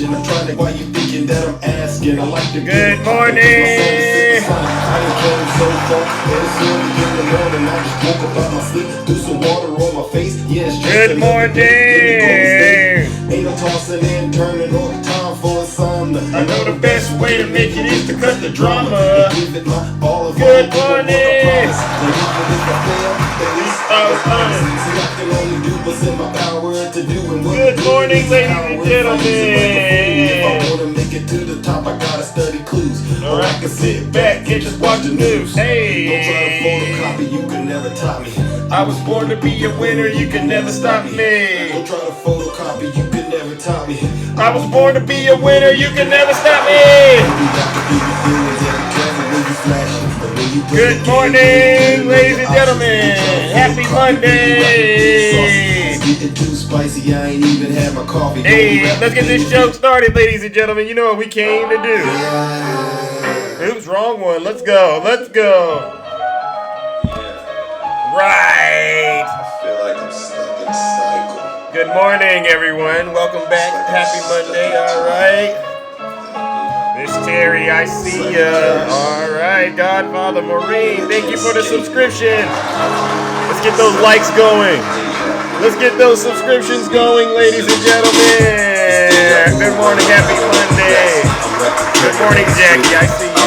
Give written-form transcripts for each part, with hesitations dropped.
question. I'm trying to why you thinking that I'm asking. I like to good morning. I done came so far. It's early in the morning. I just woke up out my sleep. Threw some water on my face. Yeah, it's just good morning. Ain't no tossing and turning on. Time for a sign. I know the best way to make it is to cut the drama. Give it my all of good I morning. promise. Now even if I fail, at least I was honest. See, I can only do what's in my power to do. And what good morning, ladies and gentlemen. If I wanna make it to the top, I gotta study clues. Or I can sit back and just watch the news. Hey, don't try to photocopy, you can never top me. I was born to be a winner, you can never stop me. Don't try to photocopy, you can never top me. I was born to be a winner, you can never stop me. Good morning, ladies and gentlemen. Happy Monday. Getting too spicy, I ain't even had my coffee. Hey, let's get this show started, ladies and gentlemen. You know what we came to do. Oops, wrong one. Let's go. Let's go. Right. I feel like I'm stuck in a cycle. Good morning, everyone. Welcome back. Happy Monday. All right. Miss Terry, I see ya. All right, Godfather Maureen, thank you for the subscription. Let's get those likes going. Let's get those subscriptions going, ladies and gentlemen. Good morning, happy Monday. Good morning, Jackie, I see you.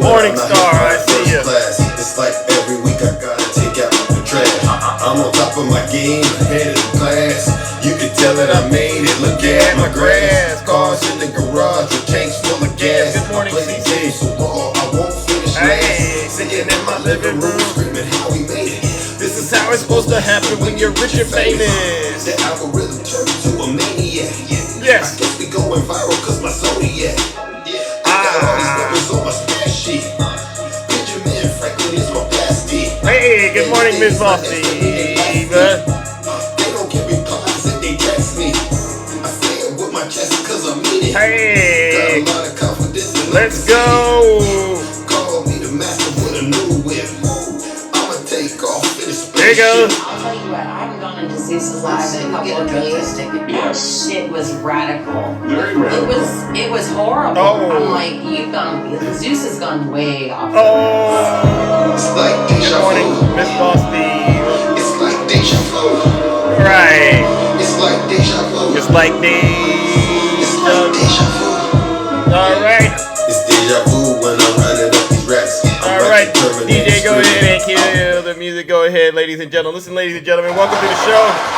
Morning Star, I see you. It's like every week I gotta take out the trash. I'm on top of my game, ahead of the class. You can tell that I made it, look at my grass. Cars in the garage with tanks full of gas. Good morning, I play the game so raw, I won't finish last. Sitting in my living room, screaming how we made it. This is how it's supposed to happen when you're rich and famous. The algorithm turned to a maniac. Yes. I guess we going viral cause my zodiac. I got all these numbers on my spreadsheet. Benjamin Franklin is my plastic. Hey, good morning, Miss Bossy. They don't give replies if they text me. I say it with my chest cause I mean it. Hey, got a lot of confidence and let's go. Call me the master with a new whip. I'ma take off in the space. There you go. I'll tell you what, I haven't gone into Zeus's live in a couple of days. Yes. Shit was radical. Very radical. It was horrible. Oh. I'm like, Zeus has gone way off. Oh, It's like good deja morning, vu. Miss Bossy. It's like deja vu. Right, It's like deja vu. just like It's like these. deja vu. All right, It's deja vu when I'm running up these raps. all right. DJ, go ahead and kill the music. Go ahead, ladies and gentlemen. Listen, ladies and gentlemen, welcome to the show.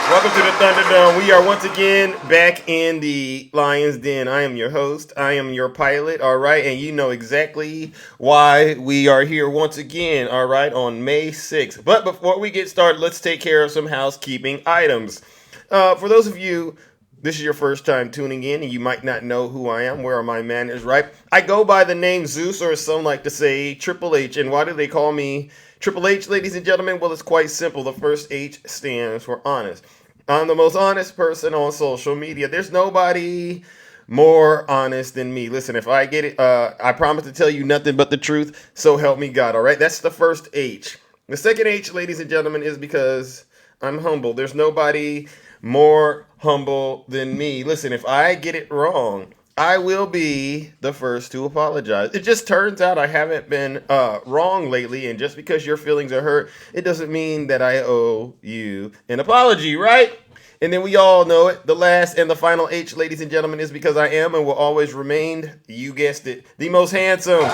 Welcome to the Thunderdome. We are once again back in the Lion's Den. I am your host. I am your pilot, all right? And you know exactly why we are here once again, all right, on May 6th. But before we get started, let's take care of some housekeeping items. For those of you, this is your first time tuning in, and you might not know who I am. Where are my manners, right? I go by the name Zeus, or as some like to say, Triple H. And why do they call me Triple H, ladies and gentlemen? Well, it's quite simple. The first H stands for honest. I'm the most honest person on social media. There's nobody more honest than me. Listen, if I get it, I promise to tell you nothing but the truth. So help me God, all right? That's the first H. The second H, ladies and gentlemen, is because I'm humble. There's nobody more humble than me. Listen, if I get it wrong, I will be the first to apologize. It just turns out I haven't been wrong lately, and just because your feelings are hurt, it doesn't mean that I owe you an apology, right? And then we all know it. The last and the final H, ladies and gentlemen, is because I am and will always remain, you guessed it, the most handsome.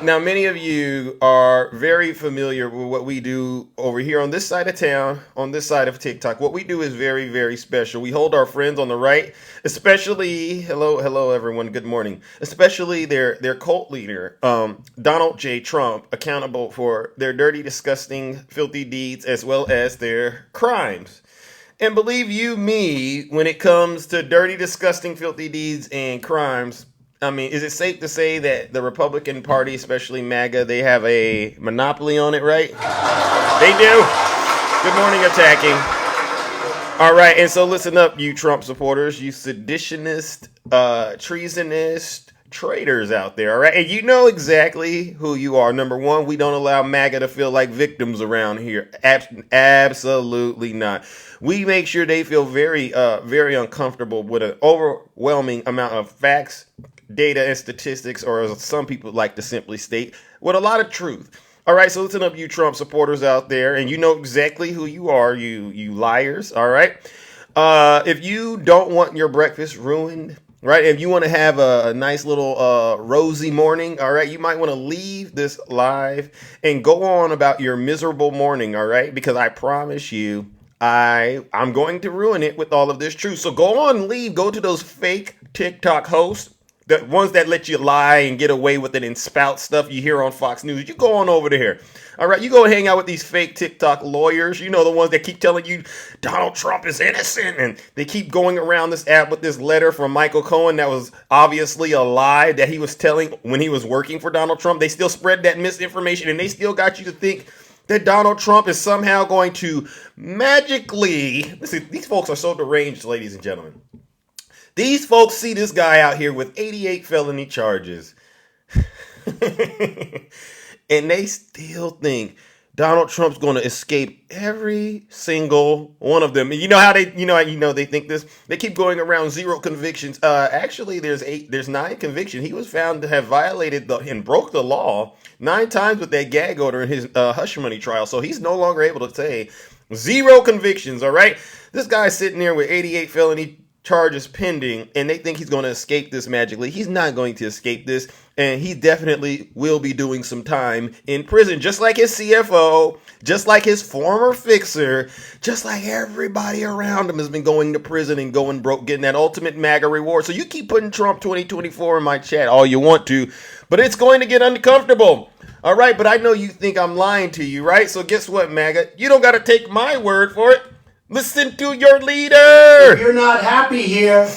Now, many of you are very familiar with what we do over here on this side of town, on this side of TikTok. What we do is very, very special. We hold our friends on the right, especially, hello, everyone, good morning, especially their cult leader, Donald J. Trump, accountable for their dirty, disgusting, filthy deeds as well as their crimes. And believe you me, when it comes to dirty, disgusting, filthy deeds and crimes, I mean, is it safe to say that the Republican Party, especially MAGA, they have a monopoly on it, right? They do. Good morning, attacking. All right, and so listen up, you Trump supporters, you seditionist, treasonist, traitors out there, all right? And you know exactly who you are. Number one, we don't allow MAGA to feel like victims around here. Absolutely not. We make sure they feel very uncomfortable with an overwhelming amount of facts, data, and statistics, or as some people like to simply state, with a lot of truth. All right, so listen up, you Trump supporters out there, and you know exactly who you are, you liars, all right? If you don't want your breakfast ruined, right? If you want to have a nice little rosy morning, all right, you might want to leave this live and go on about your miserable morning, all right? Because I promise you, I'm going to ruin it with all of this truth. So go on, leave, go to those fake TikTok hosts, the ones that let you lie and get away with it and spout stuff you hear on Fox News. You go on over there. All right, you go and hang out with these fake TikTok lawyers. You know, the ones that keep telling you Donald Trump is innocent. And they keep going around this app with this letter from Michael Cohen that was obviously a lie that he was telling when he was working for Donald Trump. They still spread that misinformation, and they still got you to think that Donald Trump is somehow going to magically... Listen, these folks are so deranged, ladies and gentlemen. These folks see this guy out here with 88 felony charges. And they still think Donald Trump's going to escape every single one of them. And you know how they think this? They keep going around 0 convictions. Actually, there's 9 convictions. He was found to have violated and broke the law 9 times with that gag order in his hush money trial. So he's no longer able to say 0 convictions. All right, this guy's sitting there with 88 felony charges pending, and they think he's going to escape this magically. He's not going to escape this, and he definitely will be doing some time in prison, just like his CFO, just like his former fixer, just like everybody around him has been going to prison and going broke, getting that ultimate MAGA reward. So you keep putting Trump 2024 in my chat all you want to, but it's going to get uncomfortable. All right, but I know you think I'm lying to you, right? So guess what, MAGA? You don't got to take my word for it. Listen to your leader. If you're not happy here,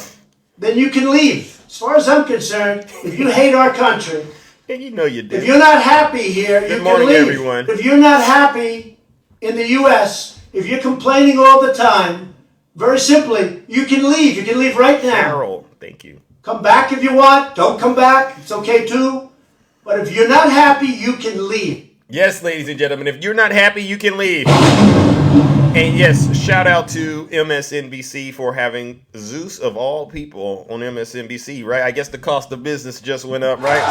then you can leave. As far as I'm concerned, if you hate our country, and you know you do. If you're not happy here, you can leave. Everyone. If you're not happy in the U.S., if you're complaining all the time, very simply, you can leave. You can leave right now. Carol, thank you. Come back if you want. Don't come back. It's okay too. But if you're not happy, you can leave. Yes, ladies and gentlemen, if you're not happy, you can leave. And yes, shout out to MSNBC for having Zeus of all people on MSNBC, right? I guess the cost of business just went up, right?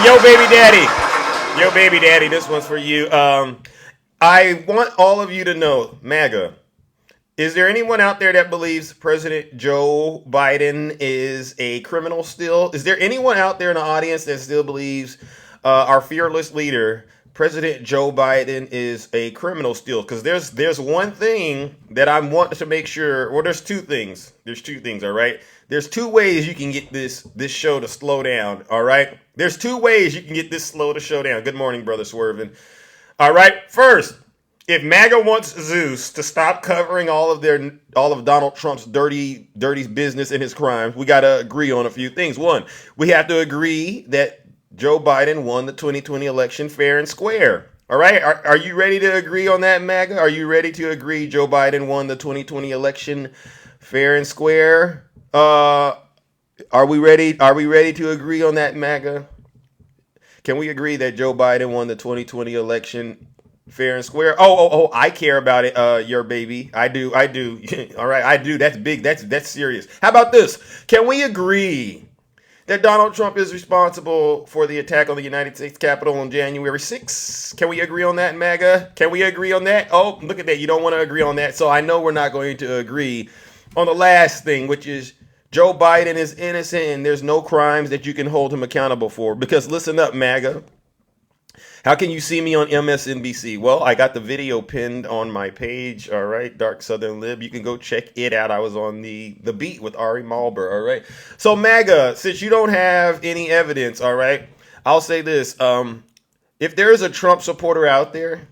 Yo, baby daddy, this one's for you. I want all of you to know, MAGA, is there anyone out there that believes President Joe Biden is a criminal still? Is there anyone out there in the audience that still believes our fearless leader, President Joe Biden, is a criminal still? Because there's one thing that I want to make sure. Well, there's two things. All right. There's 2 ways you can get this show to slow down. All right. There's 2 ways you can get this slow to show down. Good morning, brother Swervin. All right. First, if MAGA wants Zeus to stop covering all of Donald Trump's dirty business and his crimes, we got to agree on a few things. One, we have to agree that Joe Biden won the 2020 election fair and square. All right. Are you ready to agree on that, MAGA? Are you ready to agree Joe Biden won the 2020 election fair and square? Are we ready? Are we ready to agree on that, MAGA? Can we agree that Joe Biden won the 2020 election fair and square? Oh, I care about it, your baby. I do. All right, I do. That's big. That's serious. How about this? Can we agree that Donald Trump is responsible for the attack on the United States Capitol on January 6th? Can we agree on that, MAGA? Can we agree on that? Oh, look at that. You don't want to agree on that. So I know we're not going to agree on the last thing, which is Joe Biden is innocent and there's no crimes that you can hold him accountable for. Because listen up, MAGA. How can you see me on MSNBC? Well, I got the video pinned on my page, all right, Dark Southern Lib. You can go check it out. I was on the beat with Ari Malber, all right? So, MAGA, since you don't have any evidence, all right, I'll say this. If there is a Trump supporter out there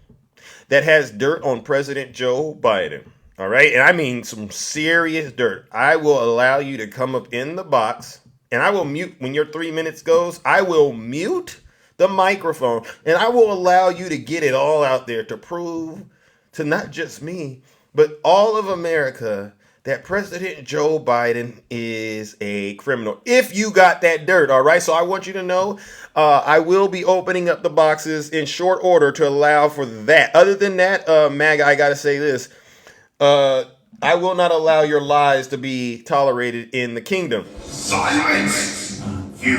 that has dirt on President Joe Biden, all right, and I mean some serious dirt, I will allow you to come up in the box, and I will mute, when your 3 minutes goes, I will mute the microphone, and I will allow you to get it all out there to prove to not just me, but all of America that President Joe Biden is a criminal. If you got that dirt, all right? So I want you to know I will be opening up the boxes in short order to allow for that. Other than that, MAGA, I got to say this. I will not allow your lies to be tolerated in the kingdom. Silence, you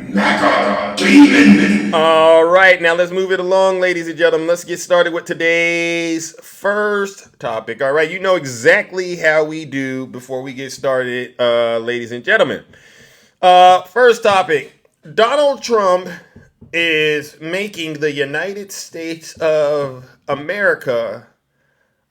MAGA demon. All right, now let's move it along, ladies and gentlemen. Let's get started with today's first topic. All right, you know exactly how we do before we get started, ladies and gentlemen. First topic. Donald Trump is making the United States of America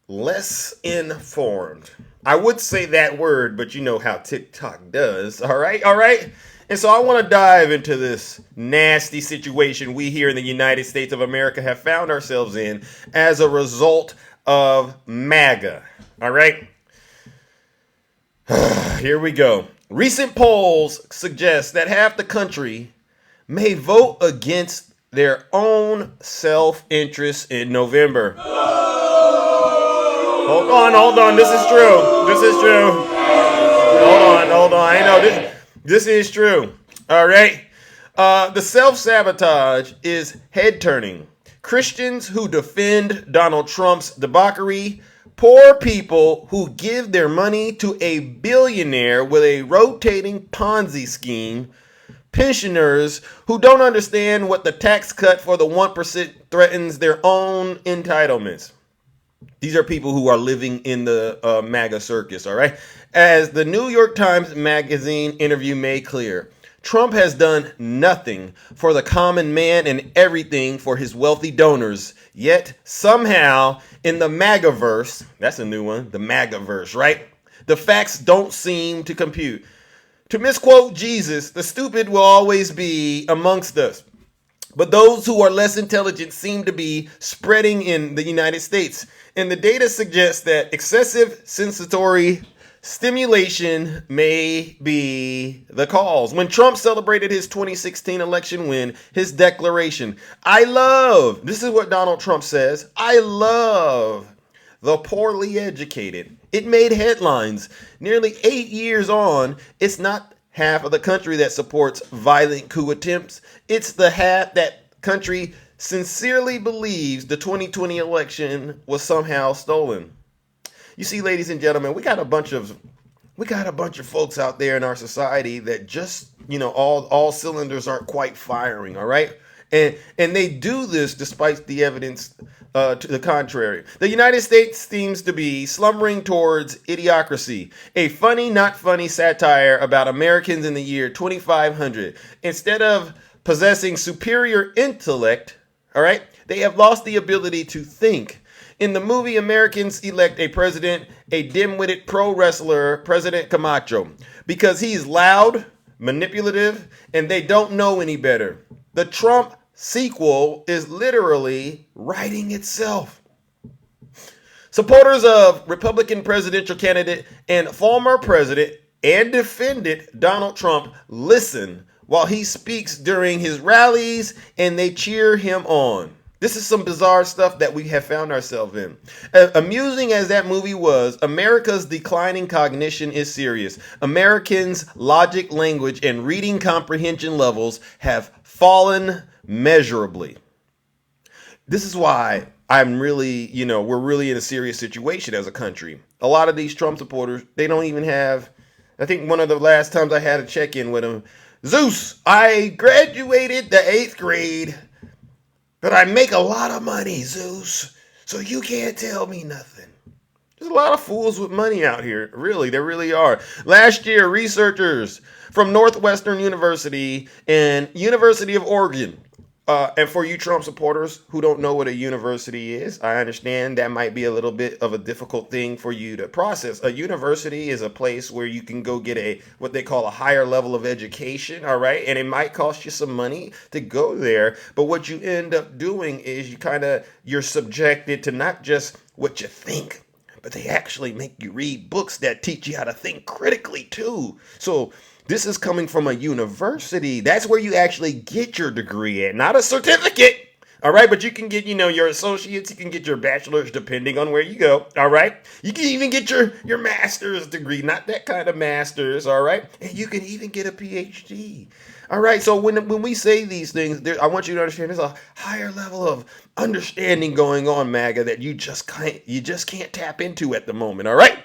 less informed. I would say that word, but you know how TikTok does. All right. And so I want to dive into this nasty situation we here in the United States of America have found ourselves in as a result of MAGA. All right. Here we go. Recent polls suggest that half the country may vote against their own self-interest in November. Hold on. This is true. Hold on. I know this is true. All right. The self-sabotage is head-turning. Christians who defend Donald Trump's debauchery, poor people who give their money to a billionaire with a rotating Ponzi scheme, pensioners who don't understand what the tax cut for the 1% threatens their own entitlements. These are people who are living in the MAGA circus, all right? As the New York Times Magazine interview made clear, Trump has done nothing for the common man and everything for his wealthy donors. Yet, somehow, in the MAGAverse, that's a new one, the MAGAverse, right? The facts don't seem to compute. To misquote Jesus, the stupid will always be amongst us. But those who are less intelligent seem to be spreading in the United States. And the data suggests that excessive sensory stimulation may be the cause. When Trump celebrated his 2016 election win, his declaration, this is what Donald Trump says, I love the poorly educated. It made headlines. Nearly 8 years on, it's not half of the country that supports violent coup attempts. It's the half that country sincerely believes the 2020 election was somehow stolen. You see, ladies and gentlemen, we got a bunch of folks out there in our society that just, all cylinders aren't quite firing, all right? And they do this despite the evidence to the contrary. The United States seems to be slumbering towards idiocracy, a funny, not funny satire about Americans in the year 2500. Instead of possessing superior intellect, all right, they have lost the ability to think. In the movie, Americans elect a president, a dim-witted pro wrestler, President Camacho, because he's loud, manipulative, and they don't know any better. The Trump sequel is literally writing itself. Supporters of Republican presidential candidate and former president and defendant Donald Trump listen while he speaks during his rallies and they cheer him on. This is some bizarre stuff that we have found ourselves in. Amusing as that movie was, America's declining cognition is serious. Americans' logic, language, and reading comprehension levels have fallen measurably. This is why I'm really, we're really in a serious situation as a country. A lot of these Trump supporters, they don't even have, I think one of the last times I had a check-in with them, Zeus, I graduated the 8th grade, but I make a lot of money, Zeus, so you can't tell me nothing. There's a lot of fools with money out here. Really, there really are. Last year, researchers from Northwestern University and University of Oregon, and for you Trump supporters who don't know what a university is, I understand that might be a little bit of a difficult thing for you to process. A university is a place where you can go get what they call a higher level of education, all right? And it might cost you some money to go there, but what you end up doing is you're subjected to not just what you think, but they actually make you read books that teach you how to think critically too. So this is coming from a university. That's where you actually get your degree at, not a certificate. All right, but you can get, your associates, you can get your bachelor's depending on where you go. All right, you can even get your master's degree, not that kind of master's. All right, and you can even get a PhD. All right, so when we say these things, I want you to understand there's a higher level of understanding going on, MAGA, that you just can't tap into at the moment. All right.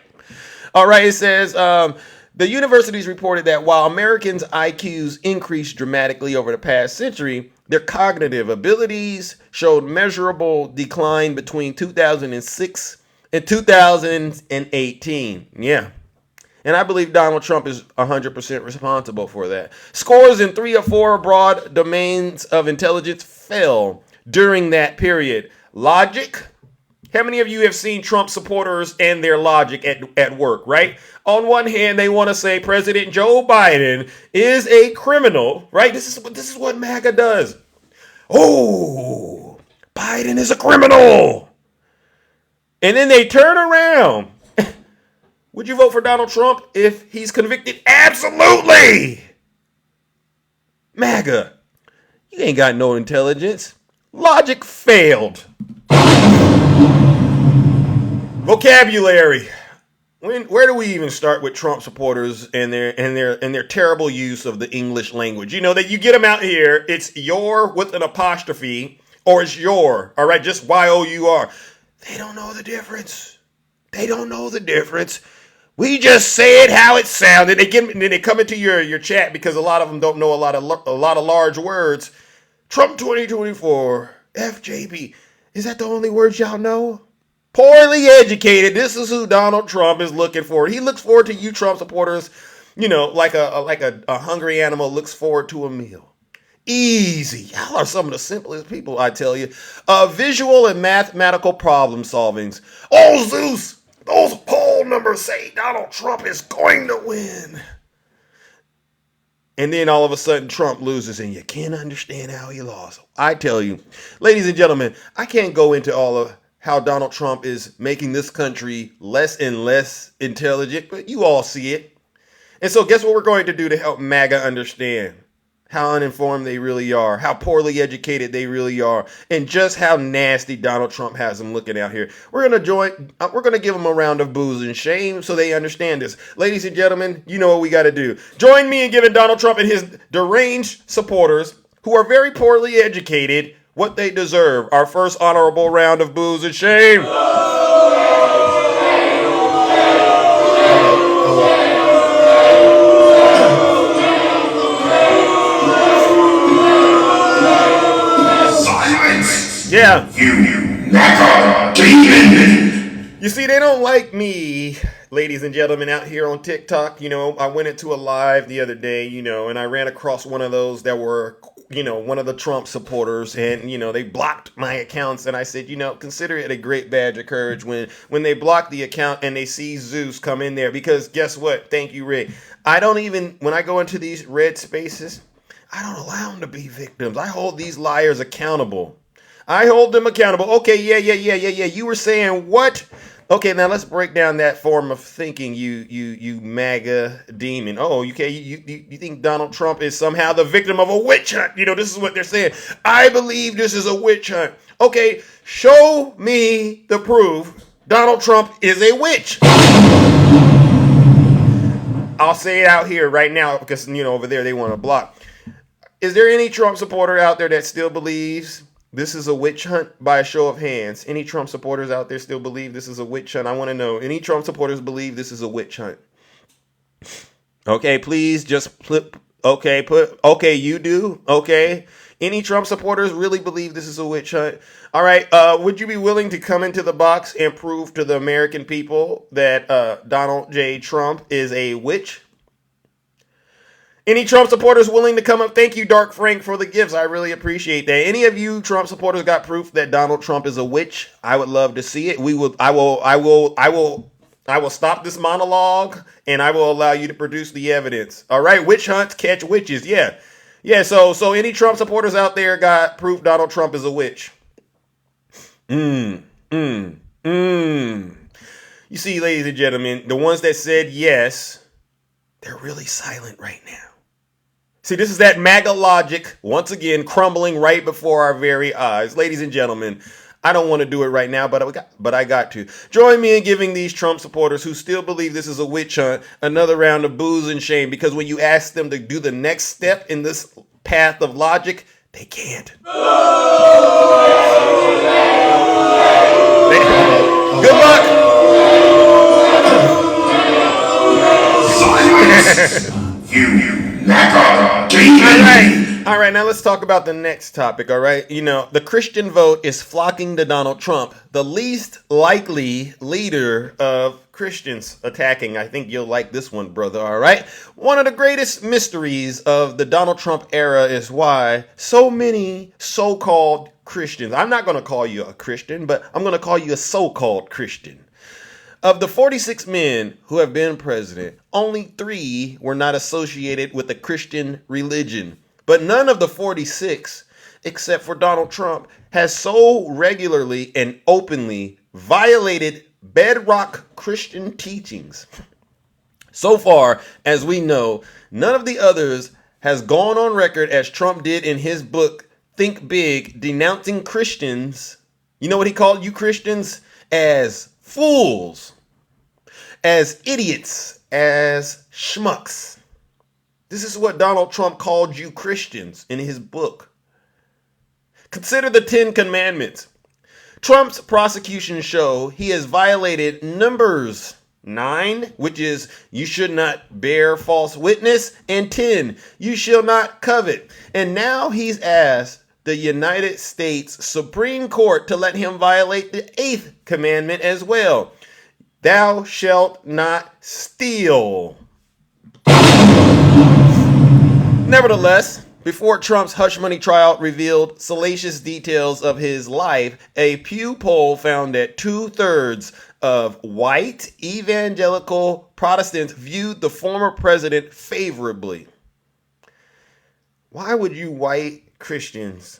All right, it says the universities reported that while Americans' IQs increased dramatically over the past century, their cognitive abilities showed measurable decline between 2006 and 2018. Yeah. And I believe Donald Trump is 100% responsible for that. Scores in 3 or 4 broad domains of intelligence fell during that period. Logic. How many of you have seen Trump supporters and their logic at work, right? On one hand, they want to say President Joe Biden is a criminal, right? This is what MAGA does. Oh, Biden is a criminal. And then they turn around. Would you vote for Donald Trump if he's convicted? Absolutely. MAGA, you ain't got no intelligence. Logic failed. Vocabulary. Where do we even start with Trump supporters and their terrible use of the English language? That you get them out here, it's your with an apostrophe, or it's your, all right, just Y-O-U-R. They don't know the difference. They don't know the difference. We just say it how it sounded. Then they come into your chat because a lot of them don't know a lot of large words. Trump 2024, FJB. Is that the only words y'all know? Poorly educated. This is who Donald Trump is looking for. He looks forward to you Trump supporters, like a hungry animal looks forward to a meal. Easy. Y'all are some of the simplest people, I tell you. Visual and mathematical problem solvings. Oh, Zeus! Those poll numbers say Donald Trump is going to win. And then all of a sudden Trump loses and you can't understand how he lost. I tell you, ladies and gentlemen, I can't go into all of how Donald Trump is making this country less and less intelligent, but you all see it. And so guess what we're going to do to help MAGA understand how uninformed they really are, how poorly educated they really are, and just how nasty Donald Trump has them looking out here. We're going to give them a round of booze and shame so they understand this. Ladies and gentlemen, you know what we got to do. Join me in giving Donald Trump and his deranged supporters, who are very poorly educated, what they deserve. Our first honorable round of booze and shame. Silence! Yeah. You MAGA demon! You see, they don't like me, ladies and gentlemen, out here on TikTok. I went into a live the other day, and I ran across one of those that were one of the Trump supporters, and, they blocked my accounts. And I said, consider it a great badge of courage when they block the account and they see Zeus come in there, because guess what? Thank you, Rick. When I go into these red spaces, I don't allow them to be victims. I hold these liars accountable. I hold them accountable. Okay, yeah. You were saying what? Okay, now let's break down that form of thinking, you MAGA demon. Oh, okay, you think Donald Trump is somehow the victim of a witch hunt? This is what they're saying. I believe this is a witch hunt. Okay, show me the proof Donald Trump is a witch. I'll say it out here right now because, over there they want to block. Is there any Trump supporter out there that still believes this is a witch hunt? By a show of hands. Any Trump supporters out there still believe this is a witch hunt? I want to know. Any Trump supporters believe this is a witch hunt? Okay, please just flip. Okay, you do? Okay. Any Trump supporters really believe this is a witch hunt? All right. Would you be willing to come into the box and prove to the American people that Donald J. Trump is a witch? Any Trump supporters willing to come up? Thank you, Dark Frank, for the gifts. I really appreciate that. Any of you Trump supporters got proof that Donald Trump is a witch? I would love to see it. I will stop this monologue and I will allow you to produce the evidence. All right, witch hunts catch witches. Yeah. So any Trump supporters out there got proof Donald Trump is a witch? You see, ladies and gentlemen, the ones that said yes, they're really silent right now. See, this is that MAGA logic, once again, crumbling right before our very eyes. Ladies and gentlemen, I don't want to do it right now, but I got to. Join me in giving these Trump supporters who still believe this is a witch hunt another round of booze and shame, because when you ask them to do the next step in this path of logic, they can't. Good luck. All right, now let's talk about the next topic, all right? You know, the Christian vote is flocking to Donald Trump, the least likely leader of Christians attacking. I think you'll like this one, brother, all right? One of the greatest mysteries of the Donald Trump era is why so many so-called Christians, I'm not going to call you a Christian, but I'm going to call you a so-called Christian. Of the 46 men who have been president, only 3 were not associated with the Christian religion. But none of the 46, except for Donald Trump, has so regularly and openly violated bedrock Christian teachings. So far, as we know, none of the others has gone on record as Trump did in his book, Think Big, denouncing Christians. You know what he called you Christians? As fools, as idiots, as schmucks. This is what Donald Trump called you Christians in his book. Consider the 10 Commandments. Trump's prosecution show he has violated numbers 9, which is you should not bear false witness, and 10, you shall not covet. And now he's asked the United States Supreme Court to let him violate the 8th commandment as well. Thou shalt not steal. Nevertheless, before Trump's hush money trial revealed salacious details of his life, a Pew poll found that 2/3 of white evangelical Protestants viewed the former president favorably. Why would you white Christians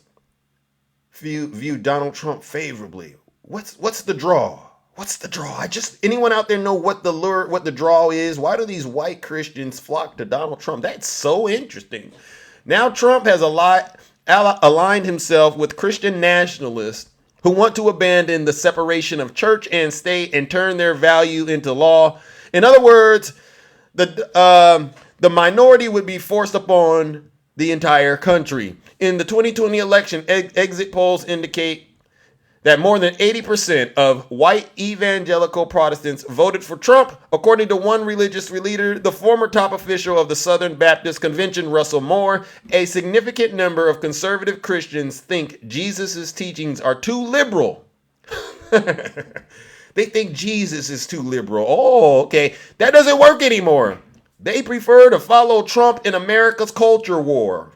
view Donald Trump favorably? What's the draw? What's the draw? Anyone out there know what the draw is? Why do these white Christians flock to Donald Trump? That's so interesting. Now Trump has aligned himself with Christian nationalists who want to abandon the separation of church and state and turn their value into law. In other words, the minority would be forced upon the entire country. In the 2020 election, exit polls indicate that more than 80% of white evangelical Protestants voted for Trump. According to one religious leader, the former top official of the Southern Baptist Convention, Russell Moore, a significant number of conservative Christians think Jesus' teachings are too liberal. They think Jesus is too liberal. Oh, okay. That doesn't work anymore. They prefer to follow Trump in America's culture war.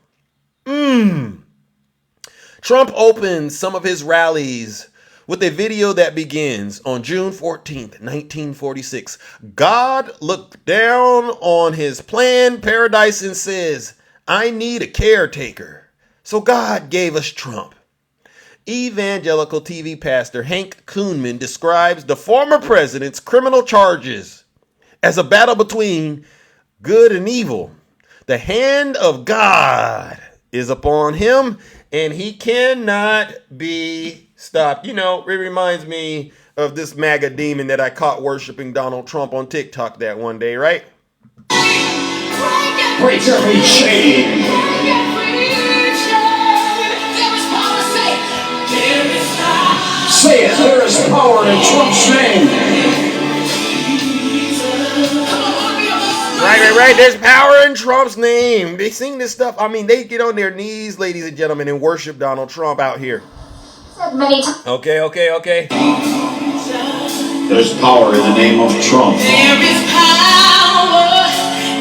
Trump opens some of his rallies with a video that begins on June 14th, 1946. God looked down on his planned paradise and says, I need a caretaker. So God gave us Trump. Evangelical TV pastor Hank Kuhnman describes the former president's criminal charges as a battle between good and evil. The hand of God is upon him, and he cannot be stopped. You know, it reminds me of this MAGA demon that I caught worshiping Donald Trump on TikTok that one day, right? Break every chain. Say it, there is power in Trump's name. Right. There's power in Trump's name. They sing this stuff. I mean, they get on their knees, ladies and gentlemen, and worship Donald Trump out here. Okay. There's power in the name of Trump. There is power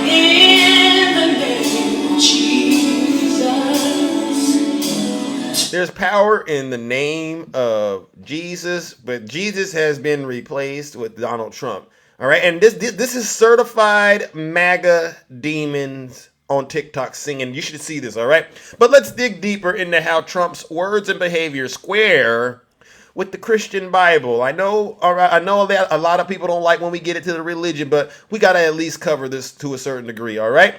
in the name of Jesus. There's power in the name of Jesus, but Jesus has been replaced with Donald Trump. All right, and this is certified MAGA demons on TikTok singing. You should see this, all right? But let's dig deeper into how Trump's words and behavior square with the Christian Bible. I know that a lot of people don't like when we get into the religion, but we got to at least cover this to a certain degree, all right?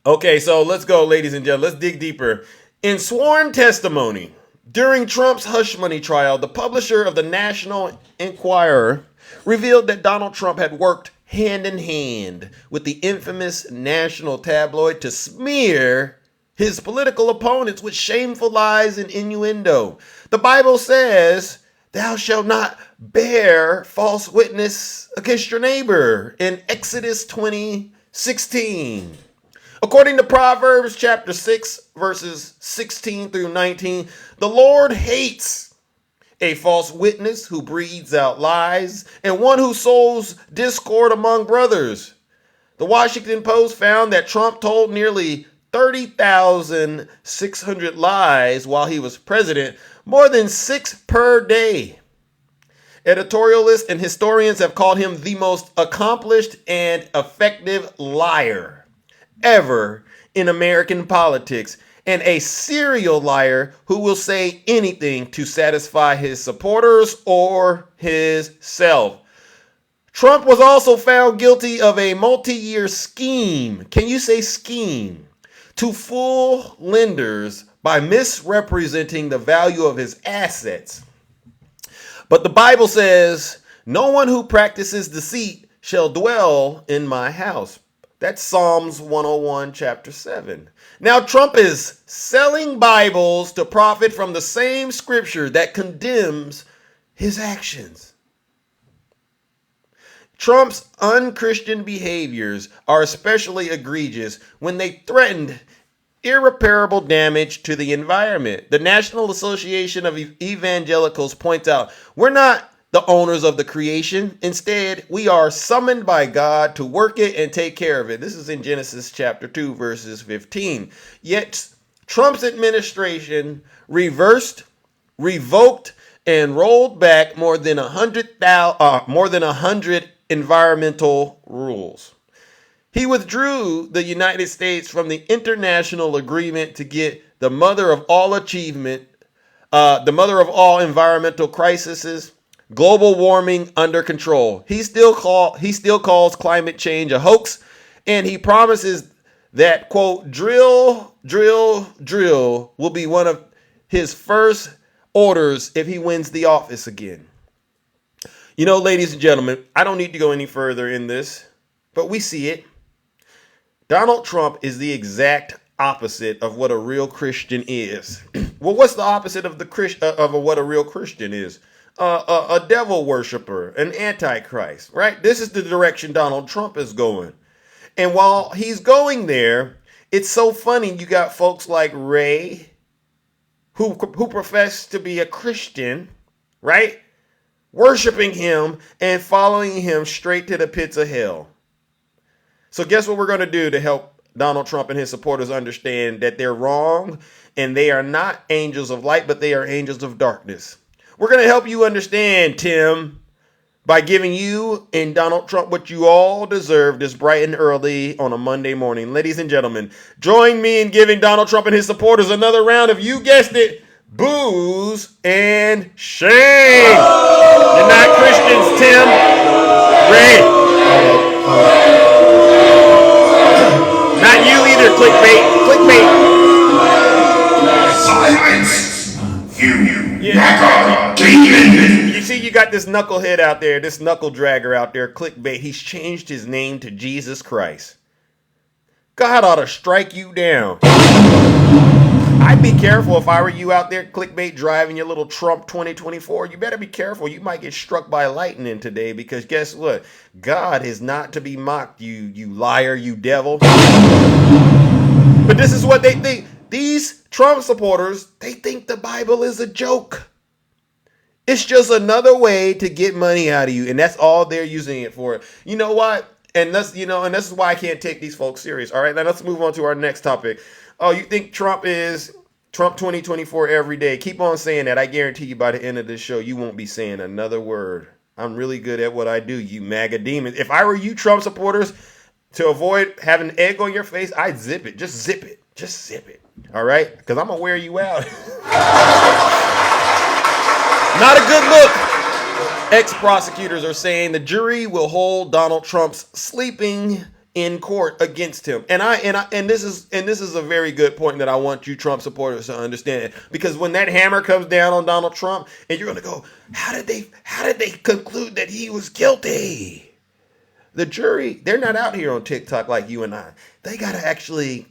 Okay, so let's go, ladies and gentlemen. Let's dig deeper. In sworn testimony, during Trump's hush money trial, the publisher of the National Enquirer revealed that Donald Trump had worked hand in hand with the infamous national tabloid to smear his political opponents with shameful lies and innuendo. The Bible says, "Thou shalt not bear false witness against your neighbor," in Exodus 20:16. According to Proverbs chapter 6, verses 16 through 19, the Lord hates a false witness who breathes out lies and one who sows discord among brothers. The Washington Post found that Trump told nearly 30,600 lies while he was president, more than 6 per day. Editorialists and historians have called him the most accomplished and effective liar ever in American politics, and a serial liar who will say anything to satisfy his supporters or his self. Trump was also found guilty of a multi-year scheme. Can you say scheme? To fool lenders by misrepresenting the value of his assets. But the Bible says, "No one who practices deceit shall dwell in my house." That's Psalms 101, chapter 7. Now, Trump is selling Bibles to profit from the same scripture that condemns his actions. Trump's unchristian behaviors are especially egregious when they threatened irreparable damage to the environment. The National Association of Evangelicals points out, we're not the owners of the creation. Instead, we are summoned by God to work it and take care of it. This is in Genesis chapter 2, verses 15. Yet, Trump's administration reversed, revoked, and rolled back more than 100 environmental rules. He withdrew the United States from the international agreement to get the mother of all achievement, the mother of all environmental crises, global warming, under control. He still calls climate change a hoax, and he promises that, quote, drill will be one of his first orders if he wins the office again. You know, ladies and gentlemen, I don't need to go any further in this, but we see it. Donald Trump is the exact opposite of what a real Christian is. Well, what's the opposite of what a real Christian is? A devil worshiper, an antichrist, right? This is the direction Donald Trump is going. And while he's going there, it's so funny. You got folks like Ray, who profess to be a Christian, right? Worshiping him and following him straight to the pits of hell. So guess what we're going to do to help Donald Trump and his supporters understand that they're wrong and they are not angels of light, but they are angels of darkness. We're going to help you understand, Tim, by giving you and Donald Trump what you all deserve this bright and early on a Monday morning. Ladies and gentlemen, join me in giving Donald Trump and his supporters another round of, you guessed it, booze and shame. You're not Christians, Tim. Ray. Not you either, clickbait. Silence! You Yeah. demon! You see, you got this knucklehead out there, this knuckle dragger out there, clickbait. He's changed his name to Jesus Christ. God ought to strike you down. I'd be careful if I were you out there, clickbait, driving your little Trump 2024. You better be careful. You might get struck by lightning today, because guess what? God is not to be mocked, you liar, you devil. But this is what they think. These Trump supporters, they think the Bible is a joke. It's just another way to get money out of you, and that's all they're using it for. You know what? And this is why I can't take these folks serious. All right, now let's move on to our next topic. Oh, you think Trump is Trump 2024 every day? Keep on saying that. I guarantee you by the end of this show, you won't be saying another word. I'm really good at what I do, you MAGA demons. If I were you Trump supporters, to avoid having egg on your face, I'd zip it. Just zip it. Just zip it. All right? Because I'm going to wear you out. Not a good look. Ex-prosecutors are saying the jury will hold Donald Trump's sleeping in court against him. And this is a very good point that I want you Trump supporters to understand, because when that hammer comes down on Donald Trump and you're going to go, how did they conclude that he was guilty? The jury, they're not out here on TikTok like you and I. They got to actually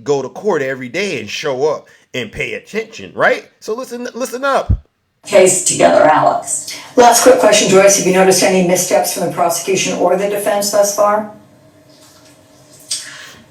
go to court every day and show up and pay attention, right? So listen up. Case together, Alex. Last quick question, Joyce. Have you noticed any missteps from the prosecution or the defense thus far?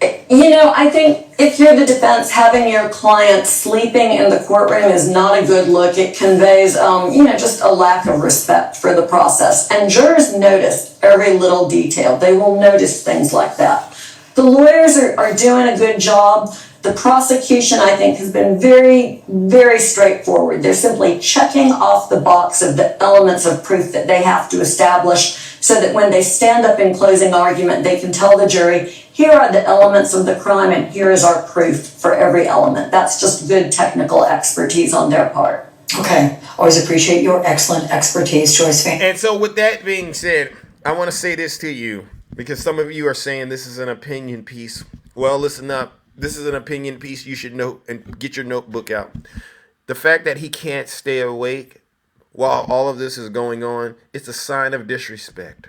I think if you're the defense, having your client sleeping in the courtroom is not a good look. It conveys, just a lack of respect for the process. And jurors notice every little detail. They will notice things like that. The lawyers are doing a good job. The prosecution, I think, has been very, very straightforward. They're simply checking off the box of the elements of proof that they have to establish so that when they stand up in closing argument, they can tell the jury, here are the elements of the crime and here is our proof for every element. That's just good technical expertise on their part. Okay. Always appreciate your excellent expertise, Joyce. And so with that being said, I want to say this to you, because some of you are saying this is an opinion piece. Well, listen up. This is an opinion piece you should note and get your notebook out. The fact that he can't stay awake while all of this is going on, it's a sign of disrespect.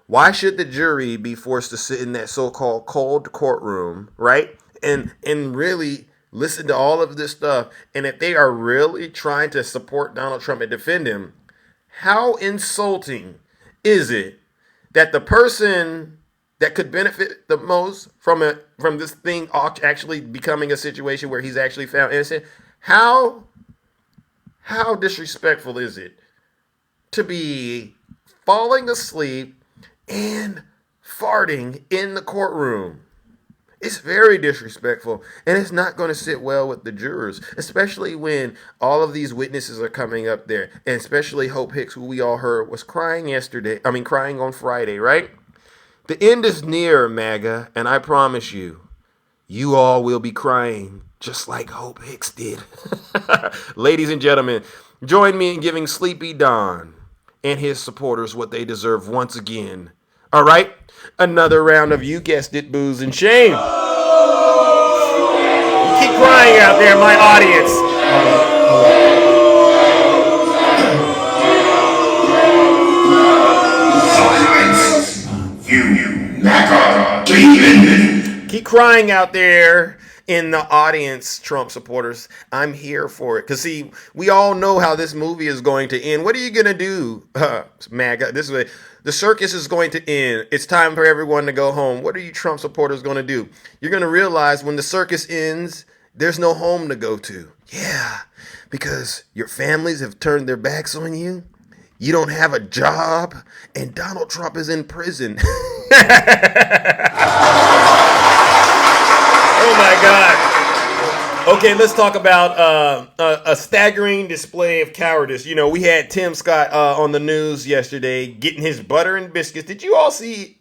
Why should the jury be forced to sit in that so-called cold courtroom, right? And really listen to all of this stuff. And if they are really trying to support Donald Trump and defend him, how insulting is it that the person that could benefit the most from this thing actually becoming a situation where he's actually found innocent, how disrespectful is it to be falling asleep and farting in the courtroom? It's very disrespectful, and it's not going to sit well with the jurors, especially when all of these witnesses are coming up there, and especially Hope Hicks, who we all heard was crying on Friday, right? The end is near, MAGA, and I promise you, you all will be crying just like Hope Hicks did. Ladies and gentlemen, join me in giving Sleepy Don and his supporters what they deserve once again. All right? Another round of, you guessed it, booze and shame. You keep crying out there, my audience. Keep crying out there in the audience, Trump supporters. I'm here for it. Because, see, we all know how this movie is going to end. What are you going to do, MAGA? The circus is going to end. It's time for everyone to go home. What are you Trump supporters going to do? You're going to realize when the circus ends, there's no home to go to. Yeah, because your families have turned their backs on you. You don't have a job, and Donald Trump is in prison. Oh my God. Okay, let's talk about a staggering display of cowardice. You know, we had Tim Scott on the news yesterday getting his butter and biscuits. Did you all see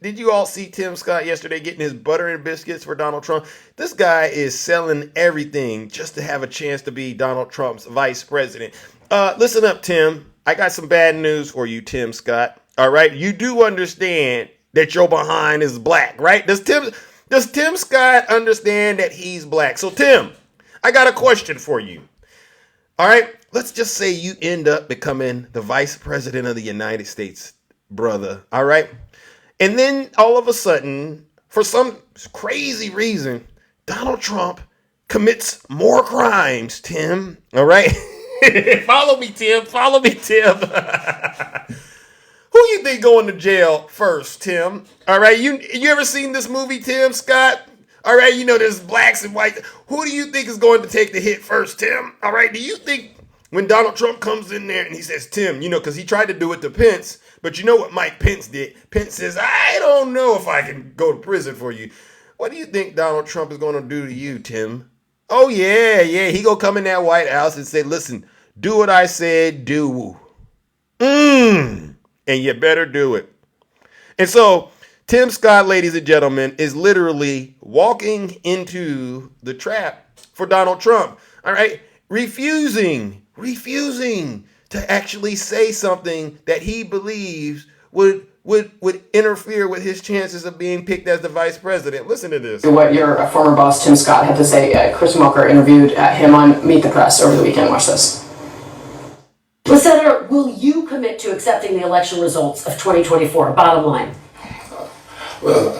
Tim Scott yesterday getting his butter and biscuits for Donald Trump? This guy is selling everything just to have a chance to be Donald Trump's vice president. Listen up, Tim. I got some bad news for you, Tim Scott. All right, you do understand that your behind is black, right? Does Tim Scott understand that he's black? So, Tim, I got a question for you. All right, let's just say you end up becoming the vice president of the United States, brother. All right, and then all of a sudden, for some crazy reason, Donald Trump commits more crimes, Tim. All right. Follow me, Tim. Follow me, Tim. Who you think going to jail first, Tim? All right, you ever seen this movie, Tim Scott? All right, you know there's blacks and whites. Who do you think is going to take the hit first, Tim? All right, do you think when Donald Trump comes in there and he says, Tim, because he tried to do it to Pence, but you know what Mike Pence did? Pence says, I don't know if I can go to prison for you. What do you think Donald Trump is going to do to you, Tim? Oh, yeah, he gonna come in that White House and say, listen, do what I said, do. And you better do it. And so Tim Scott, ladies and gentlemen, is literally walking into the trap for Donald Trump. All right. Refusing to actually say something that he believes would would interfere with his chances of being picked as the vice president. Listen to this. What your former boss, Tim Scott, had to say. Chris Walker interviewed him on Meet the Press over the weekend. Watch this. Senator, will you commit to accepting the election results of 2024? Bottom line. Well,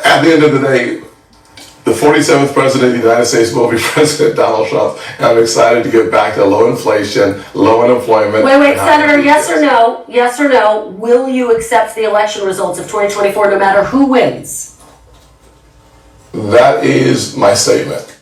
at the end of the day, the 47th president of the United States will be President Donald Trump, and I'm excited to get back to low inflation, low unemployment. Wait, Senator, yes or no? Yes or no? Will you accept the election results of 2024 no matter who wins? That is my statement.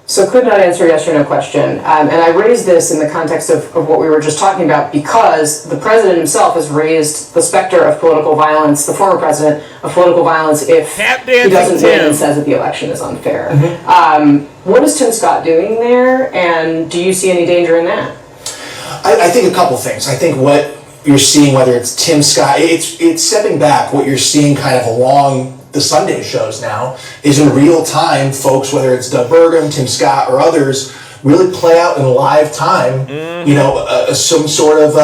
So could not answer yes or no question. And I raised this in the context of what we were just talking about because the president himself has raised the specter of political violence, the former president of political violence, if he doesn't win and says that the election is unfair. What is Tim Scott doing there, and do you see any danger in that? I think a couple things. I think what you're seeing, whether it's Tim Scott, it's stepping back. What you're seeing kind of along the Sunday shows now is in real time, folks, whether it's Doug Burgum, Tim Scott, or others, really play out in live time, some sort of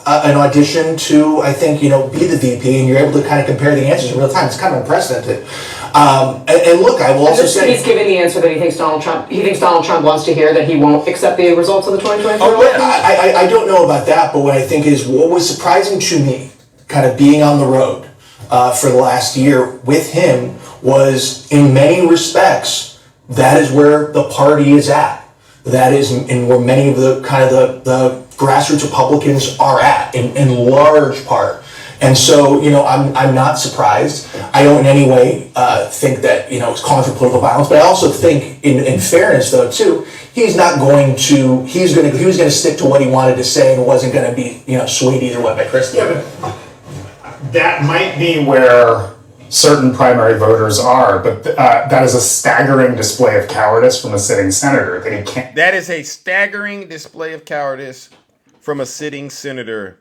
an audition to, I think, be the VP, and you're able to kind of compare the answers in real time. It's kind of unprecedented. And look, I will also say he's giving the answer that he thinks Donald Trump wants to hear, that he won't accept the results of the 2024 election. I don't know about that, but what I think is what was surprising to me, kind of being on the road for the last year with him, was in many respects that is where the party is at. That is in where many of the kind of the grassroots Republicans are at in large part. And so, I'm not surprised. I don't in any way think that, it's calling for political violence, but I also think in fairness though too, he was going to stick to what he wanted to say and wasn't going to be, swayed either way by Chris. Yeah, but that might be where certain primary voters are, but that is a staggering display of cowardice from a sitting senator that he can't. That is a staggering display of cowardice from a sitting senator.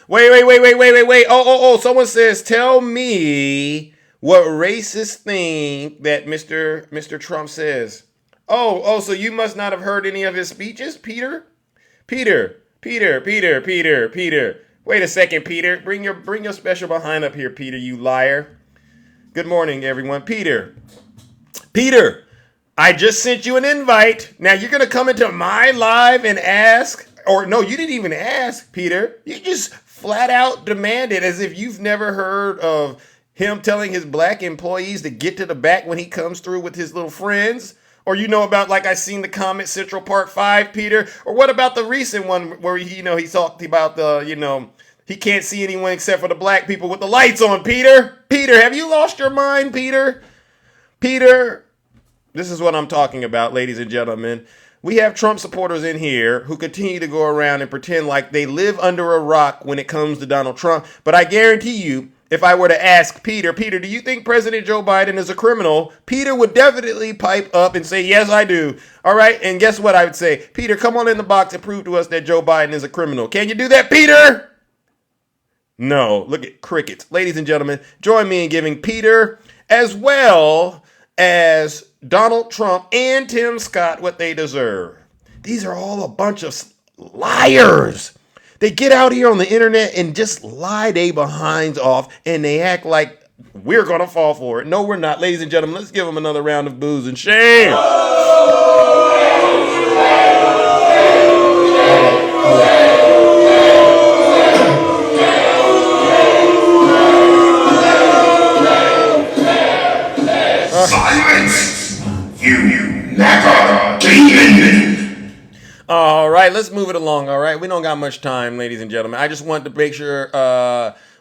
Wait. Oh, someone says, tell me what racist thing that Mr. Trump says. Oh, so you must not have heard any of his speeches, Peter. Wait a second, Peter. Bring your special behind up here, Peter, you liar. Good morning, everyone. Peter, I just sent you an invite. Now you're going to come into my live and ask, or no, you didn't even ask, Peter. You just flat out demanded, as if you've never heard of him telling his black employees to get to the back when he comes through with his little friends. Or about, like I seen the comment Central Park 5, Peter? Or what about the recent one where he talked about he can't see anyone except for the black people with the lights on, Peter? Peter, have you lost your mind, Peter? Peter, this is what I'm talking about, ladies and gentlemen. We have Trump supporters in here who continue to go around and pretend like they live under a rock when it comes to Donald Trump. But I guarantee you, if I were to ask Peter, do you think President Joe Biden is a criminal? Peter would definitely pipe up and say, yes, I do. All right. And guess what I would say? Peter, come on in the box and prove to us that Joe Biden is a criminal. Can you do that, Peter? No. Look at crickets. Ladies and gentlemen, join me in giving Peter, as well as Donald Trump and Tim Scott, what they deserve. These are all a bunch of liars. They get out here on the internet and just lie they behinds off, and they act like we're going to fall for it. No, we're not. Ladies and gentlemen, let's give them another round of boos and shame. Silence! You never demon! All right, let's move it along. All right, we don't got much time, ladies and gentlemen. I just wanted to make sure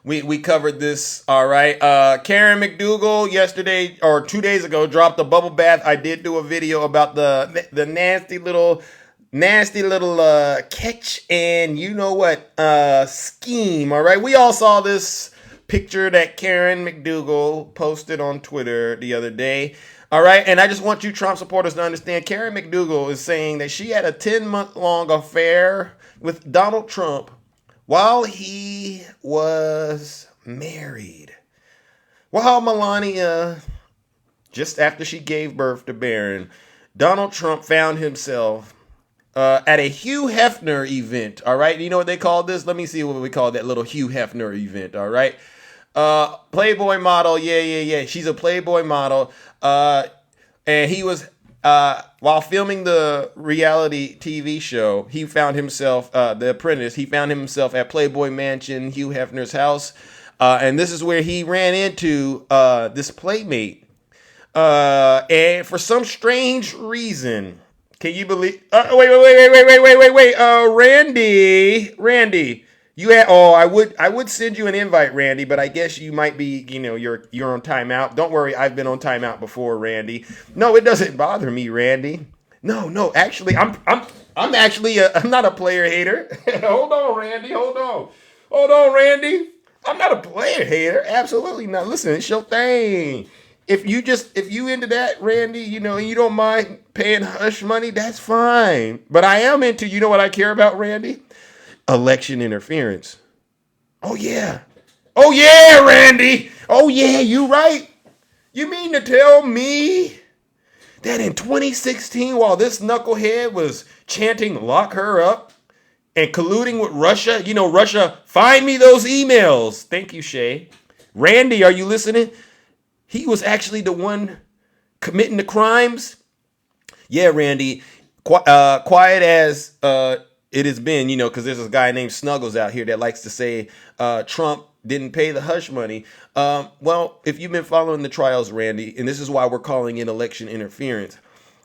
we covered this. All right, Karen McDougal yesterday or 2 days ago dropped a bubble bath. I did do a video about the nasty little catch and scheme. All right, we all saw this picture that Karen McDougal posted on Twitter the other day. All right, and I just want you Trump supporters to understand, Karen McDougal is saying that she had a 10-month-long affair with Donald Trump while he was married. While Melania, just after she gave birth to Barron, Donald Trump found himself at a Hugh Hefner event. All right. You know what they call this? Let me see what we call that little Hugh Hefner event. All right. Playboy model. Yeah. She's a Playboy model. And he was, while filming the reality TV show, he found himself, The Apprentice, he found himself at Playboy Mansion, Hugh Hefner's house. And this is where he ran into this playmate. And for some strange reason, can you believe? Wait. Randy, you had. Oh, I would send you an invite, Randy, but I guess you might be. You're on timeout. Don't worry, I've been on timeout before, Randy. No, it doesn't bother me, Randy. No. Actually, I'm not a player hater. Hold on, Randy. Hold on, Randy. I'm not a player hater. Absolutely not. Listen, it's your thing. If you into that, Randy, and you don't mind paying hush money, that's fine. But I am into, you know what I care about, Randy? Election interference. Oh yeah, Randy. Oh yeah, you right. You mean to tell me that in 2016, while this knucklehead was chanting "lock her up" and colluding with Russia, Russia, find me those emails. Thank you, Shay. Randy, are you listening? He was actually the one committing the crimes. Yeah, Randy, quiet as it has been, because there's this guy named Snuggles out here that likes to say Trump didn't pay the hush money. Well, if you've been following the trials, Randy, and this is why we're calling it election interference,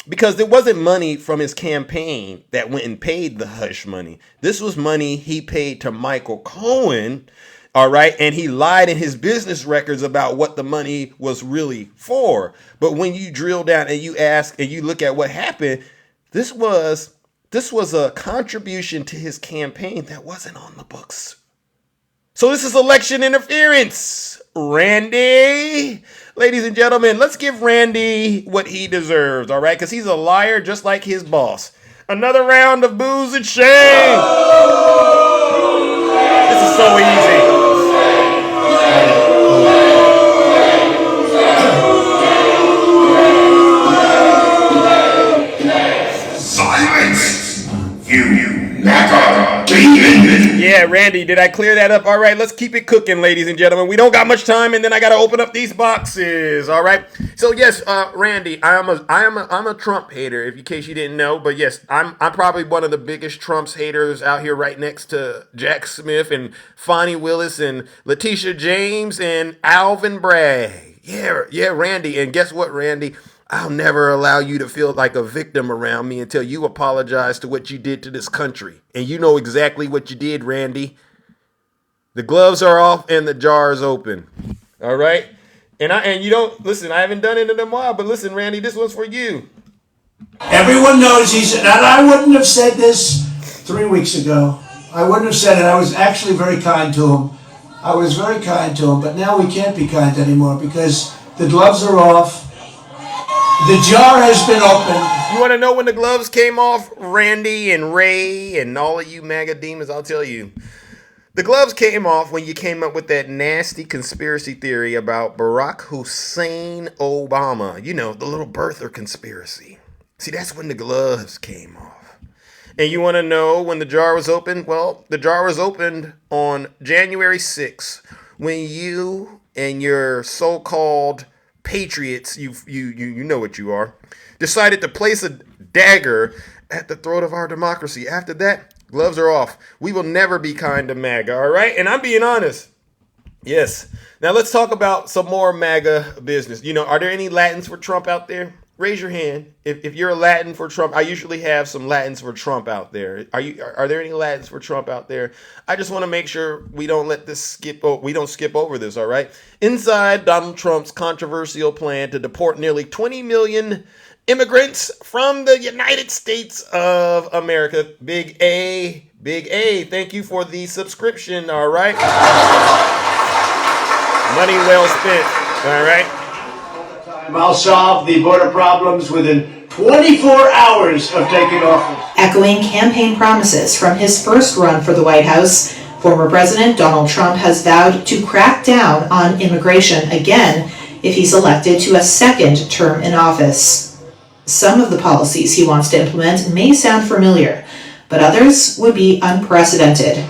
because there wasn't money from his campaign that went and paid the hush money. This was money he paid to Michael Cohen. All right. And he lied in his business records about what the money was really for. But when you drill down and you ask and you look at what happened, this was a contribution to his campaign that wasn't on the books. So this is election interference, Randy. Ladies and gentlemen, let's give Randy what he deserves. All right. Because he's a liar just like his boss. Another round of booze and shame. This is so easy. Silence! You never demon! Yeah, Randy, did I clear that up? All right, let's keep it cooking, ladies and gentlemen. We don't got much time, and then I got to open up these boxes. All right. So yes, Randy, I'm a Trump hater, in case you didn't know. But yes, I'm probably one of the biggest Trump's haters out here, right next to Jack Smith and Fonnie Willis and Letitia James and Alvin Bragg. Yeah, Randy. And guess what, Randy? I'll never allow you to feel like a victim around me until you apologize to what you did to this country. And you know exactly what you did, Randy. The gloves are off and the jar is open. All right? And you don't, listen, I haven't done it in a while, but listen, Randy, this one's for you. Everyone knows and I wouldn't have said this 3 weeks ago. I wouldn't have said it. I was actually very kind to him. But now we can't be kind anymore because the gloves are off. The jar has been opened. You want to know when the gloves came off, Randy and Ray and all of you MAGA demons? I'll tell you. The gloves came off when you came up with that nasty conspiracy theory about Barack Hussein Obama. The little birther conspiracy. See, that's when the gloves came off. And you want to know when the jar was opened? Well, the jar was opened on January 6th when you and your so-called patriots, you know what you are, decided to place a dagger at the throat of our democracy. After that, gloves are off. We will never be kind to MAGA, all right? And I'm being honest. Yes. Now let's talk about some more MAGA business. Are there any Latins for Trump out there? Raise your hand if you're a Latin for Trump. I usually have some Latins for Trump out there. Are there any Latins for Trump out there? I just want to make sure we don't let this skip over this, all right? Inside Donald Trump's controversial plan to deport nearly 20 million immigrants from the United States of America. Big A. Thank you for the subscription, all right? Money well spent, all right? I'll solve the border problems within 24 hours of taking office. Echoing campaign promises from his first run for the White House, former President Donald Trump has vowed to crack down on immigration again if he's elected to a second term in office. Some of the policies he wants to implement may sound familiar, but others would be unprecedented.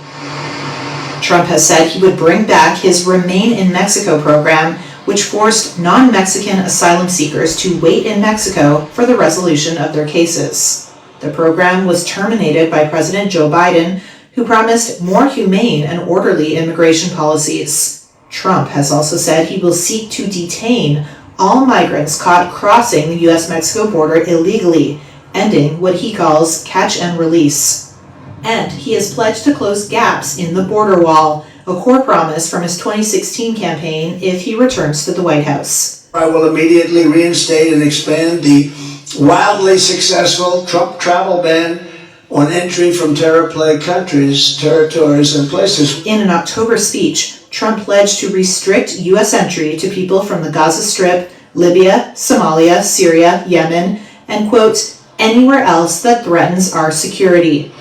Trump has said he would bring back his Remain in Mexico program, which forced non-Mexican asylum seekers to wait in Mexico for the resolution of their cases. The program was terminated by President Joe Biden, who promised more humane and orderly immigration policies. Trump has also said he will seek to detain all migrants caught crossing the U.S.-Mexico border illegally, ending what he calls catch and release. And he has pledged to close gaps in the border wall, a core promise from his 2016 campaign if he returns to the White House. I will immediately reinstate and expand the wildly successful Trump travel ban on entry from terror-plagued countries, territories, and places. In an October speech, Trump pledged to restrict U.S. entry to people from the Gaza Strip, Libya, Somalia, Syria, Yemen, and, quote, anywhere else that threatens our security.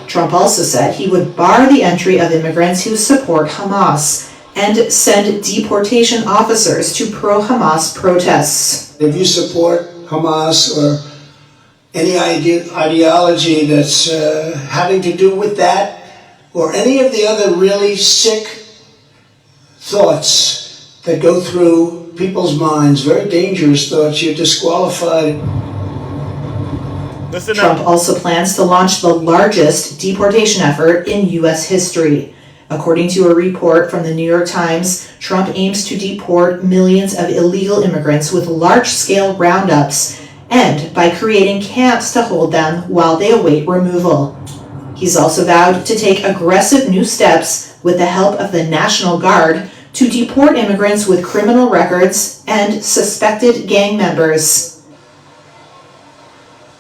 Trump also said he would bar the entry of immigrants who support Hamas and send deportation officers to pro-Hamas protests. If you support Hamas or any ideology that's having to do with that, or any of the other really sick thoughts that go through people's minds, very dangerous thoughts, you're disqualified. Trump also plans to launch the largest deportation effort in U.S. history. According to a report from the New York Times, Trump aims to deport millions of illegal immigrants with large-scale roundups and by creating camps to hold them while they await removal. He's also vowed to take aggressive new steps with the help of the National Guard to deport immigrants with criminal records and suspected gang members.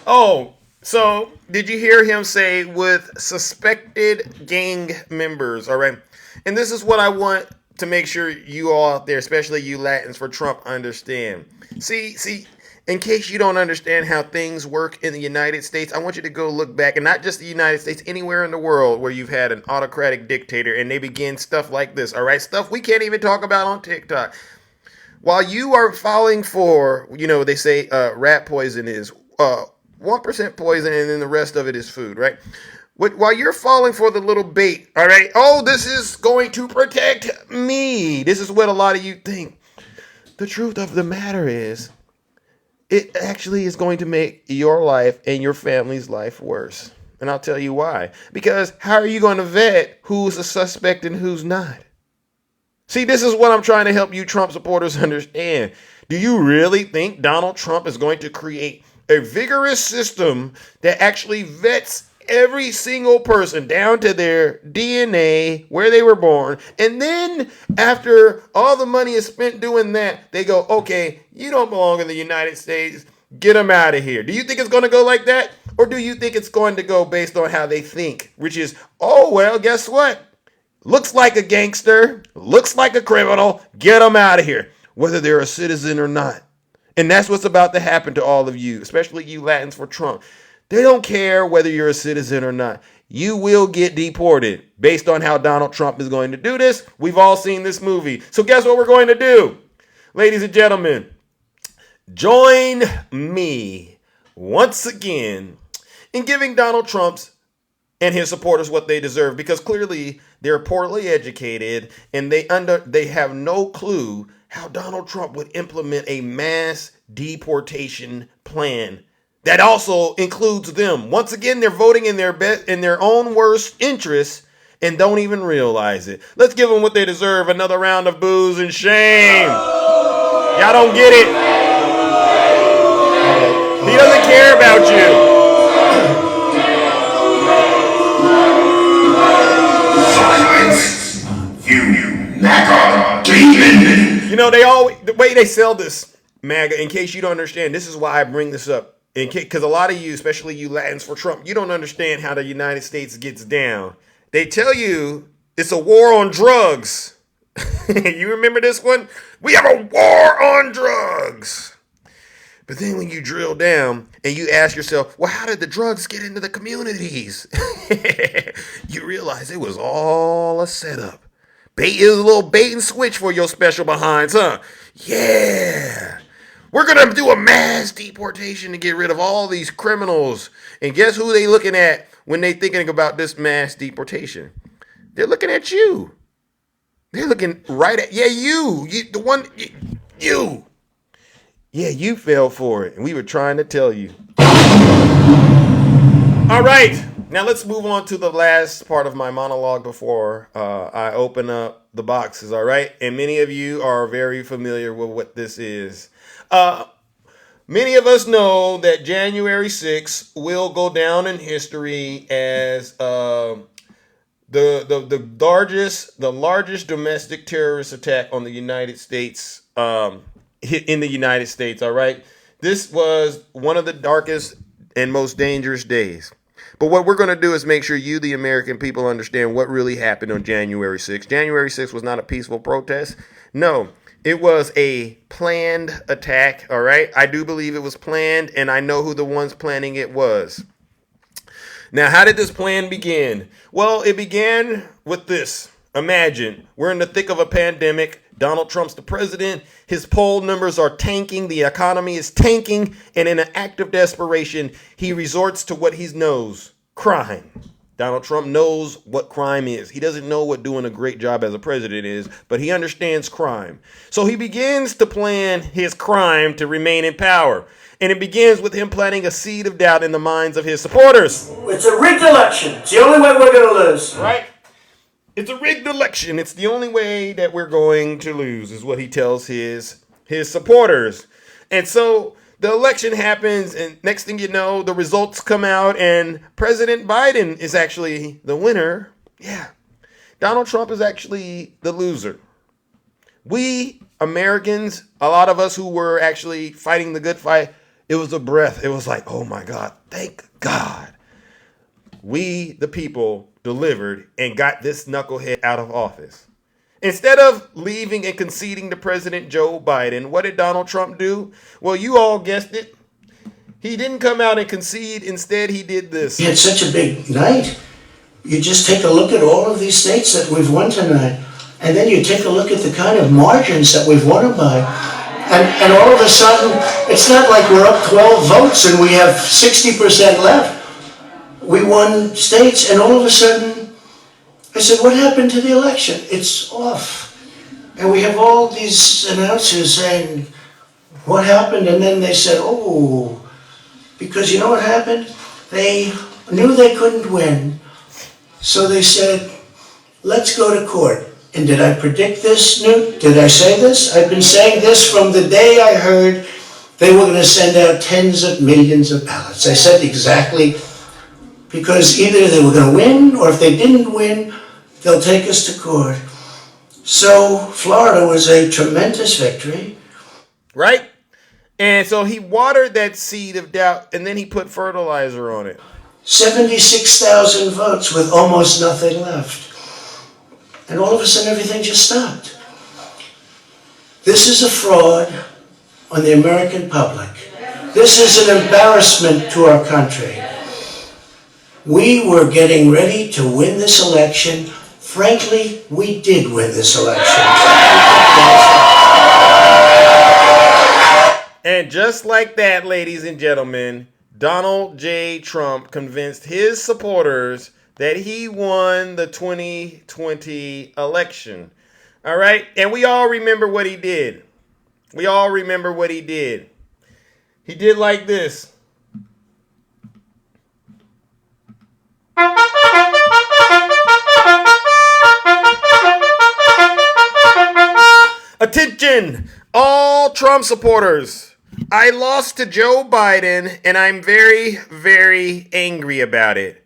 Oh, so did you hear him say with suspected gang members? All right. And this is what I want to make sure you all out there, especially you Latins for Trump, understand. See, in case you don't understand how things work in the United States, I want you to go look back, and not just the United States, anywhere in the world where you've had an autocratic dictator and they begin stuff like this. All right. Stuff we can't even talk about on TikTok. While you are falling for, they say rat poison is 1% poison and then the rest of it is food, right? While you're falling for the little bait, all right? Oh, this is going to protect me. This is what a lot of you think. The truth of the matter is, it actually is going to make your life and your family's life worse. And I'll tell you why. Because how are you going to vet who's a suspect and who's not? See, this is what I'm trying to help you Trump supporters understand. Do you really think Donald Trump is going to create a vigorous system that actually vets every single person down to their DNA, where they were born, and then after all the money is spent doing that, they go, okay, you don't belong in the United States, get them out of here? Do you think it's going to go like that? Or do you think it's going to go based on how they think, which is, oh, well, guess what? Looks like a gangster, looks like a criminal, get them out of here, whether they're a citizen or not. And that's what's about to happen to all of you, especially you Latins for Trump. They don't care whether you're a citizen or not. You will get deported based on how Donald Trump is going to do this. We've all seen this movie. So guess what we're going to do? Ladies and gentlemen, join me once again in giving Donald Trump's and his supporters what they deserve, because clearly they're poorly educated and they have no clue how Donald Trump would implement a mass deportation plan that also includes them. Once again, they're voting in their own worst interests and don't even realize it. Let's give them what they deserve. Another round of boos and shame. Y'all don't get it. He doesn't care about you. The way they sell this MAGA, in case you don't understand, this is why I bring this up. Because a lot of you, especially you Latins for Trump, you don't understand how the United States gets down. They tell you it's a war on drugs. You remember this one? We have a war on drugs. But then when you drill down and you ask yourself, well, how did the drugs get into the communities? You realize it was all a setup. It was a little bait and switch for your special behinds, huh? Yeah. We're going to do a mass deportation to get rid of all these criminals. And guess who they looking at when they thinking about this mass deportation? They're looking at you. They're looking right at, you. You. Yeah, you fell for it. And we were trying to tell you. All right. Now let's move on to the last part of my monologue before I open up the boxes. All right. And many of you are very familiar with what this is. Many of us know that January 6th will go down in history as the largest domestic terrorist attack on the United States, in the United States. All right. This was one of the darkest and most dangerous days. But what we're going to do is make sure you, the American people, understand what really happened on January 6th. January 6th was not a peaceful protest. No, it was a planned attack. All right. I do believe it was planned, and I know who the ones planning it was. Now, how did this plan begin? Well, it began with this. Imagine we're in the thick of a pandemic. Donald Trump's the president. His poll numbers are tanking. The economy is tanking. And in an act of desperation, he resorts to what he knows, crime. Donald Trump knows what crime is. He doesn't know what doing a great job as a president is, but he understands crime. So he begins to plan his crime to remain in power. And it begins with him planting a seed of doubt in the minds of his supporters. It's a rigged election. It's the only way we're going to lose. Right? It's a rigged election. It's the only way that we're going to lose, is what he tells his supporters. And so the election happens, and next thing you know, the results come out, and President Biden is actually the winner. Yeah. Donald Trump is actually the loser. We Americans, a lot of us who were actually fighting the good fight, it was a breath. It was like, oh my God, thank God. We, the people, delivered and got this knucklehead out of office. Instead of leaving and conceding to President Joe Biden, what did Donald Trump do? Well, you all guessed it. He didn't come out and concede. Instead, he did this. We had such a big night. You just take a look at all of these states that we've won tonight, and then you take a look at the kind of margins that we've won them by. And all of a sudden, it's not like we're up 12 votes and we have 60% left. We won states, and all of a sudden, I said, what happened to the election? It's off. And we have all these announcers saying, what happened? And then they said, oh, because you know what happened? They knew they couldn't win. So they said, let's go to court. And did I predict this, Newt? Did I say this? I've been saying this from the day I heard they were going to send out tens of millions of ballots. I said exactly, because either they were going to win, or if they didn't win, they'll take us to court. So Florida was a tremendous victory. Right? And so he watered that seed of doubt, and then he put fertilizer on it. 76,000 votes with almost nothing left. And all of a sudden, everything just stopped. This is a fraud on the American public. This is an embarrassment to our country. We were getting ready to win this election. Frankly, we did win this election. And just like that, ladies and gentlemen, Donald J. Trump convinced his supporters that he won the 2020 election. All right? And we all remember what he did. We all remember what he did. He did like this. Attention, all Trump supporters. I lost to Joe Biden, and I'm very, very angry about it.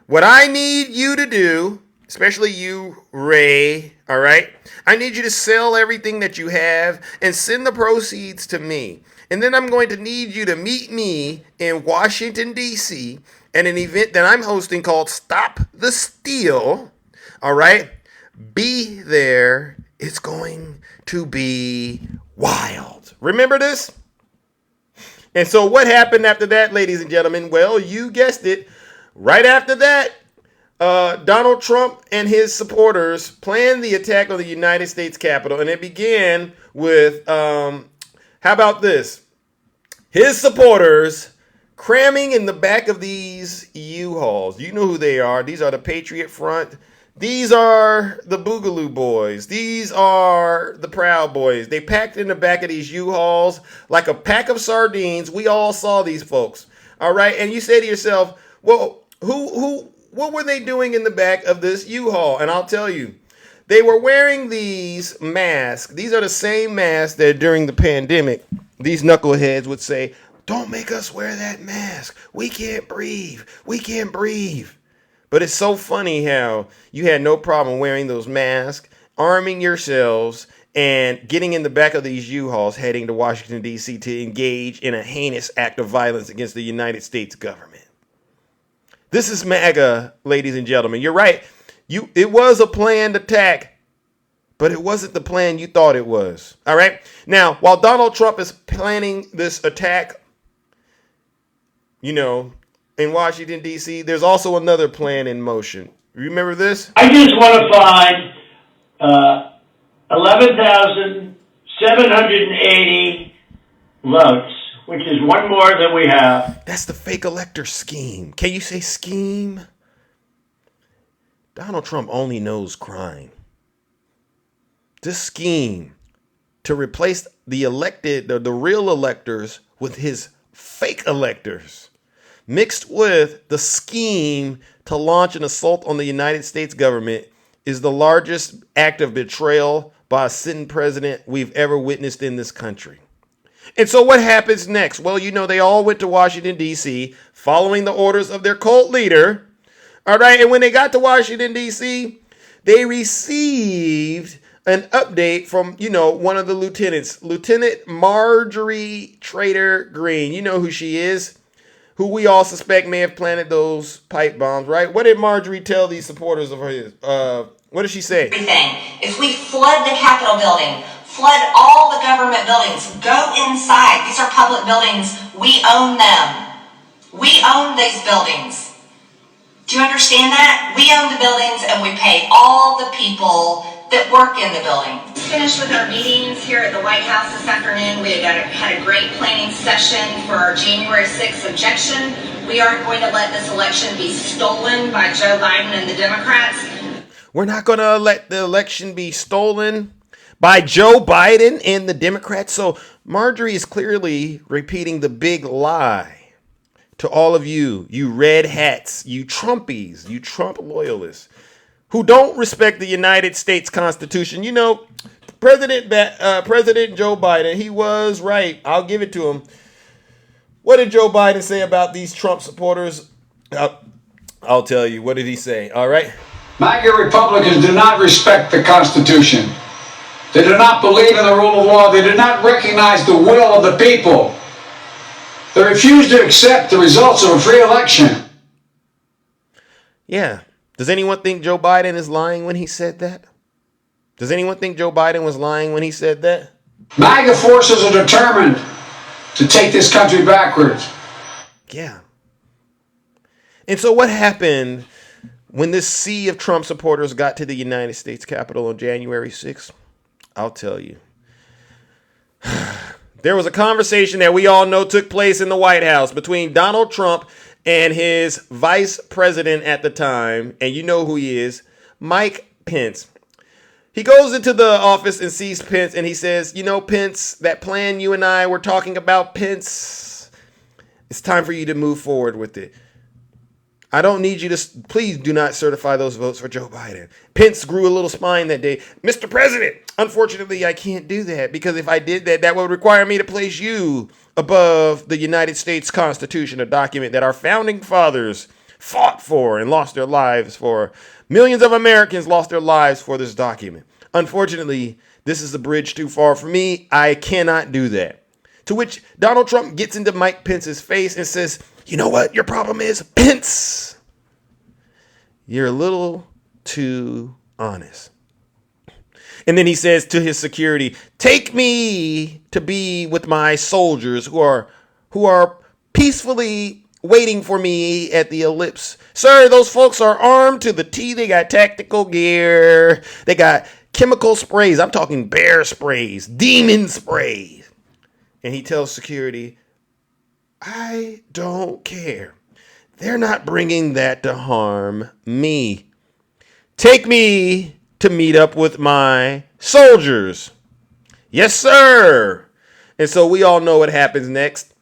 What I need you to do, especially you, Ray, all right? I need you to sell everything that you have and send the proceeds to me. And then I'm going to need you to meet me in Washington, D.C. at an event that I'm hosting called Stop the Steal, all right? Be there. It's going to be wild. Remember this? And so what happened after that, ladies and gentlemen? Well, you guessed it. Right after that, Donald Trump and his supporters planned the attack on the United States Capitol. And it began with, how about this? his supporters cramming in the back of these U-Hauls. You know who they are. These are the Patriot Front. These are the Boogaloo Boys. These are the Proud Boys. They packed in the back of these U-Hauls like a pack of sardines. We all saw these folks. All right. And you say to yourself, well, what were they doing in the back of this U-Haul? And I'll tell you, they were wearing these masks. These are the same masks that during the pandemic, these knuckleheads would say, don't make us wear that mask. We can't breathe. We can't breathe. But it's so funny how you had no problem wearing those masks, arming yourselves, and getting in the back of these U-Hauls heading to Washington, D.C. to engage in a heinous act of violence against the United States government. This is MAGA, ladies and gentlemen. You're right. It was a planned attack, but it wasn't the plan you thought it was. All right? Now, while Donald Trump is planning this attack, in Washington, D.C., there's also another plan in motion. Remember this? I just want to find 11,780 votes, which is one more than we have. That's the fake elector scheme. Can you say scheme? Donald Trump only knows crime. This scheme to replace the real electors with his fake electors, mixed with the scheme to launch an assault on the United States government, is the largest act of betrayal by a sitting president we've ever witnessed in this country. And so what happens next? Well, they all went to Washington, D.C., following the orders of their cult leader. All right. And when they got to Washington, D.C., they received an update from, one of the lieutenants, Lieutenant Marjorie Trader Green. You know who she is, who we all suspect may have planted those pipe bombs, right? What did Marjorie tell these supporters of his? What did she say? Everything. If we flood the Capitol building, flood all the government buildings, go inside. These are public buildings. We own them. We own these buildings. Do you understand that? We own the buildings and we pay all the people that work in the building. Finished with our meetings here at the White House this afternoon. We had a great planning session for our January 6th objection. We aren't going to let this election be stolen by Joe Biden and the Democrats. We're not going to let the election be stolen by Joe Biden and the Democrats. So Marjorie is clearly repeating the big lie to all of you red hats, you Trumpies, you Trump loyalists who don't respect the United States Constitution. President Joe Biden, he was right. I'll give it to him. What did Joe Biden say about these Trump supporters? I'll tell you. What did he say? All right. MAGA Republicans do not respect the Constitution. They do not believe in the rule of law. They do not recognize the will of the people. They refuse to accept the results of a free election. Yeah. Does anyone think Joe Biden is lying when he said that? Does anyone think Joe Biden was lying when he said that? MAGA forces are determined to take this country backwards. Yeah. And so what happened when this sea of Trump supporters got to the United States Capitol on January 6th? I'll tell you. There was a conversation that we all know took place in the White House between Donald Trump and his vice president at the time, and you know who he is, Mike Pence. He goes into the office and sees Pence, and he says, Pence, that plan you and I were talking about, Pence, it's time for you to move forward with it. I don't need you to, please do not certify those votes for Joe Biden. Pence grew a little spine that day. Mr. President, unfortunately, I can't do that because if I did that, that would require me to place you above the United States Constitution, a document that our founding fathers fought for and lost their lives for. Millions of Americans lost their lives for this document. Unfortunately, this is a bridge too far for me. I cannot do that. To which Donald Trump gets into Mike Pence's face and says, you know what your problem is, Pence? You're a little too honest. And then he says to his security, take me to be with my soldiers who are peacefully waiting for me at the ellipse. Sir, those folks are armed to the T. They got tactical gear. They got chemical sprays. I'm talking bear sprays, demon sprays. And he tells security, I don't care. They're not bringing that to harm me. Take me to meet up with my soldiers. Yes, sir. And so we all know what happens next.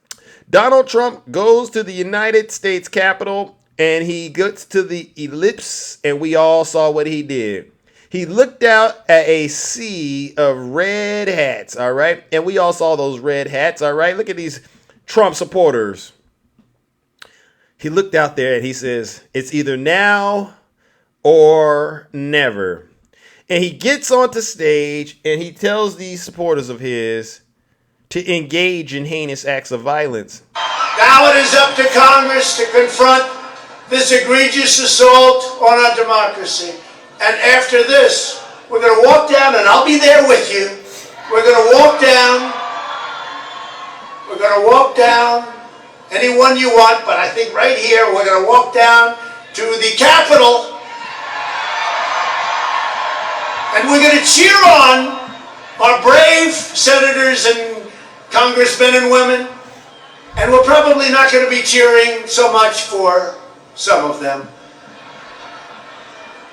Donald Trump goes to the United States Capitol and he gets to the ellipse, and we all saw what he did. He looked out at a sea of red hats, all right? And we all saw those red hats, all right? Look at these Trump supporters. He looked out there and he says, it's either now or never. And he gets onto stage and he tells these supporters of his to engage in heinous acts of violence. Now it is up to Congress to confront this egregious assault on our democracy. And after this, we're going to walk down, and I'll be there with you. We're going to walk down. We're going to walk down anyone you want, but I think right here we're going to walk down to the Capitol. And we're going to cheer on our brave senators and congressmen and women. And we're probably not going to be cheering so much for some of them.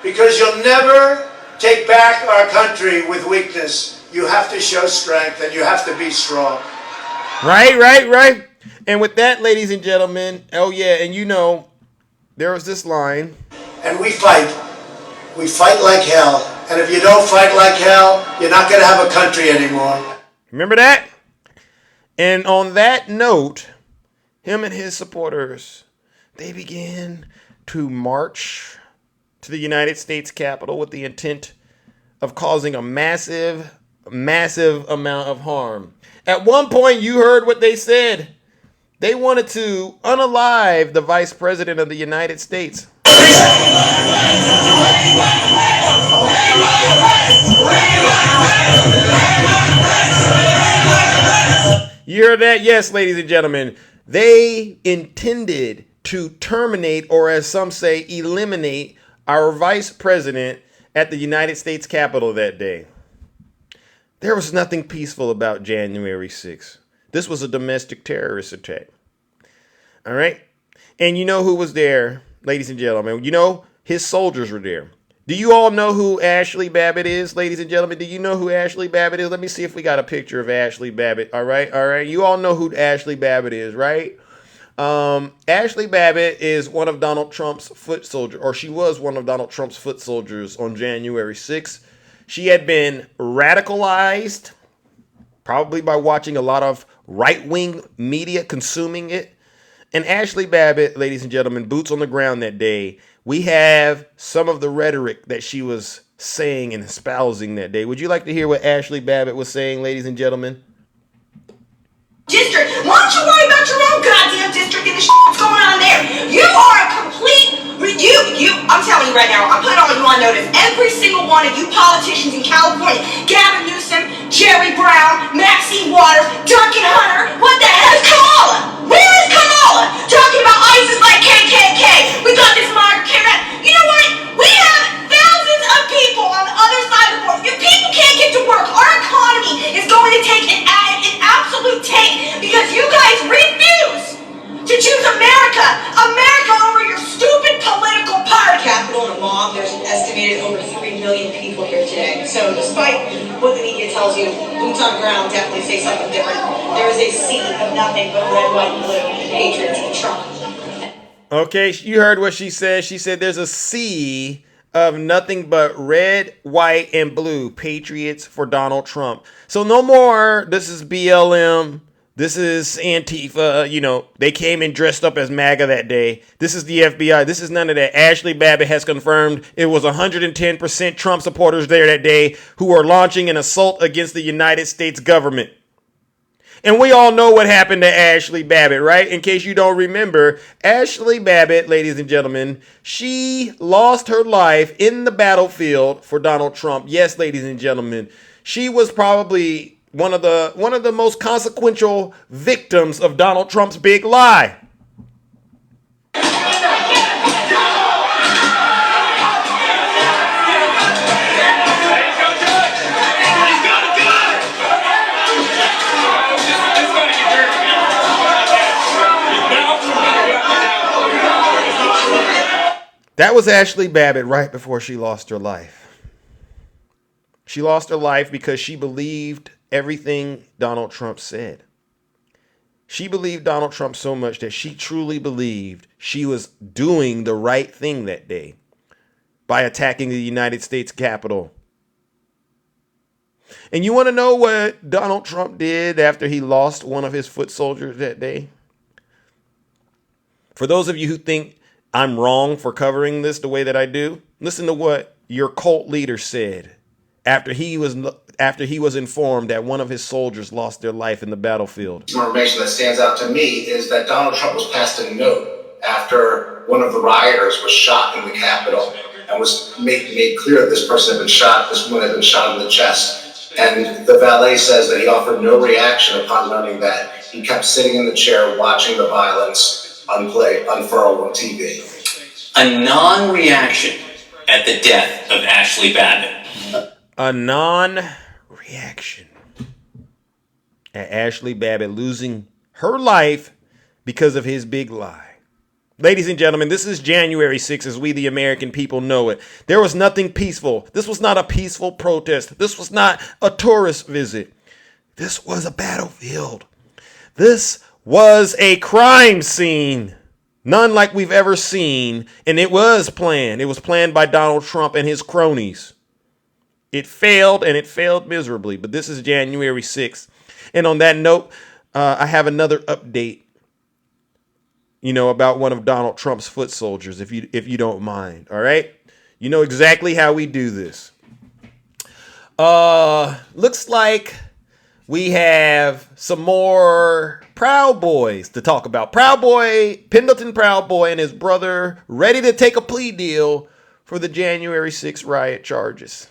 Because you'll never take back our country with weakness. You have to show strength and you have to be strong. Right. And with that, ladies and gentlemen, oh yeah, and you know, there was this line. And we fight. We fight like hell. And if you don't fight like hell, you're not going to have a country anymore. Remember that? And on that note, him and his supporters, they began to march to the United States Capitol with the intent of causing a massive amount of harm. At one point, you heard what they said. They wanted to unalive the Vice President of the United States. You heard that? Yes, ladies and gentlemen. They intended to terminate, or as some say, eliminate our vice president at the United States Capitol that day. There was nothing peaceful about January 6th. This was a domestic terrorist attack. All right? And you know who was there, ladies and gentlemen? You know, his soldiers were there. Do you all know who Ashley Babbitt is, ladies and gentlemen? Do you know who Ashley Babbitt is? Let me see if we got a picture of Ashley Babbitt. All right. You all know who Ashley Babbitt is, right? Ashley Babbitt is one of Donald Trump's foot soldiers, or she was one of Donald Trump's foot soldiers on January 6th. She had been radicalized, probably by watching a lot of right-wing media consuming it. And Ashley Babbitt, ladies and gentlemen, boots on the ground that day. We have some of the rhetoric that she was saying and espousing that day. Would you like to hear what Ashley Babbitt was saying, ladies and gentlemen? District. Why don't you worry about your own goddamn district and the shit that's going on there? You are a complete, I'm telling you right now, I'm putting all you on notice. Every single one of you politicians in California, Gavin Newsom, Jerry Brown, Maxine Waters, Duncan Hunter, what the hell is Kamala? Where is Kamala? Talking about ISIS like KKK. We got this Margaret Karen. You know what? We have thousands of people on the other side of the border. If people can't get to work, our economy is going to take an absolute tank because you guys refuse to choose America over your stupid political party. Capitol and mob, there's an estimated over 3 million people here today. So despite what the media tells you, boots on the ground definitely say something different. There is a sea of nothing but red, white, and blue, patriots and Trump. Okay, you heard what she said. She said there's a sea of nothing but red, white, and blue patriots for Donald Trump. So no more, this is BLM, this is Antifa, you know, they came and dressed up as MAGA that day. This is the FBI. This is none of that. Ashley Babbitt has confirmed it was 110% Trump supporters there that day who are launching an assault against the United States government. And we all know what happened to Ashley Babbitt, right? In case you don't remember, Ashley Babbitt, ladies and gentlemen, she lost her life in the battlefield for Donald Trump. Yes, ladies and gentlemen, she was probably one of the most consequential victims of Donald Trump's big lie. That was Ashley Babbitt right before she lost her life. She lost her life because she believed everything Donald Trump said. She believed Donald Trump so much that she truly believed she was doing the right thing that day by attacking the United States Capitol. And you want to know what Donald Trump did after he lost one of his foot soldiers that day? For those of you who think I'm wrong for covering this the way that I do, listen to what your cult leader said after he was informed that one of his soldiers lost their life in the battlefield. Some information that stands out to me is that Donald Trump was passed a note after one of the rioters was shot in the Capitol and was made clear that this person had been shot, this woman had been shot in the chest. And the valet says that he offered no reaction upon learning that. He kept sitting in the chair watching the violence unfurl on TV. A non-reaction at the death of Ashley Babbitt. A non-reaction at Ashley Babbitt losing her life because of his big lie. Ladies and gentlemen, this is January 6th as we the American people know it. There was nothing peaceful. This was not a peaceful protest. This was not a tourist visit. This was a battlefield. This was a crime scene. None like we've ever seen. And it was planned. It was planned by Donald Trump and his cronies. It failed, and it failed miserably. But this is January 6th. And on that note, I have another update, about one of Donald Trump's foot soldiers, if you don't mind. All right. You know exactly how we do this. Looks like we have some more Proud Boys to talk about. Pendleton Proud Boy and his brother ready to take a plea deal for the January 6th riot charges.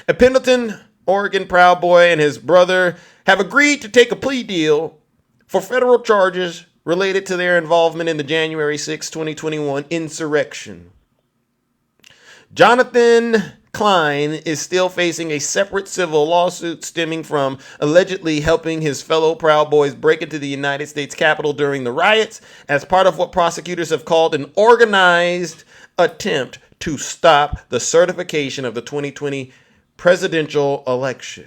A Pendleton, Oregon Proud Boy and his brother have agreed to take a plea deal for federal charges related to their involvement in the January 6, 2021 insurrection. Jonathan Klein is still facing a separate civil lawsuit stemming from allegedly helping his fellow Proud Boys break into the United States Capitol during the riots as part of what prosecutors have called an organized attempt to stop the certification of the 2020 presidential election.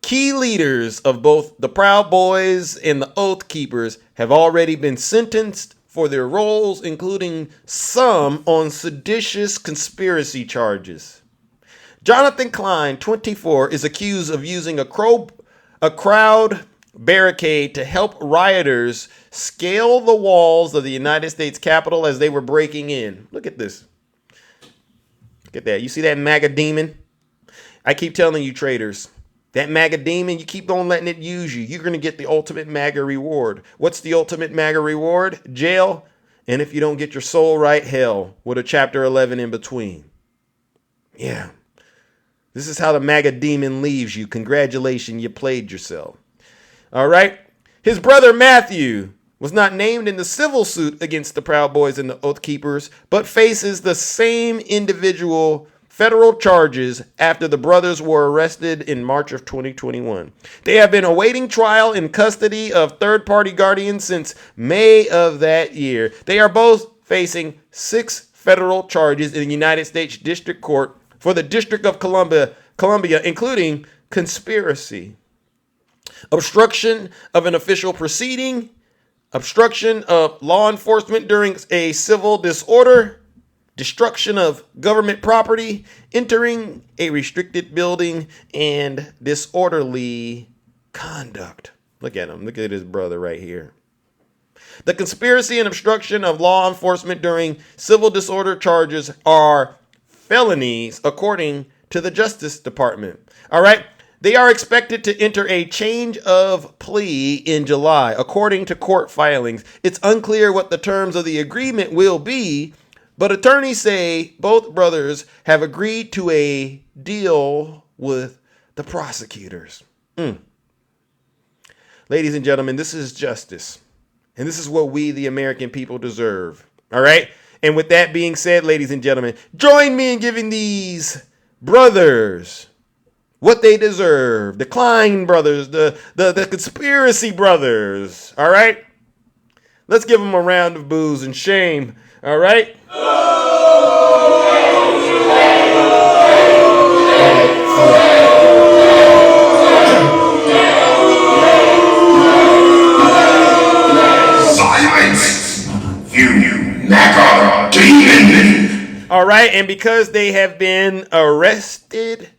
Key leaders of both the Proud Boys and the Oath Keepers have already been sentenced for their roles, including some on seditious conspiracy charges. Jonathan Klein, 24, is accused of using a crowd barricade to help rioters scale the walls of the United States Capitol as they were breaking in. Look at this. Look at that. You see that MAGA demon? I keep telling you, traitors, that MAGA demon, you keep on letting it use you. You're going to get the ultimate MAGA reward. What's the ultimate MAGA reward? Jail. And if you don't get your soul right, hell, with a chapter 11 in between. Yeah. This is how the MAGA demon leaves you. Congratulations, you played yourself. All right. His brother Matthew was not named in the civil suit against the Proud Boys and the Oath Keepers, but faces the same individual federal charges after the brothers were arrested in March of 2021. They have been awaiting trial in custody of third-party guardians since May of that year. They are both facing 6 federal charges in the United States District Court for the District of Columbia, including conspiracy, obstruction of an official proceeding, obstruction of law enforcement during a civil disorder, destruction of government property, entering a restricted building, and disorderly conduct. Look at him. Look at his brother right here. The conspiracy and obstruction of law enforcement during civil disorder charges are felonies, according to the Justice Department. All right. They are expected to enter a change of plea in July, according to court filings. It's unclear what the terms of the agreement will be, but attorneys say both brothers have agreed to a deal with the prosecutors. Ladies and gentlemen, this is justice. And this is what we, the American people, deserve. All right? And with that being said, ladies and gentlemen, join me in giving these brothers what they deserve. The Klein brothers, the conspiracy brothers. All right? Let's give them a round of boos and shame. All right? Silence! You MAGA demon! All right, and because they have been arrested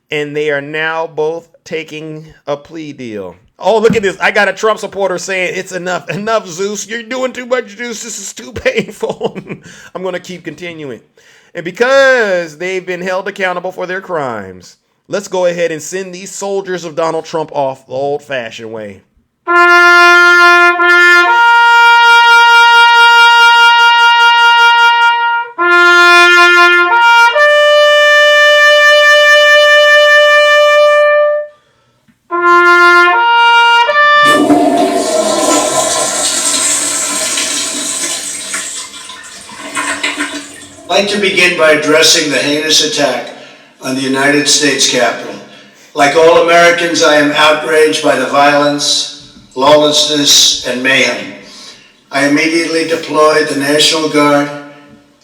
and they are now both taking a plea deal. Oh, look at this. I got a Trump supporter saying, it's enough. Enough, Zeus. You're doing too much, Zeus. This is too painful. I'm going to keep continuing. And because they've been held accountable for their crimes, let's go ahead and send these soldiers of Donald Trump off the old-fashioned way. I'd like to begin by addressing the heinous attack on the United States Capitol. Like all Americans, I am outraged by the violence, lawlessness, and mayhem. I immediately deployed the National Guard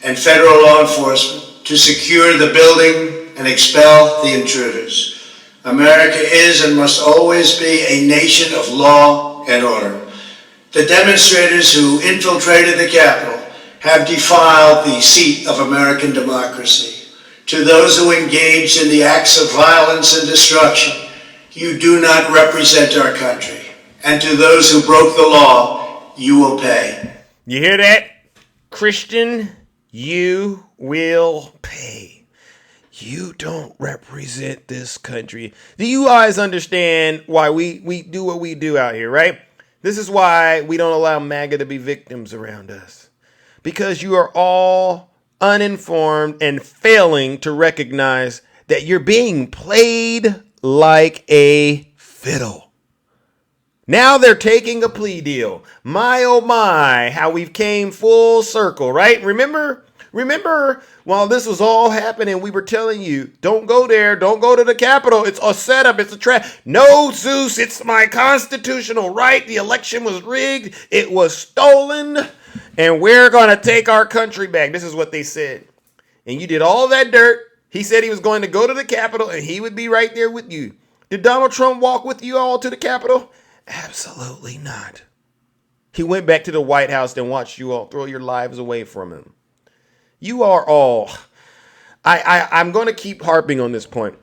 and federal law enforcement to secure the building and expel the intruders. America is and must always be a nation of law and order. The demonstrators who infiltrated the Capitol have defiled the seat of American democracy. To those who engaged in the acts of violence and destruction, you do not represent our country. And to those who broke the law, you will pay. You hear that? Christian, you will pay. You don't represent this country. Do you guys understand why we do what we do out here, right? This is why we don't allow MAGA to be victims around us. Because you are all uninformed and failing to recognize that you're being played like a fiddle. Now they're taking a plea deal. My, oh my, how we've came full circle, right? Remember while this was all happening, we were telling you, don't go there. Don't go to the Capitol. It's a setup. It's a trap. No, Zeus, it's my constitutional right. The election was rigged. It was stolen. And we're going to take our country back. This is what they said. And you did all that dirt. He said he was going to go to the Capitol and he would be right there with you. Did Donald Trump walk with you all to the Capitol? Absolutely not. He went back to the White House and watched you all throw your lives away from him. You are all... I'm going to keep harping on this point.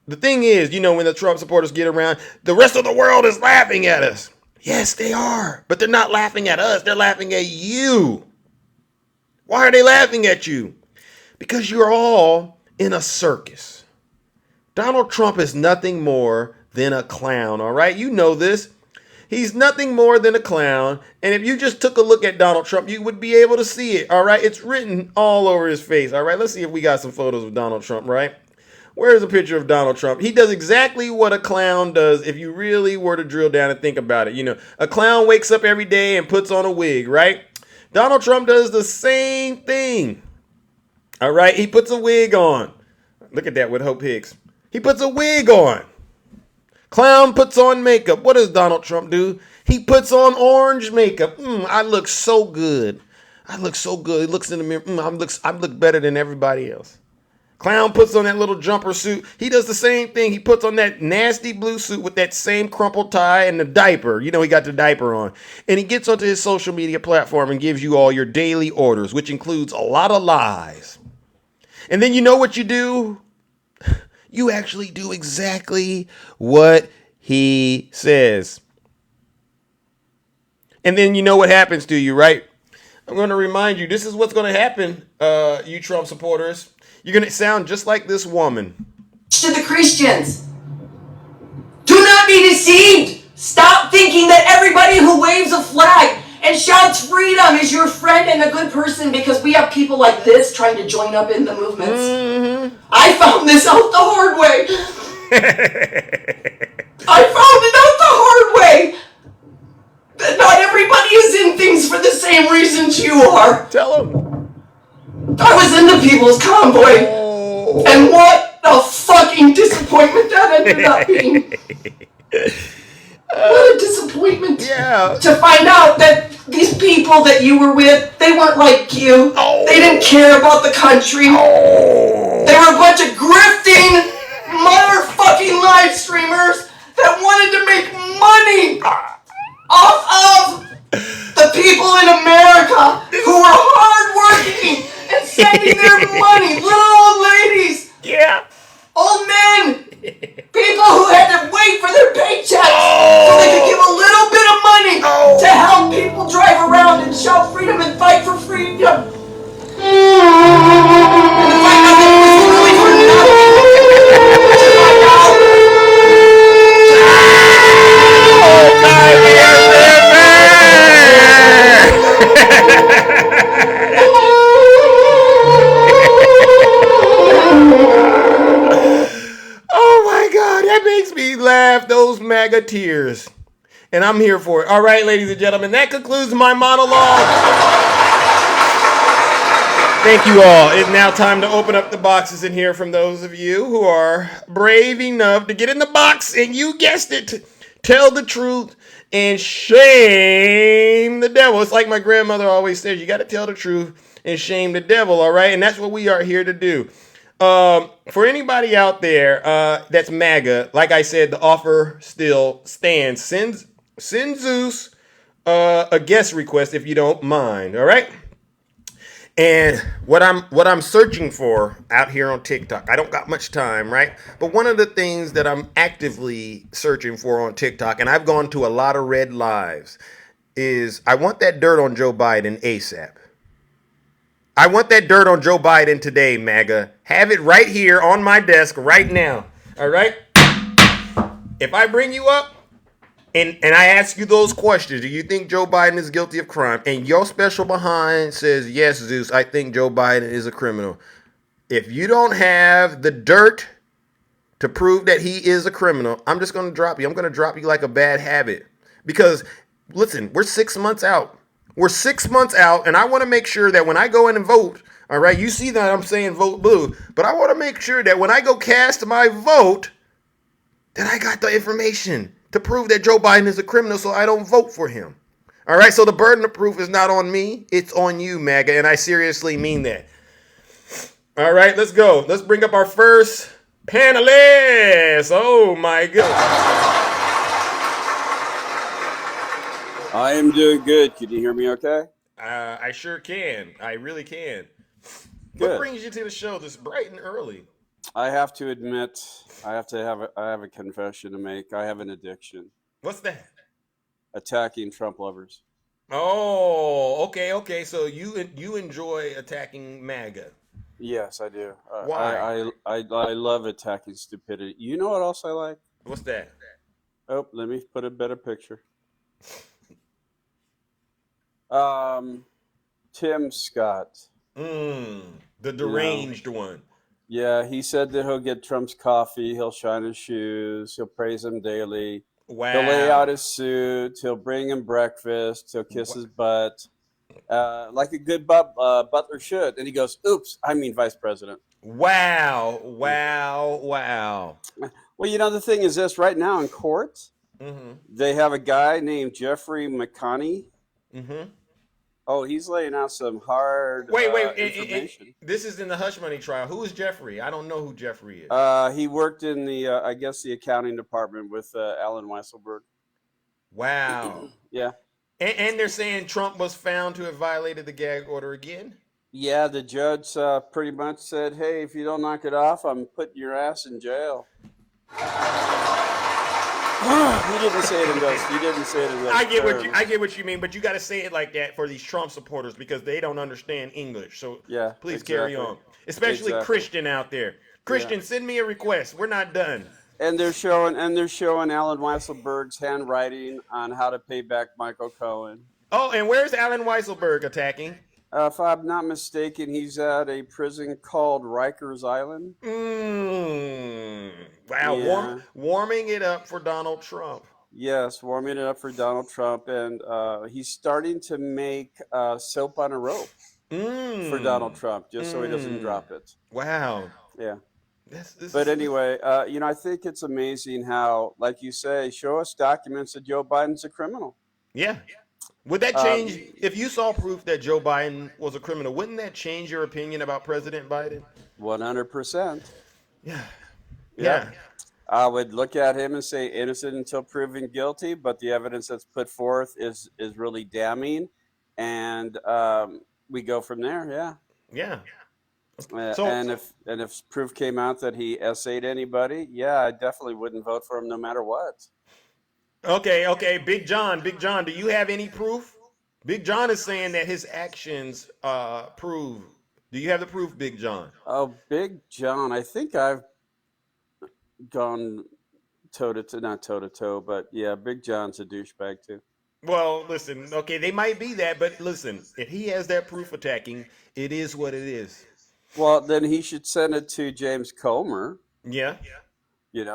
The thing is, when the Trump supporters get around, the rest of the world is laughing at us. Yes, they are. But they're not laughing at us. They're laughing at you. Why are they laughing at you? Because you're all in a circus. Donald Trump is nothing more than a clown, all right? You know this. He's nothing more than a clown. And if you just took a look at Donald Trump, you would be able to see it, all right? It's written all over his face, all right? Let's see if we got some photos of Donald Trump, right? Where's a picture of Donald Trump? He does exactly what a clown does if you really were to drill down and think about it. A clown wakes up every day and puts on a wig, right? Donald Trump does the same thing. All right? He puts a wig on. Look at that with Hope Hicks. He puts a wig on. Clown puts on makeup. What does Donald Trump do? He puts on orange makeup. I look so good. I look so good. He looks in the mirror. I look better than everybody else. Clown puts on that little jumper suit. He does the same thing. He puts on that nasty blue suit with that same crumpled tie and the diaper. He got the diaper on. And he gets onto his social media platform and gives you all your daily orders, which includes a lot of lies. And then you know what you do? You actually do exactly what he says. And then you know what happens to you, right? I'm going to remind you, this is what's going to happen, you Trump supporters. You're going to sound just like this woman. To the Christians, do not be deceived. Stop thinking that everybody who waves a flag and shouts freedom is your friend and a good person, because we have people like this trying to join up in the movements. Mm-hmm. I found this out the hard way. I found it out the hard way. That not everybody is in things for the same reasons you are. Tell them. I was in the People's Convoy, and what a fucking disappointment that ended up being. What a disappointment. Yeah. To find out that these people that you were with, they weren't like you. They didn't care about the country. They were a bunch of grifting motherfucking live streamers that wanted to make money off of the people in America who were hardworking and sending their money. Little old ladies. Yeah. Old men. People who had to wait for their paychecks so they could give a little bit of money to help people drive around and shout freedom and fight for freedom. And to find out that it was really for nothing. To find out. Oh my God, that makes me laugh. Those MAGA tears. And I'm here for it. All right, ladies and gentlemen, that concludes my monologue. Thank you all. It's now time to open up the boxes and hear from those of you who are brave enough to get in the box and, you guessed it, tell the truth and shame the devil. It's like my grandmother always says, you got to tell the truth and shame the devil, all right? And that's what we are here to do. For anybody out there that's MAGA, like I said, the offer still stands. Send Zeus a guest request if you don't mind, all right? And what I'm searching for out here on TikTok, I don't got much time, right? But one of the things that I'm actively searching for on TikTok, and I've gone to a lot of red lives, is I want that dirt on Joe Biden ASAP. I want that dirt on Joe Biden today, MAGA. Have it right here on my desk right now. All right? If I bring you up and I ask you those questions, do you think Joe Biden is guilty of crime? And your special behind says, yes, Zeus, I think Joe Biden is a criminal. If you don't have the dirt to prove that he is a criminal, I'm just going to drop you. I'm going to drop you like a bad habit. Because, listen, we're 6 months out. We're 6 months out, and I want to make sure that when I go in and vote, all right, you see that I'm saying vote blue, but I want to make sure that when I go cast my vote, that I got the information to prove that Joe Biden is a criminal so I don't vote for him. All right, so the burden of proof is not on me, it's on you, MAGA, and I seriously mean that. All right, let's go. Let's bring up our first panelist. Oh, my goodness. I am doing good. Can you hear me okay? I sure can. I really can. Good. What brings you to the show this bright and early? I have to admit, I have a confession to make. I have an addiction. What's that? Attacking Trump lovers. Oh, okay. So you enjoy attacking MAGA? Yes, I do. Why? I love attacking stupidity. You know what else I like? What's that? Oh, let me put a better picture. Tim Scott. The deranged one. Yeah, he said that he'll get Trump's coffee, he'll shine his shoes, he'll praise him daily. Wow. He'll lay out his suit, he'll bring him breakfast, he'll kiss his butt, like a good butler should. And he goes, oops, I mean vice president. Wow. Well, you know, the thing is this, right now in court, they have a guy named Jeffrey McConney. Oh, he's laying out some hard information. This is in the hush money trial. Who is Jeffrey? I don't know who Jeffrey is. He worked in the, I guess, the accounting department with Alan Weisselberg. Wow. Yeah. And they're saying Trump was found to have violated the gag order again? Yeah, the judge pretty much said, hey, if you don't knock it off, I'm putting your ass in jail. He didn't say it in those. He didn't say it in those. I get what you mean, but you got to say it like that for these Trump supporters because they don't understand English. So yeah, please carry on, especially Christian out there. Christian, send me a request. We're not done. And they're showing Alan Weisselberg's handwriting on how to pay back Michael Cohen. Oh, and where's Alan Weisselberg attacking? If I'm not mistaken, he's at a prison called Rikers Island. Wow, yeah. Warming it up for Donald Trump. Yes, warming it up for Donald Trump, and he's starting to make soap on a rope for Donald Trump, just so he doesn't drop it. Wow. Yeah. But anyway, I think it's amazing how, like you say, show us documents that Joe Biden's a criminal. Yeah. Would that change if you saw proof that Joe Biden was a criminal? Wouldn't that change your opinion about President Biden? 100%. Yeah. Yeah. I would look at him and say innocent until proven guilty, but the evidence that's put forth is really damning, and we go from there. Yeah. Yeah. And if proof came out that he essayed anybody, yeah, I definitely wouldn't vote for him no matter what. Okay, Big John, do you have any proof? Big John is saying that his actions prove. Do you have the proof, Big John? Oh, Big John, I think I've gone not toe to toe, but yeah, Big John's a douchebag too. Well, listen, okay, they might be that, but listen, if he has that proof attacking, it is what it is. Well, then he should send it to James Comer. Yeah.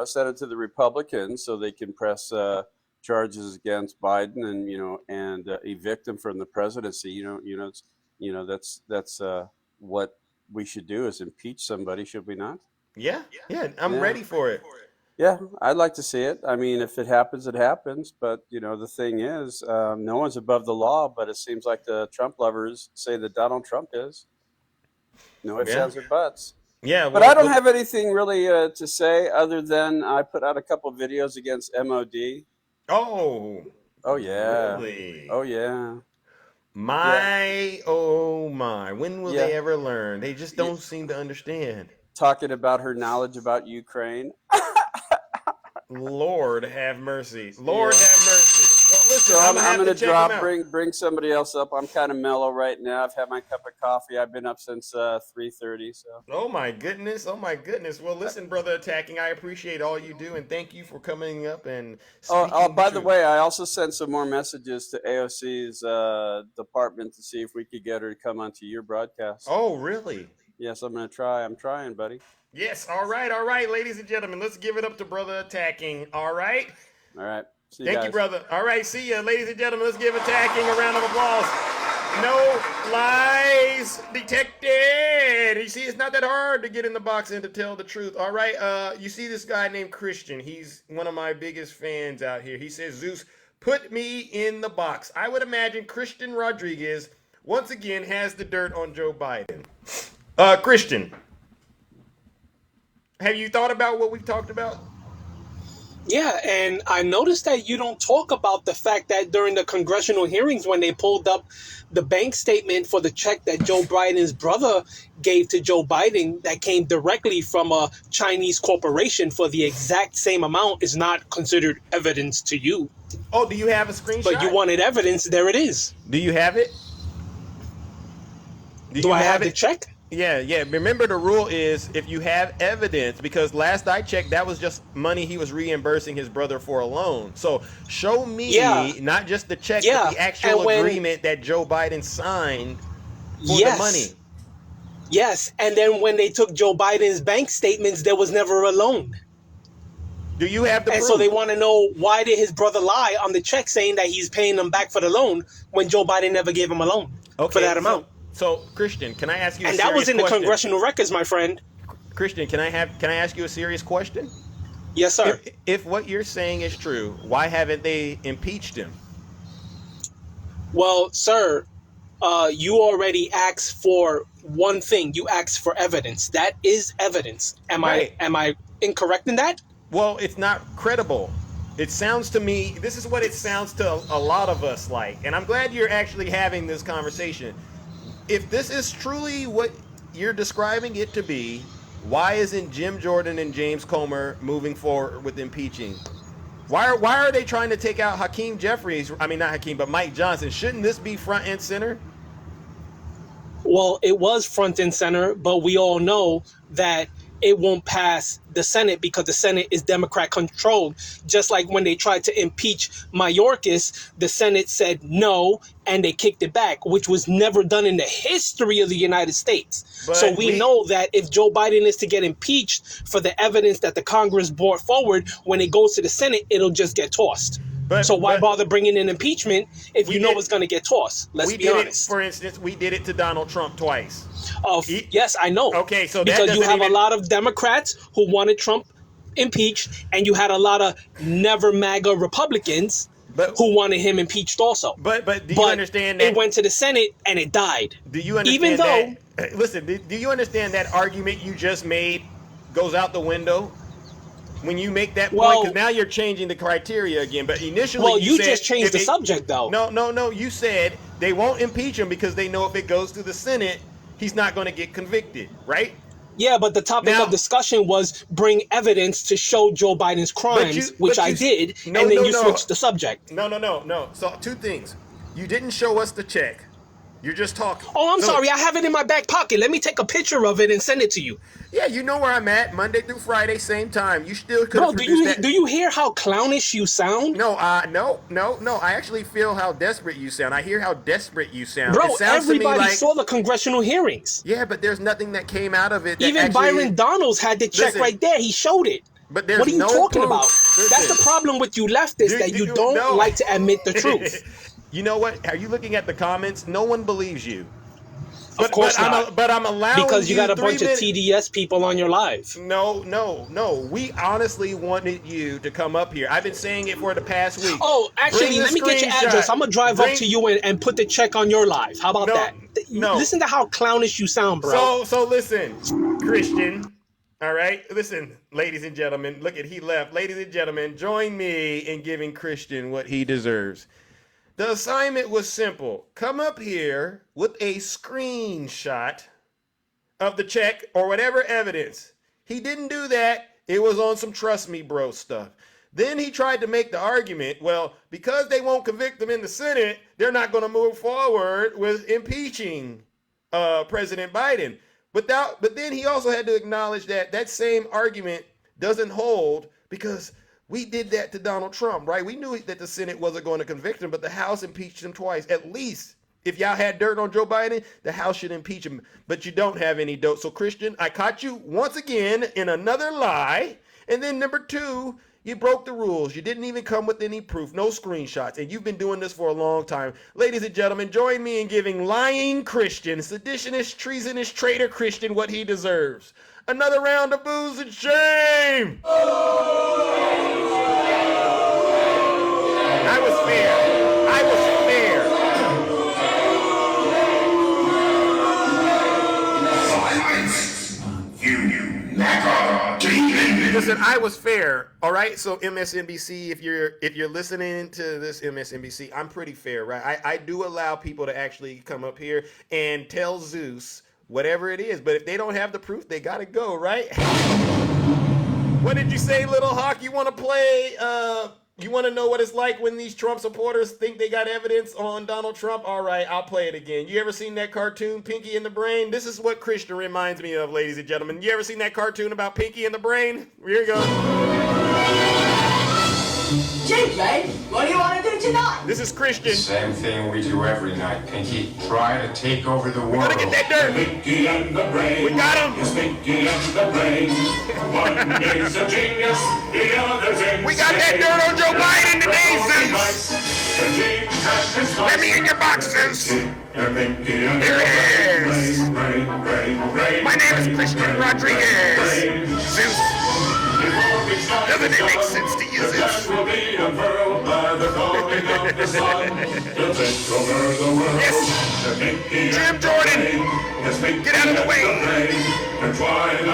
Send it to the Republicans so they can press charges against Biden and evict him from the presidency. That's what we should do is impeach somebody, should we not? Yeah, I'm ready for it. Yeah, I'd like to see it. I mean, if it happens, it happens. But, the thing is, no one's above the law, but it seems like the Trump lovers say that Donald Trump is. No ifs, ands, or buts. Yeah, but I don't have anything really to say other than I put out a couple videos against MOD. Oh. Oh, yeah. Really? Oh, yeah. Oh, my. When will they ever learn? They just don't seem to understand. Talking about her knowledge about Ukraine. Lord have mercy. Lord have mercy. Well, listen, So I'm going to drop, bring. bring somebody else up. I'm kind of mellow right now. I've had my cup of coffee. I've been up since 3:30. So. Oh my goodness. Well, listen, brother Attacking, I appreciate all you do, and thank you for coming up and speaking by the way, I also sent some more messages to AOC's department to see if we could get her to come onto your broadcast. Oh, really? Yes, I'm going to try. I'm trying, buddy. Yes, all right, ladies and gentlemen. Let's give it up to brother Attacking, all right? All right. See you Thank guys. you, brother. All right, see ya. Ladies and gentlemen, let's give Attacking a round of applause. No lies detected. You see, it's not that hard to get in the box and to tell the truth. All right, you see this guy named Christian. He's one of my biggest fans out here. He says, Zeus, put me in the box. I would imagine Christian Rodriguez once again has the dirt on Joe Biden. Christian, have you thought about what we've talked about? Yeah, and I noticed that you don't talk about the fact that during the congressional hearings when they pulled up the bank statement for the check that Joe Biden's brother gave to Joe Biden that came directly from a Chinese corporation for the exact same amount is not considered evidence to you. Oh, do you have a screenshot? But you wanted evidence, there it is. Do you have it? Do I have the check? Yeah. Remember, the rule is if you have evidence, because last I checked, that was just money he was reimbursing his brother for a loan. So show me not just the check, but the actual agreement that Joe Biden signed for the money. Yes, and then when they took Joe Biden's bank statements, there was never a loan. Do you have the proof? So they want to know, why did his brother lie on the check saying that he's paying them back for the loan when Joe Biden never gave him a loan for that amount? So, Christian, can I ask you a serious question? And that was in the congressional records, my friend. Christian, can I ask you a serious question? Yes, sir. If what you're saying is true, why haven't they impeached him? Well, sir, you already asked for one thing. You asked for evidence. That is evidence. Am I incorrect in that? Well, it's not credible. It sounds to me, this is what it sounds to a lot of us like, and I'm glad you're actually having this conversation. If this is truly what you're describing it to be, why isn't Jim Jordan and James Comer moving forward with impeaching? Why are they trying to take out Hakeem Jeffries? I mean, not Hakeem, but Mike Johnson. Shouldn't this be front and center? Well, it was front and center, but we all know that it won't pass the Senate because the Senate is Democrat controlled. Just like when they tried to impeach Mayorkas, the Senate said no, and they kicked it back, which was never done in the history of the United States. But so we know that if Joe Biden is to get impeached for the evidence that the Congress brought forward, when it goes to the Senate, it'll just get tossed. So why bother bringing in impeachment if you know it's going to get tossed? Let's be honest. For instance, we did it to Donald Trump twice. Yes, I know. Okay, so because you have a lot of Democrats who wanted Trump impeached, and you had a lot of never MAGA Republicans who wanted him impeached also. But do you understand that it went to the Senate and it died? Do you understand Even though, that? Listen, do you understand that argument you just made goes out the window when you make that point? Because now you're changing the criteria again. But initially, you said, just changed the subject, though. No. You said they won't impeach him because they know if it goes to the Senate, he's not going to get convicted, right? Yeah, but the topic of discussion was bring evidence to show Joe Biden's crimes, which I did, and then you switched the subject. No. So two things. You didn't show us the check. You're just talking. Oh, I'm sorry. I have it in my back pocket. Let me take a picture of it and send it to you. Yeah, you know where I'm at. Monday through Friday, same time. You still could have produced that. Do you hear how clownish you sound? No. I actually feel how desperate you sound. I hear how desperate you sound. Bro, it sounds everybody to me like, saw the congressional hearings. Yeah, but there's nothing that came out of it. That Even actually, Byron Donalds had the check right there. He showed it. But there's what are you talking about? Listen. That's the problem with you leftists, that you don't like to admit the truth. You know what? Are you looking at the comments? No one believes you. Of course not. But I'm allowing because you got a bunch of TDS people on your live. No. We honestly wanted you to come up here. I've been saying it for the past week. Oh, actually, let me get your address. I'm gonna drive up to you and put the check on your live. How about that? No. Listen to how clownish you sound, bro. So listen, Christian. All right, listen, ladies and gentlemen. Look at he left. Ladies and gentlemen, join me in giving Christian what he deserves. The assignment was simple. Come up here with a screenshot of the check or whatever evidence. He didn't do that. It was on some trust me bro stuff. Then he tried to make the argument, well, because they won't convict him in the Senate, they're not going to move forward with impeaching President Biden. But then he also had to acknowledge that that same argument doesn't hold because we did that to Donald Trump, right? We knew that the Senate wasn't going to convict him, but the House impeached him twice. At least, if y'all had dirt on Joe Biden, the House should impeach him. But you don't have any dirt. So, Christian, I caught you once again in another lie. And then number two, you broke the rules. You didn't even come with any proof, no screenshots. And you've been doing this for a long time. Ladies and gentlemen, join me in giving lying Christian, seditionist, treasonous, traitor Christian what he deserves. Another round of booze and shame. I was fair. Silence. You MAGA demon. Listen, I was fair. All right. So MSNBC, if you're listening to this MSNBC, I'm pretty fair, right? I do allow people to actually come up here and tell Zeus whatever it is, but if they don't have the proof, they gotta go, right? What did you say, Little Hawk? You want to play? You want to know what it's like when these Trump supporters think they got evidence on Donald Trump? All right, I'll play it again. You ever seen that cartoon, Pinky and the Brain? This is what Christian reminds me of, ladies and gentlemen. You ever seen that cartoon about Pinky and the Brain? Here you go. JJ, what do you want to do tonight? This is Christian. Same thing we do every night, Pinky. Try to take over the world. We gotta get that dirt. Pinky and the Brain. We got him. It's Pinky and the Brain. One is a genius, the other's insane. We got that dirt on Joe Biden today, Zeus. Let me in your boxes. Here it is. My name is Christian Rodriguez. Zeus. Doesn't it make sense to you, Zeus? Yes. Jim Jordan, get out of the way.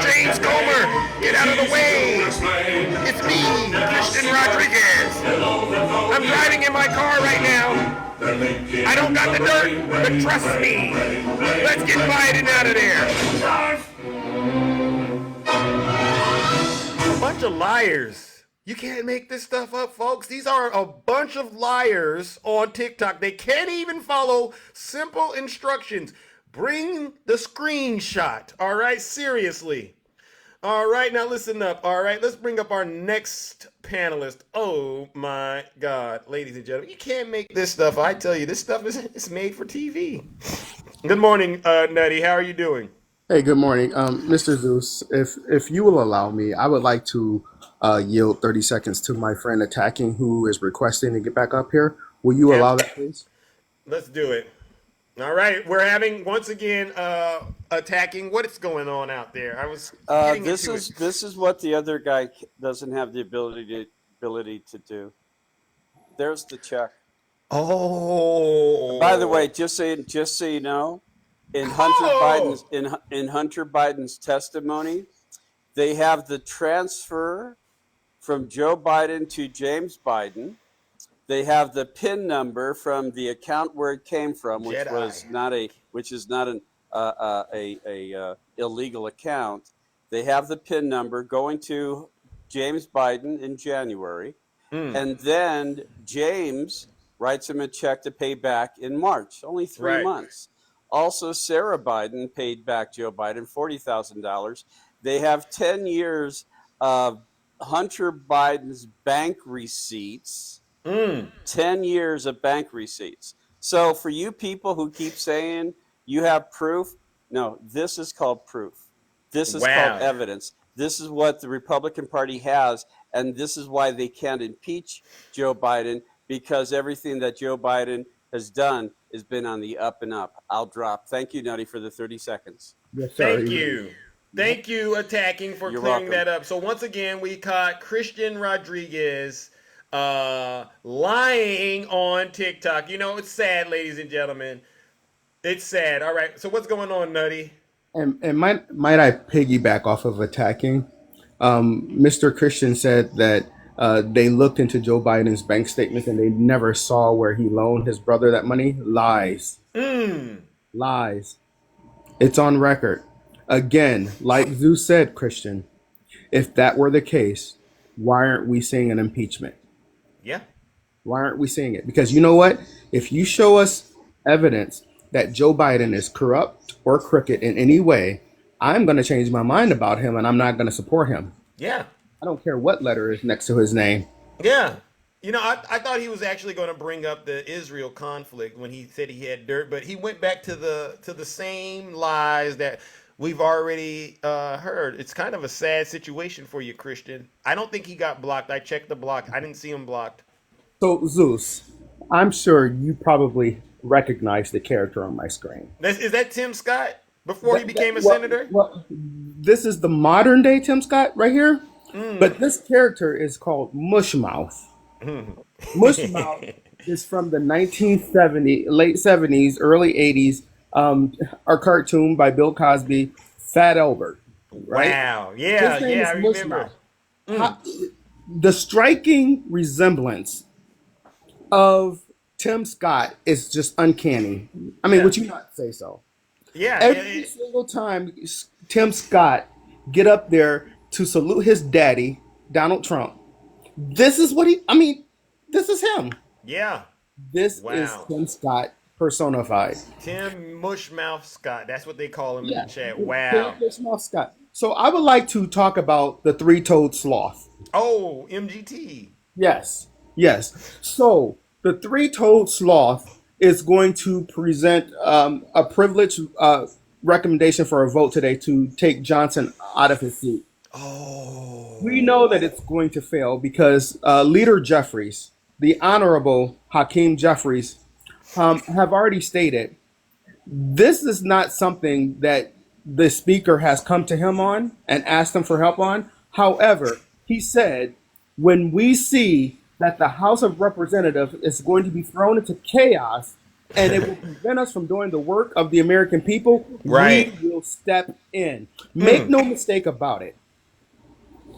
James Comer, get out of the way. It's me, Christian Rodriguez. I'm driving in my car right now. I don't got the dirt, but trust me. Let's get Biden out of there. A bunch of liars. You can't make this stuff up, folks. These are a bunch of liars on TikTok. They can't even follow simple instructions. Bring the screenshot. All right, seriously. All right, now listen up. All right, let's bring up our next panelist. Oh my God, ladies and gentlemen, you can't make this stuff. I tell you, this stuff is made for TV. Good morning, Nutty. How are you doing? Hey, good morning, Mr. Zeus. If you will allow me, I would like to yield 30 seconds to my friend attacking, who is requesting to get back up here. Will you Ab- allow that, please? Let's do it. All right, we're having once again attacking. What is going on out there? I was getting This into it. is what the other guy doesn't have the ability to do. There's the check. By the way, Oh, just so you know, in Hunter oh, Biden's in Hunter Biden's testimony, they have the transfer from Joe Biden to James Biden. They have the PIN number from the account where it came from, Jedi. which is not an illegal account. They have the PIN number going to James Biden in January, Mm, and then James writes him a check to pay back in March, only three right. months. Also, Sarah Biden paid back Joe Biden $40,000. They have 10 years of Hunter Biden's bank receipts, Mm, 10 years of bank receipts. So, for you people who keep saying you have proof, no, this is called proof. This is called wow. evidence. This is what the Republican Party has, and this is why they can't impeach Joe Biden, because everything that Joe Biden has done has been on the up and up. I'll drop. Thank you, Nutty, for the 30 seconds. Yes, sir. Thank you. Thank you, attacking, for You're clearing welcome. that up. So once again, we caught Christian Rodriguez lying on TikTok. You know, it's sad, ladies and gentlemen. It's sad. All right. So what's going on, Nutty? And might I piggyback off of attacking? Mr. Christian said that they looked into Joe Biden's bank statements and they never saw where he loaned his brother that money. Lies, Mm. lies. It's on record. Again, like Zeus said, Christian, if that were the case, why aren't we seeing an impeachment? Yeah. Why aren't we seeing it? Because you know what? If you show us evidence that Joe Biden is corrupt or crooked in any way, I'm going to change my mind about him and I'm not going to support him. Yeah. I don't care what letter is next to his name. Yeah. You know, I thought he was actually going to bring up the Israel conflict when he said he had dirt, but he went back to the same lies that we've already heard. It's kind of a sad situation for you, Christian. I don't think he got blocked. I checked the block. I didn't see him blocked. So, Zeus, I'm sure you probably recognize the character on my screen. Is that Tim Scott before he became a Well, senator? this is the modern day Tim Scott right here, but Mm. this character is called Mushmouth. Mushmouth is from the 1970s, late 70s, early 80s, a cartoon by Bill Cosby, Fat Albert, right? Wow. Yeah, His name yeah, is I remember. Mushmouth. Mm. The striking resemblance of Tim Scott is just uncanny. I mean, Yeah. would you not say so? Yeah. Every single time Tim Scott get up there to salute his daddy, Donald Trump, this is what this is him. Yeah. This is Wow. Tim Scott personified. Tim Mushmouth Scott. That's what they call him in the Yeah, chat. Tim Wow. Scott. So I would like to talk about the three-toed sloth. Oh, MGT. Yes, yes. So the three-toed sloth is going to present a privileged recommendation for a vote today to take Johnson out of his seat. Oh. We know that it's going to fail because Leader Jeffries, the Honorable Hakeem Jeffries, have already stated this is not something that the speaker has come to him on and asked him for help on. However, he said, when we see that the House of Representatives is going to be thrown into chaos and it will prevent us from doing the work of the American people, Right. we will step in. Make no mistake about it.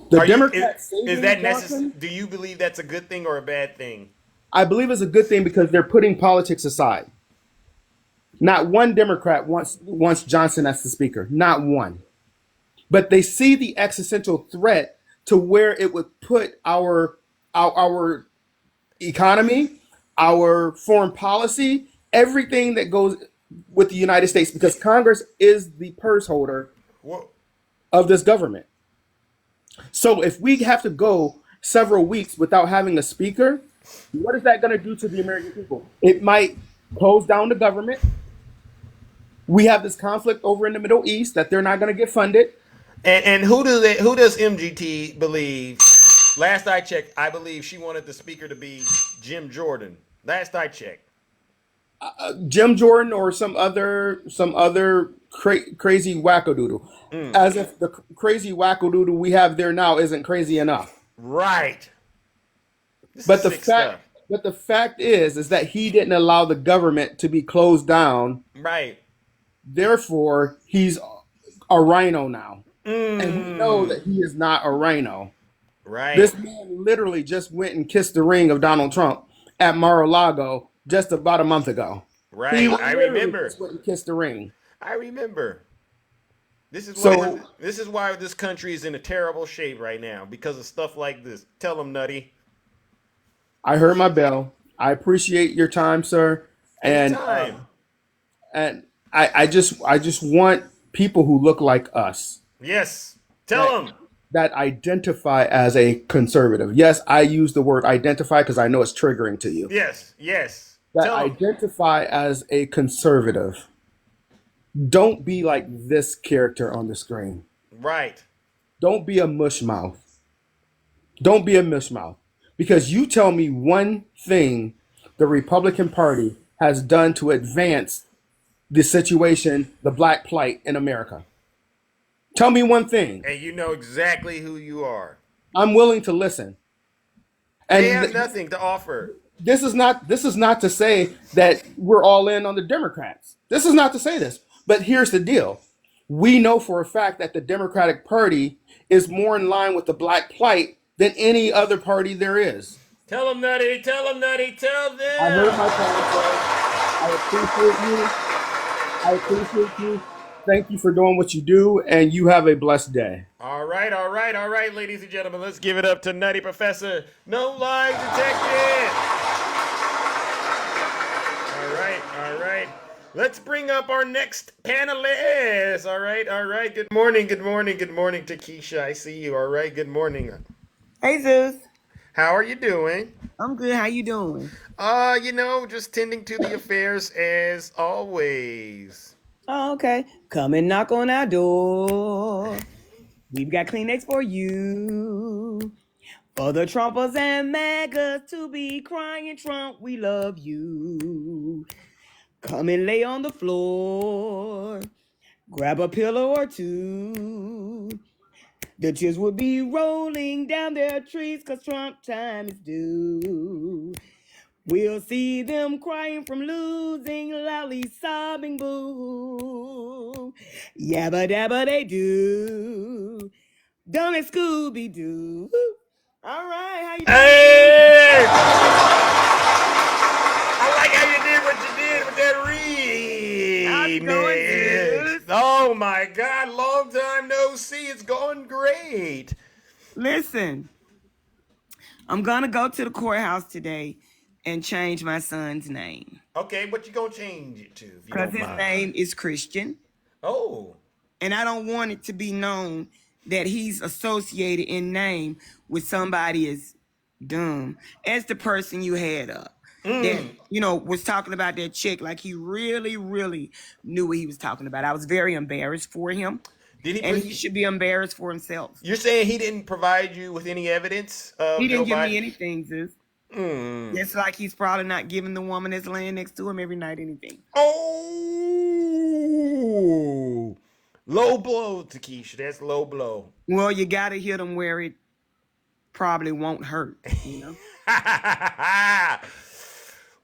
The Are you? Democrats Is saving that Johnson, necessary? Do you believe that's a good thing or a bad thing? I believe is a good thing because they're putting politics aside. Not one Democrat wants Johnson as the speaker. Not one. But they see the existential threat to where it would put our economy, our foreign policy, everything that goes with the United States, because Congress is the purse holder Well, of this government. So if we have to go several weeks without having a speaker, what is that going to do to the American people? It might close down the government. We have this conflict over in the Middle East that they're not going to get funded. And who does MGT believe? Last I checked, I believe she wanted the speaker to be Jim Jordan. Last I checked. Jim Jordan or some other crazy wackadoodle. As if the crazy wackadoodle we have there now isn't crazy enough. Right. But the fact is that he didn't allow the government to be closed down. Right. Therefore, he's a rhino now. And we know that he is not a rhino. Right. This man literally just went and kissed the ring of Donald Trump at Mar-a-Lago just about a month ago. Right. I remember. Just went and kissed the ring. I remember. This is why this country is in a terrible shape right now, because of stuff like this. Tell them, Nutty. I heard my bell. I appreciate your time, sir. And I just want people who look like us. Yes. Tell them. That identify as a conservative. Yes, I use the word identify because I know it's triggering to you. Yes. Yes. That identify as a conservative. Don't be like this character on the screen. Right. Don't be a mushmouth. Don't be a mushmouth. Because you tell me one thing the Republican Party has done to advance the situation, the black plight in America. Tell me one thing. And you know exactly who you are. I'm willing to listen. And they have nothing to offer. This is not to say that we're all in on the Democrats. This is not to say this. But here's the deal. We know for a fact that the Democratic Party is more in line with the black plight than any other party there is. Tell them, Nutty. Tell them, Nutty. Tell them. I heard my time, I appreciate you. Thank you for doing what you do, and you have a blessed day. All right, ladies and gentlemen. Let's give it up to Nutty Professor. No lies detected. All right. Let's bring up our next panelist. All right. Good morning to Keisha. I see you. All right. Good morning. Hey, Zeus. How are you doing? I'm good. How you doing? Just tending to the affairs as always. Oh, okay. Come and knock on our door. We've got Kleenex for you. For the Trumpers and MAGAs to be crying Trump, we love you. Come and lay on the floor. Grab a pillow or two. The tears will be rolling down their trees 'cause Trump time is due. We'll see them crying from losing, loudly sobbing boo. Yabba dabba they do. Dumb as Scooby-Doo. All right, how you doing? Hey! I like how you did what you did with that read. How's it going, dude? Oh my God, long time no see. It's going great. Listen, I'm gonna go to the courthouse today and change my son's name. Okay, what you gonna change it to? Because his name is Christian. Oh. And I don't want it to be known that he's associated in name with somebody as dumb as the person you had up. That, was talking about that chick like he really, really knew what he was talking about. I was very embarrassed for him. He should be embarrassed for himself. You're saying he didn't provide you with any evidence of He didn't Joe give Biden? me anything, Zeus. It's like he's probably not giving the woman that's laying next to him every night anything. Oh, low blow, Takesha. That's low blow. Well, you got to hit them where it probably won't hurt,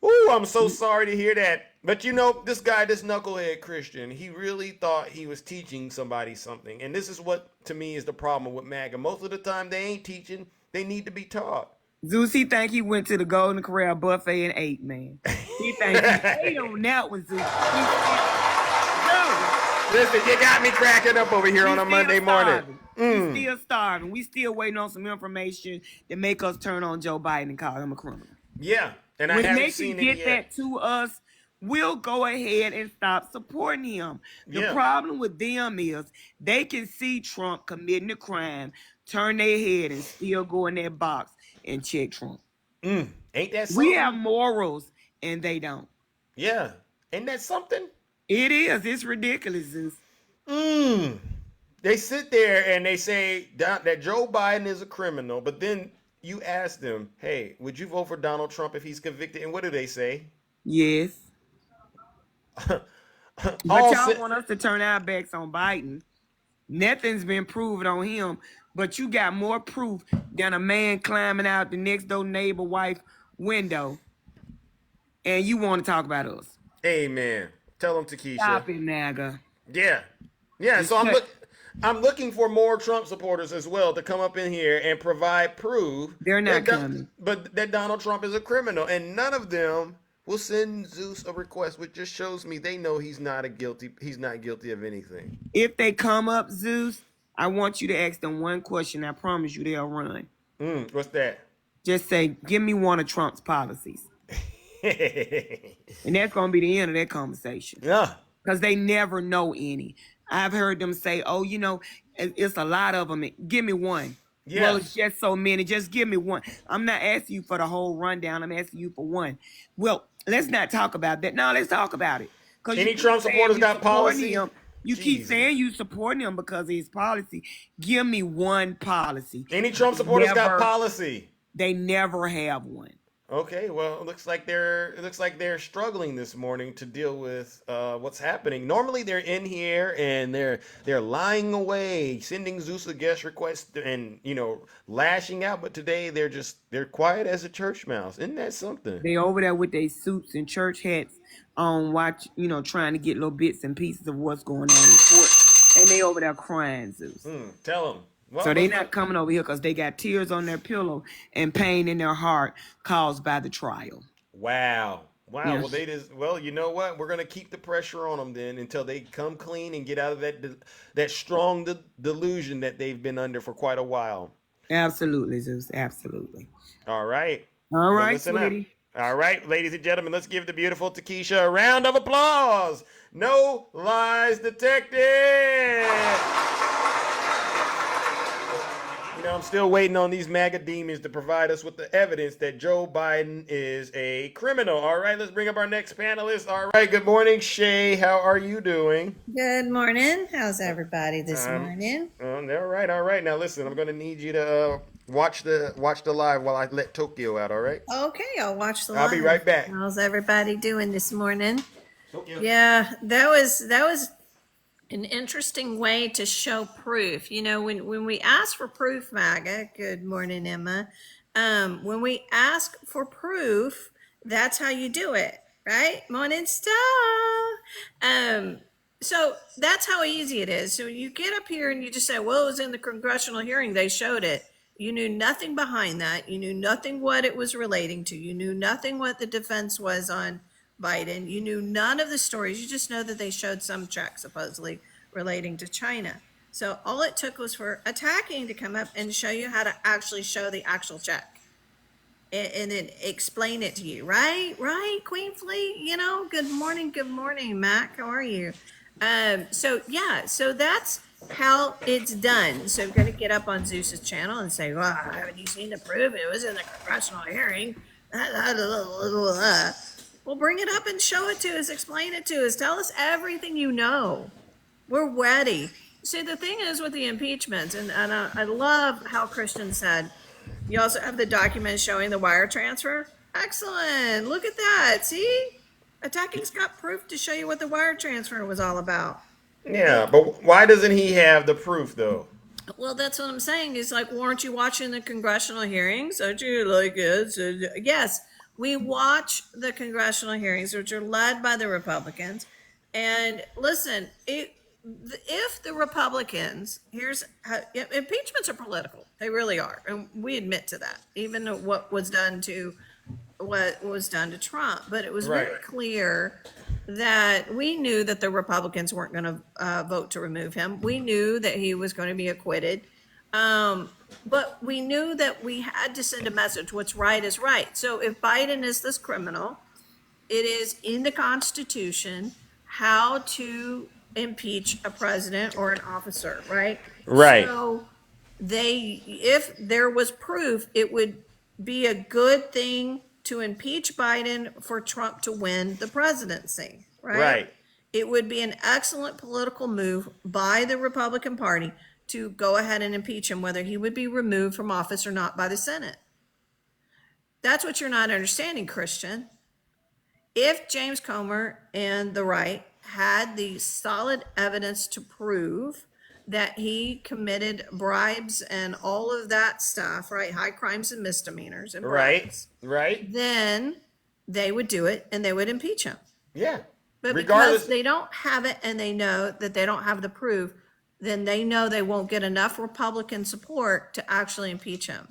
Ooh, I'm so sorry to hear that. But this guy, this knucklehead Christian, he really thought he was teaching somebody something. And this is what, to me, is the problem with MAGA. Most of the time, they ain't teaching. They need to be taught. Zeus, he think he went to the Golden Corral buffet and ate, man. He think he ate on that one, Zeus. Listen, you got me cracking up over here on a Monday morning. He's still starving. We still waiting on some information to make us turn on Joe Biden and call him a criminal. Yeah, and I when haven't they seen can it get yet. that to us, we'll go ahead and stop supporting him. The problem with them is they can see Trump committing a crime, turn their head, and still go in that box and check Trump. Ain't that something? We have morals, and they don't. Yeah, ain't that something? It is. It's ridiculous, Zeus. They sit there and they say that Joe Biden is a criminal, but then you ask them, hey, would you vote for Donald Trump if he's convicted? And what do they say? Yes. But y'all want us to turn our backs on Biden. Nothing's been proven on him, but you got more proof than a man climbing out the next door neighbor wife window, and you want to talk about us. Amen. Tell them to Keisha. Stop it, Naga. Yeah. So I'm looking for more Trump supporters as well to come up in here and provide proof. They're not coming. But that Donald Trump is a criminal, and none of them will send Zeus a request, which just shows me they know he's not guilty of anything. If they come up, Zeus, I want you to ask them one question. I promise you they'll run. What's that? Just say, give me one of Trump's policies. And that's going to be the end of that conversation. Yeah. Because they never know any. I've heard them say, oh, you know, it's a lot of them. Give me one. Yeah. Well, it's just so many. Just give me one. I'm not asking you for the whole rundown. I'm asking you for one. Well, let's not talk about that. No, let's talk about it. Any Trump supporters got policy? You keep saying you supporting him because of his policy. Give me one policy. Any Trump supporters got policy? They never have one. Okay, well, it looks like they're struggling this morning to deal with what's happening. Normally, they're in here and they're lying away, sending Zeus a guest request and lashing out. But today they're quiet as a church mouse. Isn't that something? They over there with their suits and church hats on, trying to get little bits and pieces of what's going on in court, and they over there crying, Zeus. Tell them. Well, so they not coming over here because they got tears on their pillow and pain in their heart caused by the trial. Wow. Yes. Well, you know what? We're gonna keep the pressure on them then until they come clean and get out of that strong delusion that they've been under for quite a while. Absolutely, Zeus. Absolutely. All right. All right, sweetie. All right, ladies and gentlemen, let's give the beautiful Takesha a round of applause. No lies detected. I'm still waiting on these MAGA demons to provide us with the evidence that Joe Biden is a criminal. All right, let's bring up our next panelist. All right, good morning, Shay. How are you doing? Good morning. How's everybody this morning? All right. Now listen, I'm going to need you to watch the live while I let Tokyo out. All right? Okay, I'll watch the live. I'll be right back. How's everybody doing this morning? Tokyo. Yeah, that was an interesting way to show proof. When we ask for proof, MAGA, good morning, Emma. When we ask for proof, that's how you do it, right? Morning star. So that's how easy it is. So you get up here and you just say, well, it was in the congressional hearing. They showed it. You knew nothing behind that. You knew nothing what it was relating to. You knew nothing what the defense was on Biden. You knew none of the stories. You just know that they showed some check supposedly relating to China. So all it took was for attacking to come up and show you how to actually show the actual check and then explain it to you. Right, Queen Fleet? Good morning, Mac. How are you? So that's how it's done. So I'm going to get up on Zeus's channel and say, well, haven't you seen the proof? It was in the congressional hearing. Well, bring it up and show it to us, explain it to us, tell us everything you know. We're ready. See, the thing is with the impeachments, and I love how Christian said, you also have the document showing the wire transfer. Excellent. Look at that. See? Attacking's got proof to show you what the wire transfer was all about. Yeah, but why doesn't he have the proof, though? Well, that's what I'm saying. Is like, weren't you watching the congressional hearings? Don't you like it? So, yes. We watch the congressional hearings, which are led by the Republicans. And listen, if the Republicans, impeachments are political. They really are. And we admit to that, even what was done to Trump. But it was very clear that we knew that the Republicans weren't going to vote to remove him. We knew that he was going to be acquitted. But we knew that we had to send a message. What's right is right. So if Biden is this criminal, it is in the Constitution how to impeach a president or an officer, right? Right. So if there was proof, it would be a good thing to impeach Biden for Trump to win the presidency, right? Right. it would be an excellent political move by the Republican Party to go ahead and impeach him, whether he would be removed from office or not by the Senate. That's what you're not understanding, Christian. If James Comer and the right had the solid evidence to prove that he committed bribes and all of that stuff, right? High crimes and misdemeanors and bribes. Right. Then they would do it and they would impeach him. Yeah. But Regardless, because they don't have it and they know that they don't have the proof, then they know they won't get enough Republican support to actually impeach him.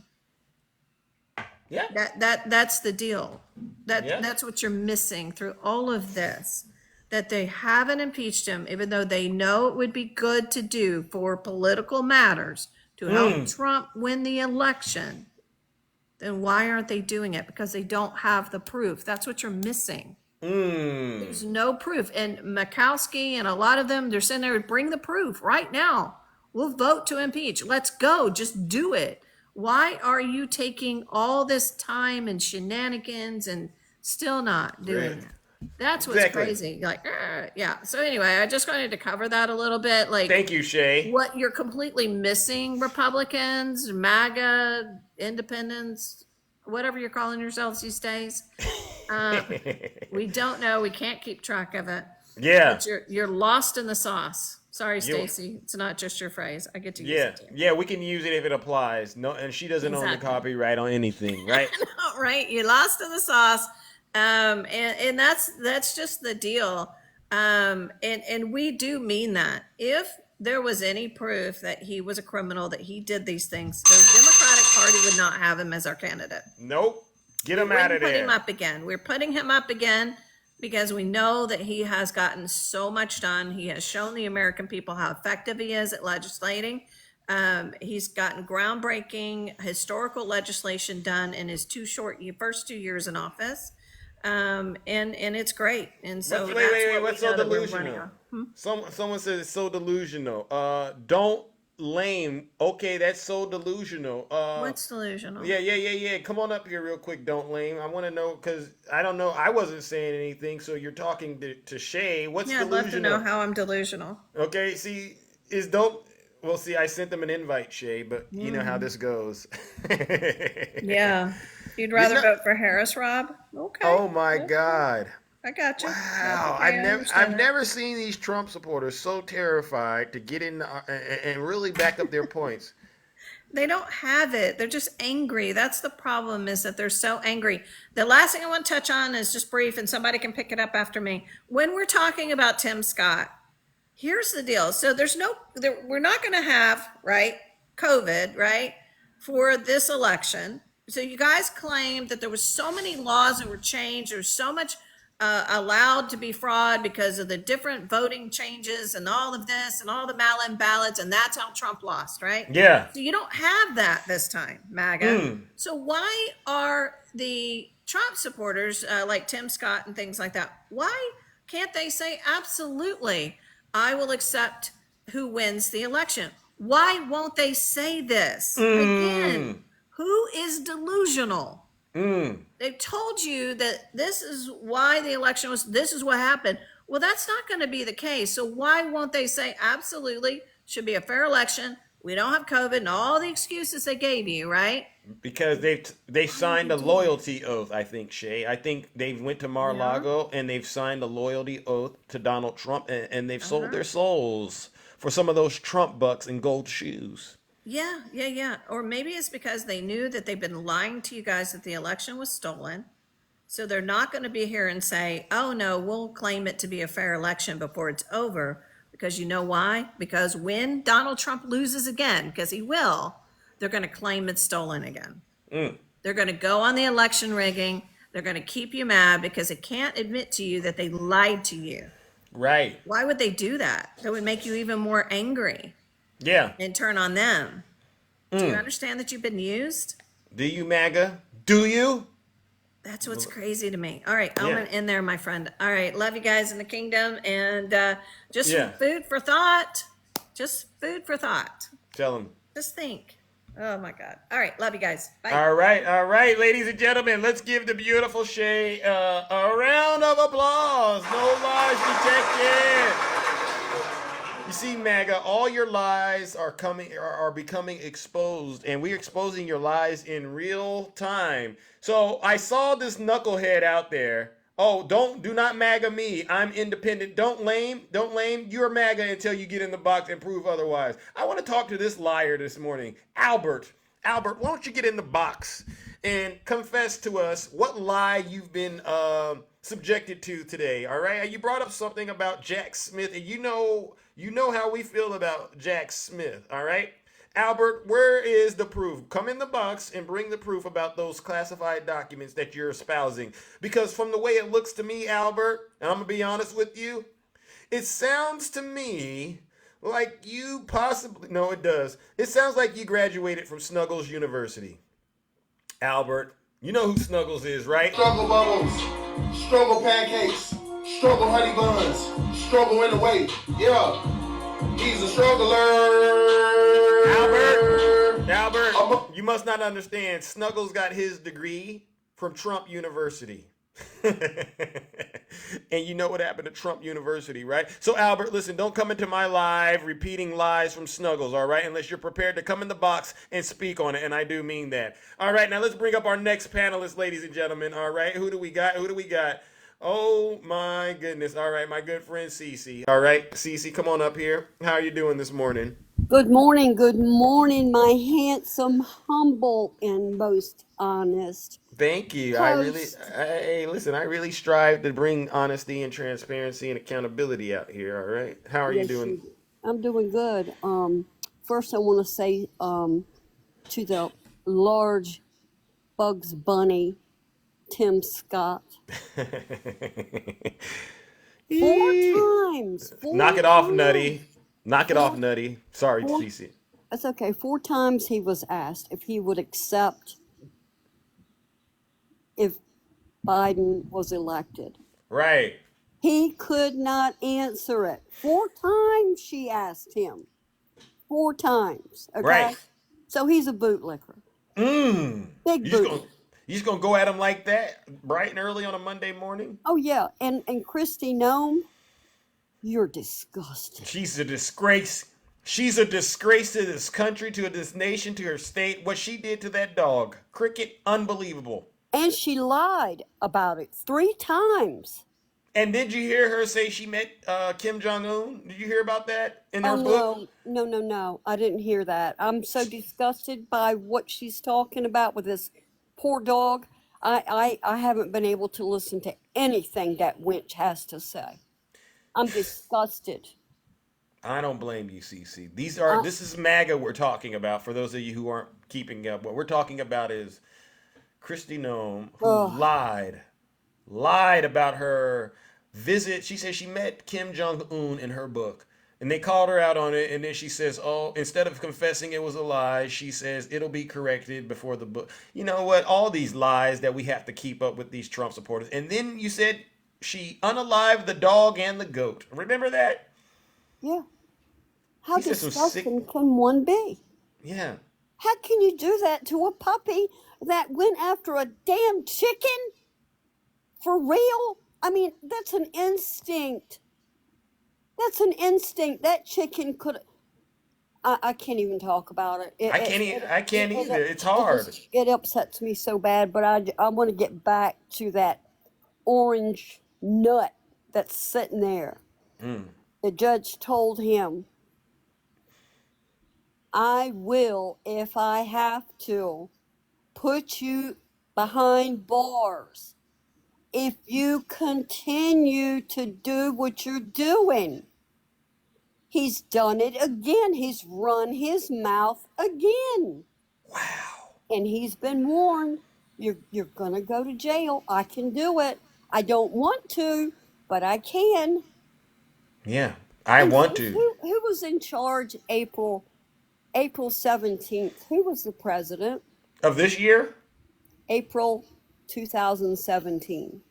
Yeah. That's the deal. Yeah. That's what you're missing through all of this. That they haven't impeached him, even though they know it would be good to do for political matters to help Trump win the election. Then why aren't they doing it? Because they don't have the proof. That's what you're missing. There's no proof. And Murkowski and a lot of them, they're sitting there, bring the proof right now. We'll vote to impeach. Let's go. Just do it. Why are you taking all this time and shenanigans and still not doing it? That's what's crazy. Like, yeah. So anyway, I just wanted to cover that a little bit. Like, thank you, Shay. What you're completely missing, Republicans, MAGA, independents, whatever you're calling yourselves these days. We don't know. We can't keep track of it. Yeah. But you're lost in the sauce. Sorry, Stacy. It's not just your phrase. I get to use it too. Yeah, we can use it if it applies. No, and she doesn't own the copyright on anything, right? No, right. You're lost in the sauce. And that's just the deal. And we do mean that. If there was any proof that he was a criminal, that he did these things, the Democratic Party would not have him as our candidate. Nope. Get him out of there. We're putting him up again. We're putting him up again because we know that he has gotten so much done. He has shown the American people how effective he is at legislating. He's gotten groundbreaking historical legislation done in his first 2 years in office. And it's great. And so wait, what's so delusional? Someone says it's so delusional. Don't lame. Okay, that's so delusional. What's delusional? Yeah. Come on up here real quick. Don't lame. I want to know because I don't know. I wasn't saying anything. So you're talking to Shay. What's delusional? I'd love to know how I'm delusional. Okay. See, well, see, I sent them an invite, Shay, but you know how this goes. Yeah. You'd rather vote for Harris, Rob? Okay. Oh my God. I got you. Wow, I've never seen these Trump supporters so terrified to get in and really back up their points. They don't have it. They're just angry. That's the problem, is that they're so angry. The last thing I want to touch on is just brief, and somebody can pick it up after me. When we're talking about Tim Scott, here's the deal. So we're not going to have, right, COVID, right, for this election. So you guys claimed that there was so many laws that were changed. There was so much allowed to be fraud because of the different voting changes and all of this and all the mail-in ballots, and that's how Trump lost, right? Yeah. So you don't have that this time, MAGA. So why are the Trump supporters like Tim Scott and things like that, why can't they say, absolutely, I will accept who wins the election? Why won't they say this? Again, who is delusional? They've told you that this is why the election was, this is what happened. Well, that's not going to be the case. So why won't they say, absolutely, should be a fair election. We don't have COVID and all the excuses they gave you, right? Because they signed a loyalty oath, I think, Shay. I think they went to Mar-a-Lago and they've signed a loyalty oath to Donald Trump, and they've sold their souls for some of those Trump bucks and gold shoes. Yeah. Or maybe it's because they knew that they've been lying to you guys that the election was stolen. So they're not going to be here and say, oh no, we'll claim it to be a fair election before it's over. Because you know why? Because when Donald Trump loses again, because he will, they're going to claim it's stolen again. They're going to go on the election rigging. They're going to keep you mad because they can't admit to you that they lied to you. Right. Why would they do that? That would make you even more angry. Yeah. And turn on them. Do you understand that you've been used? Do you, MAGA? Do you? That's what's crazy to me. All right, I'm in there, my friend. All right, love you guys in the kingdom. And just food for thought. Just food for thought. Tell them. Just think. Oh my God. All right. Love you guys. Bye. All right, ladies and gentlemen, let's give the beautiful Shay a round of applause. No lies detected. You see, MAGA, all your lies are becoming exposed, and we're exposing your lies in real time. So I saw this knucklehead out there. Oh, do not MAGA me. I'm independent. Don't lame. You're MAGA until you get in the box and prove otherwise. I want to talk to this liar this morning, Albert. Albert, why don't you get in the box and confess to us what lie you've been subjected to today? All right, you brought up something about Jack Smith, and you know how we feel about Jack Smith. All right, Albert, where is the proof? Come in the box and bring the proof about those classified documents that you're espousing. Because from the way it looks to me, Albert, and I'm gonna be honest with you, it sounds to me like you possibly, no, it does. It sounds like you graduated from Snuggles University. Albert, you know who Snuggles is, right? Struggle bubbles, struggle pancakes, struggle honey buns, struggle in the way. Yeah, he's a struggler. Albert, you must not understand. Snuggles got his degree from Trump University. And you know what happened to Trump University, right? So, Albert, listen, don't come into my live repeating lies from Snuggles, all right? Unless you're prepared to come in the box and speak on it, and I do mean that. All right, now let's bring up our next panelist, ladies and gentlemen, all right? Who do we got? Oh, my goodness. All right, my good friend Cece. All right, Cece, come on up here. How are you doing this morning? Good morning, my handsome, humble, and most honest Thank you. host. Hey, listen, I really strive to bring honesty and transparency and accountability out here. All right. How are you Yes, doing? you do. I'm doing good. First, I want to say to the large Bugs Bunny, Tim Scott, four times, Knock four it off, times, Nutty. Knock it off, four, Nutty. Sorry, four. Cece. That's okay. 4 times he was asked if he would accept if Biden was elected. Right. He could not answer it. 4 times she asked him. 4 times. Okay. Right. So he's a bootlicker. Big You just bootlicker. gonna you just gonna go at him like that, bright and early on a Monday morning? Oh yeah. And Christy Nome, you're disgusting. She's a disgrace. She's a disgrace to this country, to this nation, to her state. What she did to that dog, Cricket, unbelievable. And she lied about it 3 times. And did you hear her say she met Kim Jong Un? Did you hear about that in her Oh book? no. I didn't hear that. I'm so disgusted by what she's talking about with this poor dog. I haven't been able to listen to anything that wench has to say. I'm disgusted. I don't blame you, Cece. Uh, This is MAGA we're talking about. For those of you who aren't keeping up, what we're talking about is Kristi Noem, who ugh. lied about her visit. She said she met Kim Jong Un in her book, and they called her out on it. And then she says, "Oh, instead of confessing it was a lie, she says it'll be corrected before the book." You know what? All these lies that we have to keep up with these Trump supporters. And then you said she unalived the dog and the goat. Remember that? Yeah. How He said some sick. disgusting can one be? Yeah. How can you do that to a puppy that went after a damn chicken? For real? I mean, that's an instinct. That's an instinct. That chicken could. I can't even talk about it. I can't either. It's hard. It upsets me so bad. But I want to get back to that orange nut that's sitting there. Mm. The judge told him, "I will, if I have to, put you behind bars if you continue to do what you're doing." He's done it again. He's run his mouth again. Wow. And he's been warned, you're gonna go to jail. I can do it. I don't want to, but I can. Yeah. I And want to. who was in charge April 17th? Who was the president? Of this year? April 2017.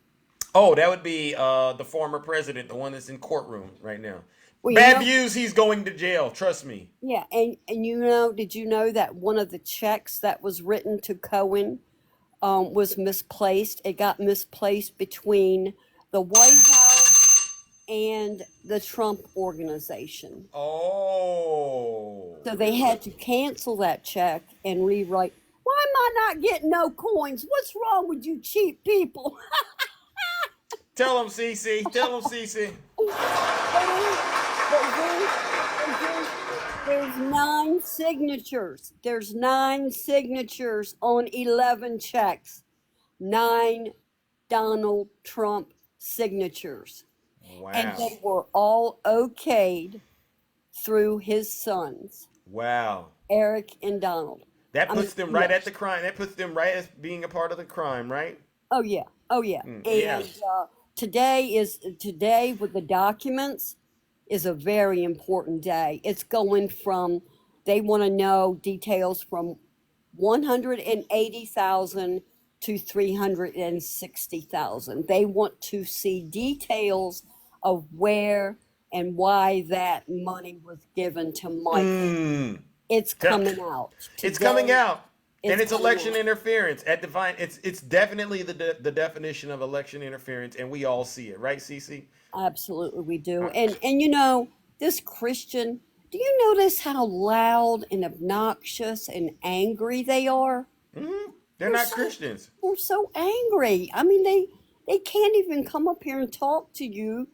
Oh, that would be the former president, the one that's in courtroom right now. Well, Bad views, he's going to jail. Trust me. yeah, and did you know that one of the checks that was written to Cohen was misplaced? It got misplaced between the White House and the Trump organization. Oh. So they had to cancel that check and rewrite. Why am I not getting no coins? What's wrong with you cheap people? Tell him, CC. Tell him, CC. There's 9 signatures. There's 9 signatures on 11 checks. 9 Donald Trump signatures. Wow. And they were all okayed through his sons, Wow. Eric and Donald. That puts them right yes. at the crime. That puts them right as being a part of the crime, right? Oh yeah. Oh yeah. And today with the documents is a very important day. It's going from, they want to know details from 180,000 to 360,000. They want to see details of where and why that money was given to Michael. It's coming out. It's coming out. And it's coming election out. interference at divine. It's definitely the definition of election interference, and we all see it, right, Cece? Absolutely, we do. And this Christian, do you notice how loud and obnoxious and angry they are? Mm-hmm. They're not Christians. They're so angry. I mean, they can't even come up here and talk to you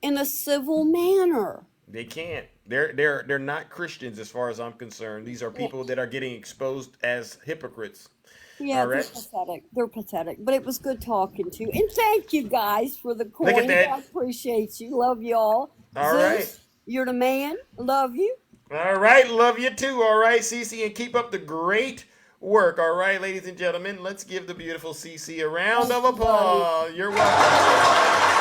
in a civil manner. They can't. They're not Christians as far as I'm concerned. These are people that are getting exposed as hypocrites. Yeah, all right? they're pathetic. They're pathetic. But it was good talking to you. And thank you guys for the Look at coins. that. I appreciate you. Love y'all. All Zeus, right. you're the man. Love you. All right, love you too. All right, Cece, and keep up the great work. All right, ladies and gentlemen, let's give the beautiful Cece a round of applause. You're welcome.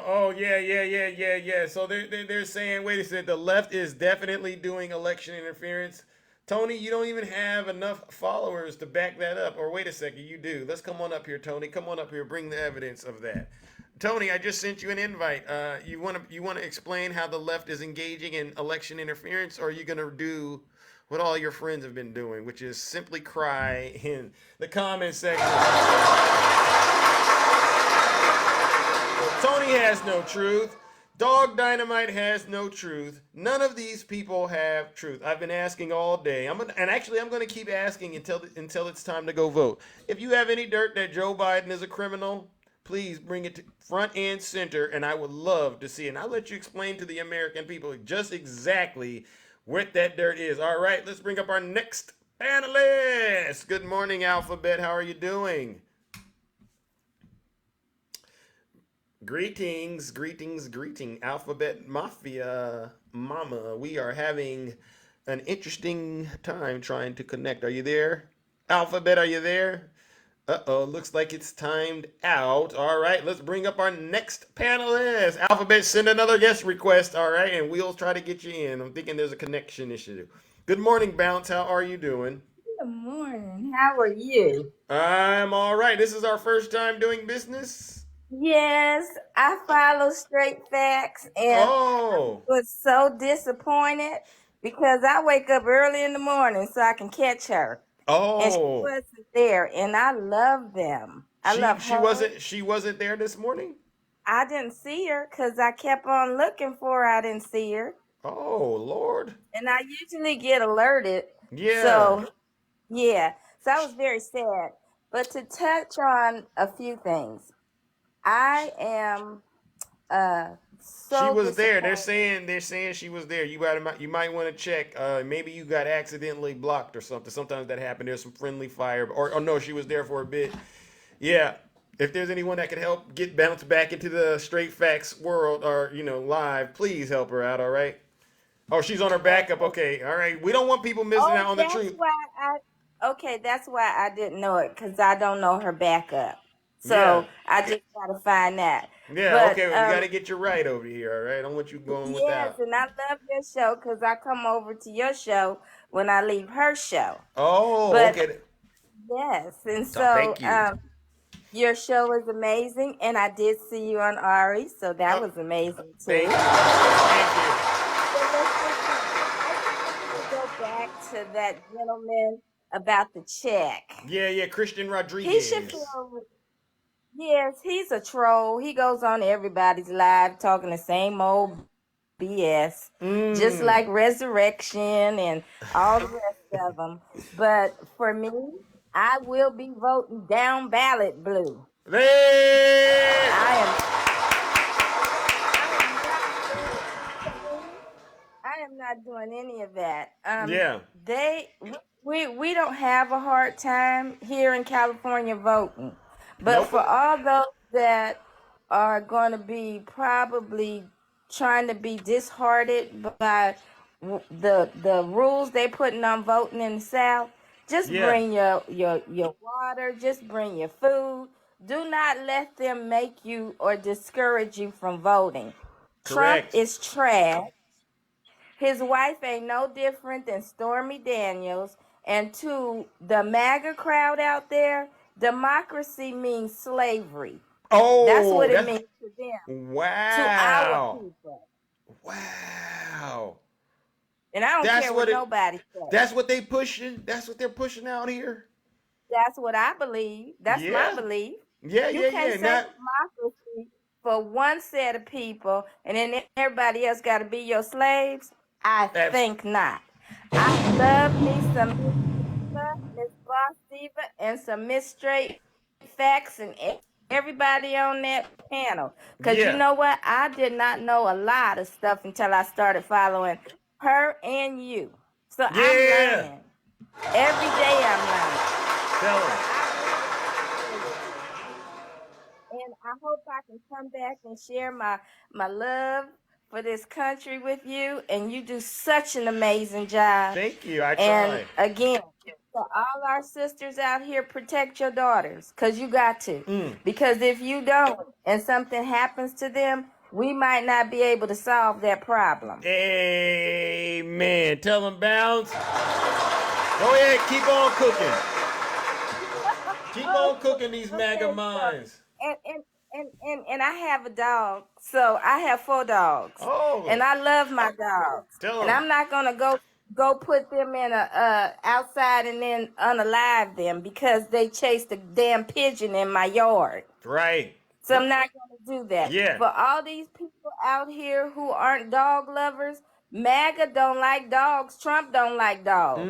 Oh yeah. So they're saying, wait a second, the left is definitely doing election interference. Tony, you don't even have enough followers to back that up. Or wait a second, you do. Let's come on up here, Tony. Come on up here. Bring the evidence of that. Tony, I just sent you an invite. You want to explain how the left is engaging in election interference, or are you going to do what all your friends have been doing, which is simply cry in the comment section? Tony has no truth. Dog Dynamite has no truth. None of these people have truth. I've been asking all day. I'm going to keep asking until it's time to go vote. If you have any dirt that Joe Biden is a criminal, please bring it to front and center, and I would love to see it. And I'll let you explain to the American people just exactly what that dirt is. All right, let's bring up our next panelist. Good morning, Alphabet. How are you doing? Greetings, Alphabet Mafia Mama. We are having an interesting time trying to connect. Are you there? Alphabet, are you there? Uh-oh, looks like it's timed out. All right, let's bring up our next panelist. Alphabet, send another guest request, all right, and we'll try to get you in. I'm thinking there's a connection issue. Good morning, Bounce. How are you doing? Good morning. How are you? I'm all right. This is our first time doing business. Yes, I follow Straight Facts, and I was so disappointed because I wake up early in the morning so I can catch her. And she wasn't there, and I love them. I love her. She wasn't there this morning? I didn't see her because I kept on looking for her. I didn't see her. Oh, Lord. And I usually get alerted. Yeah. So I was very sad. But to touch on a few things, I am so she was there. They're disappointed. saying she was there. You might want to check. Maybe you got accidentally blocked or something. Sometimes that happened. There's some friendly fire, or no, she was there for a bit. Yeah. If there's anyone that can help get bounced back into the Straight Facts world, or live, please help her out. All right. Oh, she's on her backup. Okay. All right. We don't want people missing out on the truth. That's why I didn't know it, because I don't know her backup. So I just gotta find that. Yeah, but, okay, we gotta get you right over here, all right? I don't want you going without. Yes, and I love your show because I come over to your show when I leave her show. Oh, okay. Yes, and so thank you. Your show is amazing, and I did see you on Ari, so that was amazing too. Thank you. Thank you. I just wanted to go back to that gentleman about the check. Yeah, Christian He should Rodriguez. feel. Yes, he's a troll. He goes on everybody's live talking the same old BS, just like Resurrection and all the rest of them. But for me, I will be voting down ballot blue. I am not doing any of that. Yeah. We don't have a hard time here in California voting, but Nope. for all those that are going to be probably trying to be disheartened by the rules they putting on voting in the South, just bring your water, just bring your food. Do not let them make you or discourage you from voting. Trump Correct. is trash. His wife ain't no different than Stormy Daniels. And to the MAGA crowd out there, democracy means slavery. Oh, that's what it means to them. Wow. To our people. Wow. And I don't care what nobody says. That's what they pushing. That's what they're pushing out here. That's what I believe. That's my belief. Yeah, you can't say democracy for one set of people and then everybody else got to be your slaves. I think not. I love me some Miss Boss Diva and some Miss Straight Facts and everybody on that panel. Because you know what? I did not know a lot of stuff until I started following her and you. So I'm learning. Every day I'm learning. Tell her. And I hope I can come back and share my love for this country with you. And you do such an amazing job. Thank you. I try. And again, for all our sisters out here, protect your daughters. Because you got to. Because if you don't and something happens to them, we might not be able to solve that problem. Amen. Tell them, Bounce. Go ahead. Keep on cooking. Keep on cooking these MAGA minds. And I have a dog, so I have 4 dogs. Oh. And I love my dogs. And I'm not gonna go put them in a outside and then unalive them because they chased a damn pigeon in my yard. Right. So I'm not gonna do that. Yeah. For all these people out here who aren't dog lovers, MAGA don't like dogs. Trump don't like dogs.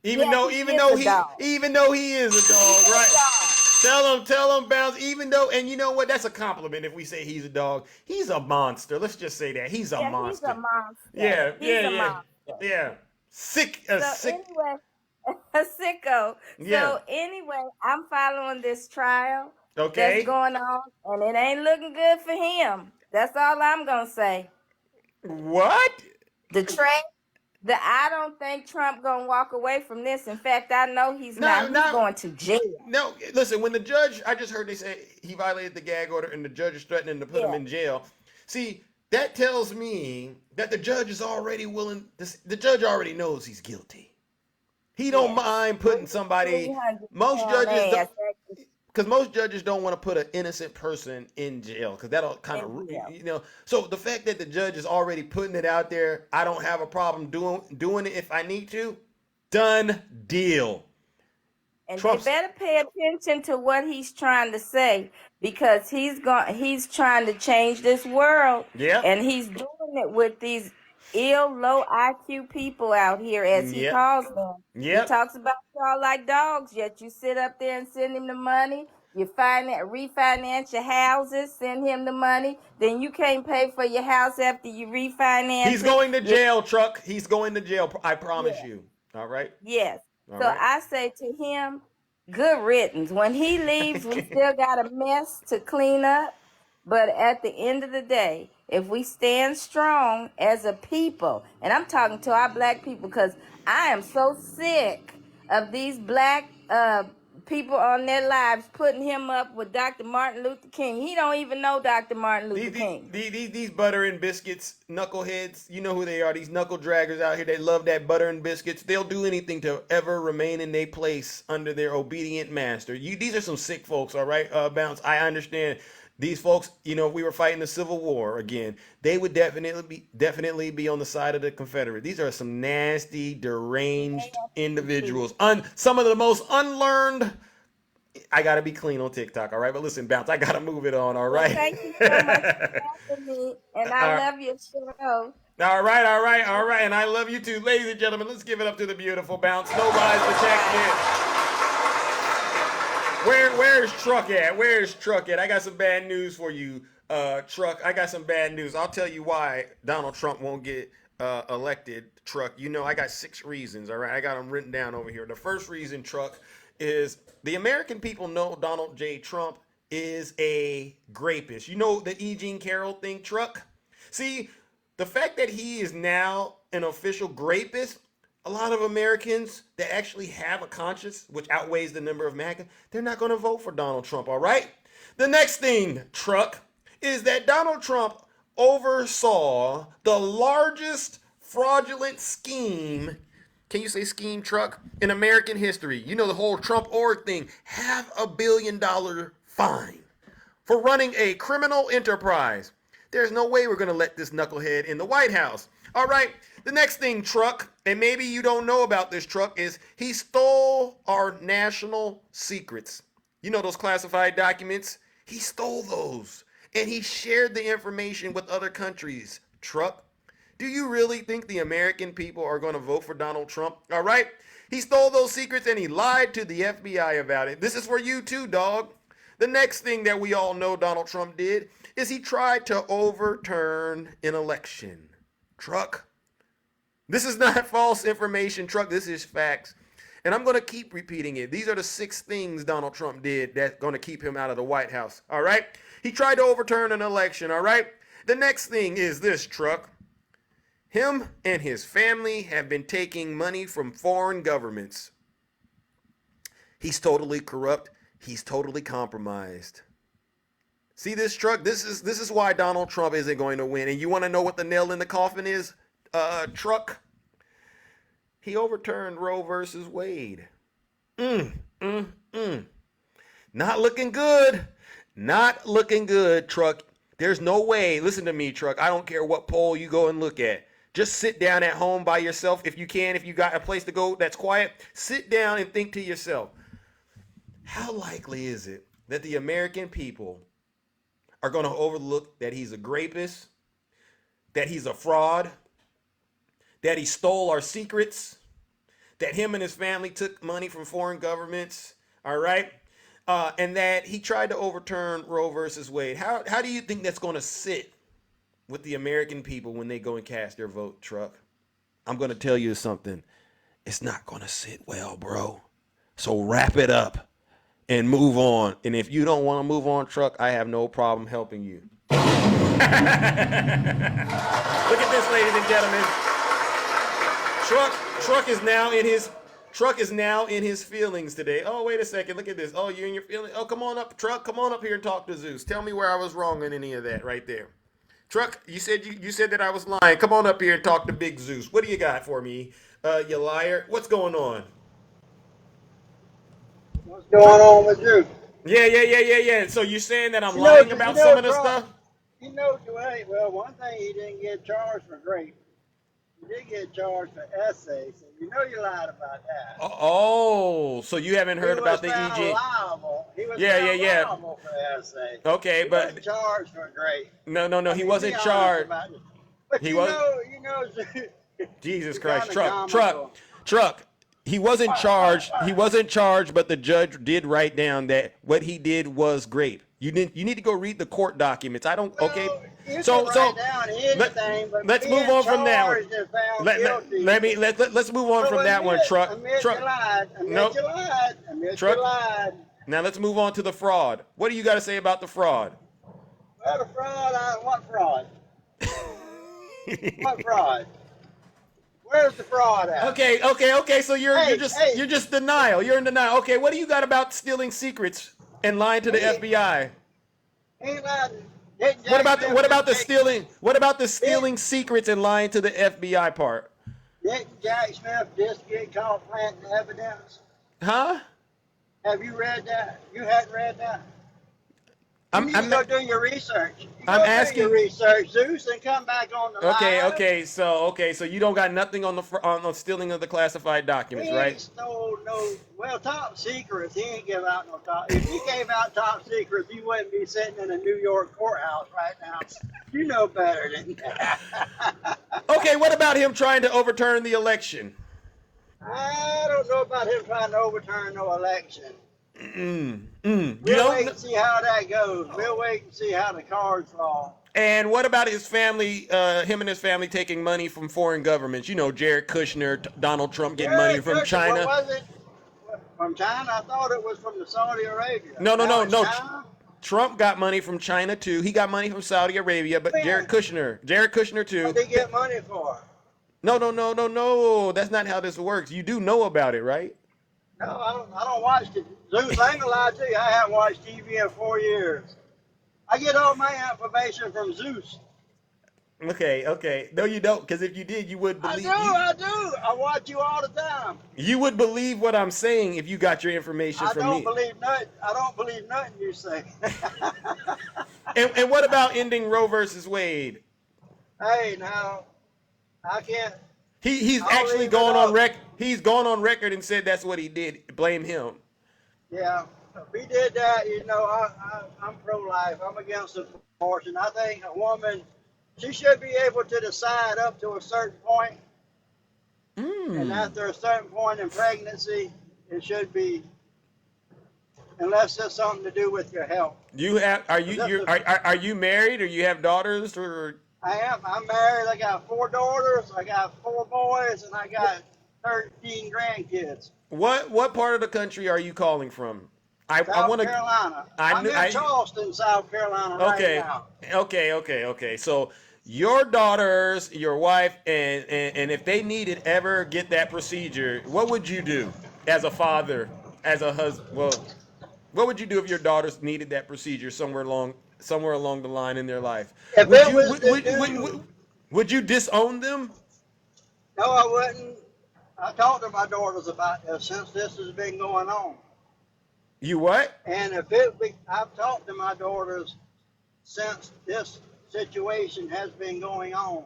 Even though he is a dog, right? Tell him, Bounce. Even though, and you know what? That's a compliment if we say he's a dog. He's a monster. Let's just say that he's a monster. He's a monster. Yeah. Anyway, a sicko. Yeah. So anyway, I'm following this trial Okay. that's going on, and it ain't looking good for him. That's all I'm gonna say. What? I don't think Trump gonna walk away from this. In fact, I know he's not. He's going to jail. No, listen. When the judge, I just heard they say he violated the gag order, and the judge is threatening to put him in jail. See, that tells me that the judge is already willing. The judge already knows he's guilty. He don't mind putting somebody. Most judges, because most judges don't want to put an innocent person in jail because that'll kind of, So the fact that the judge is already putting it out there, I don't have a problem doing it if I need to. Done deal. And you better pay attention to what he's trying to say because he's trying to change this world. Yeah. And he's doing it with these low IQ people out here, as he calls them. He talks about y'all like dogs, yet you sit up there and send him the money. You refinance your houses, send him the money. Then you can't pay for your house after you refinance. He's going to jail, Truck. He's going to jail. I promise you. All right? Yes. I say to him, good riddance. When he leaves, we still got a mess to clean up. But at the end of the day, if we stand strong as a people, and I'm talking to our black people because I am so sick of these black people on their lives putting him up with Dr. Martin Luther King. He don't even know Dr. Martin Luther King. These butter and biscuits, knuckleheads, you know who they are. These knuckle draggers out here, they love that butter and biscuits. They'll do anything to ever remain in their place under their obedient master. These are some sick folks, all right, Bounce. I understand. These folks, you know, if we were fighting the Civil War again, they would definitely be on the side of the Confederate. These are some nasty, deranged individuals. Some of the most unlearned. I gotta be clean on TikTok, all right? But listen, Bounce, I gotta move it on, all right? Well, thank you so much for having me, and I love your show. All right. And I love you too. Ladies and gentlemen, let's give it up to the beautiful Bounce. Nobody's protected. Where's Truck at? Where's Truck at? I got some bad news for you, Truck. I got some bad news. I'll tell you why Donald Trump won't get elected, Truck. You know, I got 6 reasons, all right? I got them written down over here. The first reason, Truck, is the American people know Donald J. Trump is a grapist. You know the E. Jean Carroll thing, Truck? See, the fact that he is now an official grapist, a lot of Americans that actually have a conscience, which outweighs the number of MAGA, they're not going to vote for Donald Trump, all right? The next thing, Truck, is that Donald Trump oversaw the largest fraudulent scheme, can you say scheme, Truck, in American history. You know the whole Trump org thing, $500 million fine for running a criminal enterprise. There's no way we're going to let this knucklehead in the White House. All right, the next thing, Truck, and maybe you don't know about this, Truck, is he stole our national secrets. You know those classified documents? He stole those, and he shared the information with other countries, Truck. Do you really think the American people are going to vote for Donald Trump? All right, he stole those secrets, and he lied to the FBI about it. This is for you too, dog. The next thing that we all know Donald Trump did is he tried to overturn an election. Truck. This is not false information, Truck. This is facts. And I'm going to keep repeating it. These are the 6 things Donald Trump did that's going to keep him out of the White House. All right? He tried to overturn an election. All right? The next thing is this, Truck. Him and his family have been taking money from foreign governments. He's totally corrupt. He's totally compromised. See this, Truck? This is why Donald Trump isn't going to win. And you want to know what the nail in the coffin is, Truck? He overturned Roe versus Wade. Not looking good. Not looking good, Truck. There's no way. Listen to me, Truck. I don't care what poll you go and look at. Just sit down at home by yourself if you can. If you got a place to go that's quiet, sit down and think to yourself, how likely is it that the American people are going to overlook that he's a grapist, that he's a fraud, that he stole our secrets, that him and his family took money from foreign governments, all right? And that he tried to overturn Roe versus Wade. How do you think that's going to sit with the American people when they go and cast their vote, Truck? I'm going to tell you something. It's not going to sit well, bro. So wrap it up and move on. And if you don't want to move on, Truck, I have no problem helping you. Look at this, ladies and gentlemen. Truck is now in his feelings today. Oh, wait a second. Look at this. Oh, you're in your feelings. Oh, come on up, Truck. Come on up here and talk to Zeus. Tell me where I was wrong in any of that right there. Truck, you said that I was lying. Come on up here and talk to Big Zeus. What do you got for me, you liar? What's going on? What's going on with you? Yeah. So you're saying that I'm lying about some of the stuff? Well, one thing, he didn't get charged for rape. He did get charged for essay, so you know you lied about that. Oh, so you haven't heard about the EG? He was found liable for essay. Okay, he but wasn't charged for rape. No, he wasn't charged. But you know, Jesus Christ, Truck. He wasn't charged. He wasn't charged, but the judge did write down that what he did was rape. You need to go read the court documents. I don't. Okay. So let's move on from that one. Let's move on from that one, Truck. Nope. Truck. Now let's move on to the fraud. What do you got to say about the fraud? Well, the fraud. What fraud? What fraud? Where's the fraud at? Okay. So you're Hey, you're just denial. You're in denial. Okay, what do you got about stealing secrets and lying to the FBI? Ain't lying. Didn't Jack Smith What just about the get stealing? What about the stealing secrets and lying to the FBI part? didn't Jack Smith just get caught planting evidence? Huh? Have you read that? You hadn't read that? You need to I'm go do your research. You I'm go do your asking. research, Zeus, and come back on the live. So you don't got nothing on the stealing of the classified He documents, ain't right? stole no, well, top secrets. He ain't give out no top. If he gave out top secrets, he wouldn't be sitting in a New York courthouse right now. You know better than that. Okay, what about him trying to overturn the election? I don't know about him trying to overturn no election. You We'll don't. wait and see how that goes. We'll wait and see how the cards fall. And what about his family? Him and his family taking money from foreign governments. You know, Jared Kushner, Donald Trump getting money Jared from Kushner, what China. was it? From China? I thought it was from the Saudi Arabia. No, no, Now no, it's no. China? Trump got money from China too. He got money from Saudi Arabia, but When? Jared Kushner What too. did he get money for? No. That's not how this works. You do know about it, right? No, I don't watch it. Zeus, I ain't gonna lie to you. I haven't watched TV in 4 years. I get all my information from Zeus. Okay. No, you don't, because if you did, I do. I watch you all the time. you would believe what I'm saying if you got your information I from don't me. believe nothing. I don't believe nothing you say. And what about ending Roe versus Wade? Hey, now I can't. He's I'll actually leave it gone on up. rec. He's gone on record and said that's what he did. Blame him. Yeah, if he did that, you know, I'm pro-life. I'm against abortion. I think a woman, she should be able to decide up to a certain point, and after a certain point in pregnancy, it should be, unless there's something to do with your health. You have are you married or you have daughters or? I am. I'm married. I got 4 daughters. I got 4 boys, and I got 13 grandkids. What part of the country are you calling from? I South want to. Carolina. I I'm knew. in Charleston, South Carolina right Okay, now. okay. So your daughters, your wife, and if they needed ever get that procedure, what would you do as a father, as a husband? Well, what would you do if your daughters needed that procedure somewhere along the line in their life? If Would it you was to do, would you disown them? no, I wouldn't. I talked to my daughters about this since this has been going on. You what? And I've talked to my daughters since this situation has been going on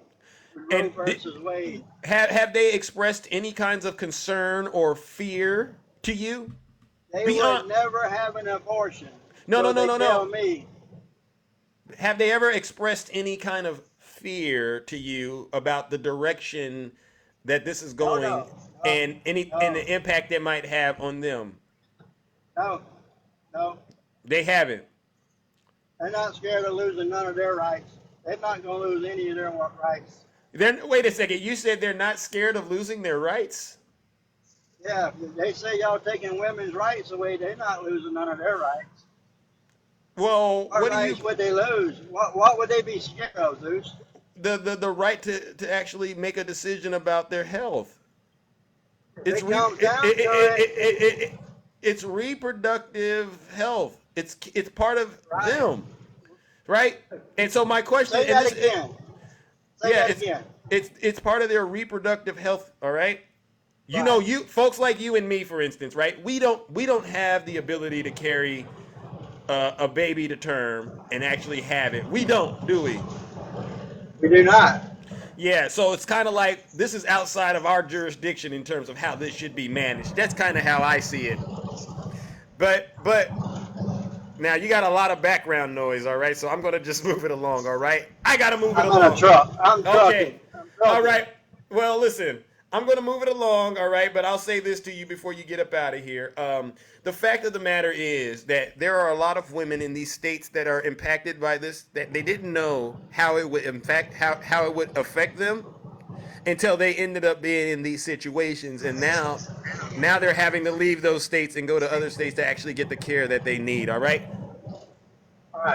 with Roe And versus Wade. have they expressed any kinds of concern or fear to you? They Beyond would never have an abortion. no So no no they no tell no. me. Have they ever expressed any kind of fear to you about the direction that this is No, going and the impact it might have on them? No. They haven't. They're not scared of losing none of their rights. They're not going to lose any of their rights. Wait a second. You said they're not scared of losing their rights? Yeah, they say y'all taking women's rights away. They're not losing none of their rights. Well, what rights would they lose? What would they be scared of, Zeus? The right to actually make a decision about their health. It's it's reproductive health. It's part of them, right? And so my question Say that again. It's part of their reproductive health. All right. You know, you folks like you and me, for instance, right? We don't have the ability to carry a baby to term and actually have it. We don't, do we? We do not. Yeah, so it's kind of like this is outside of our jurisdiction in terms of how this should be managed. That's kind of how I see it. But now you got a lot of background noise, all right? So I'm gonna just move it along, all right? I gotta move it along. I'm in a truck. I'm trucking. Okay. All right. Well, listen. I'm going to move it along, all right? But I'll say this to you before you get up out of here. The fact of the matter is that there are a lot of women in these states that are impacted by this, that they didn't know how it would how it would affect them until they ended up being in these situations. And now they're having to leave those states and go to other states to actually get the care that they need, all right?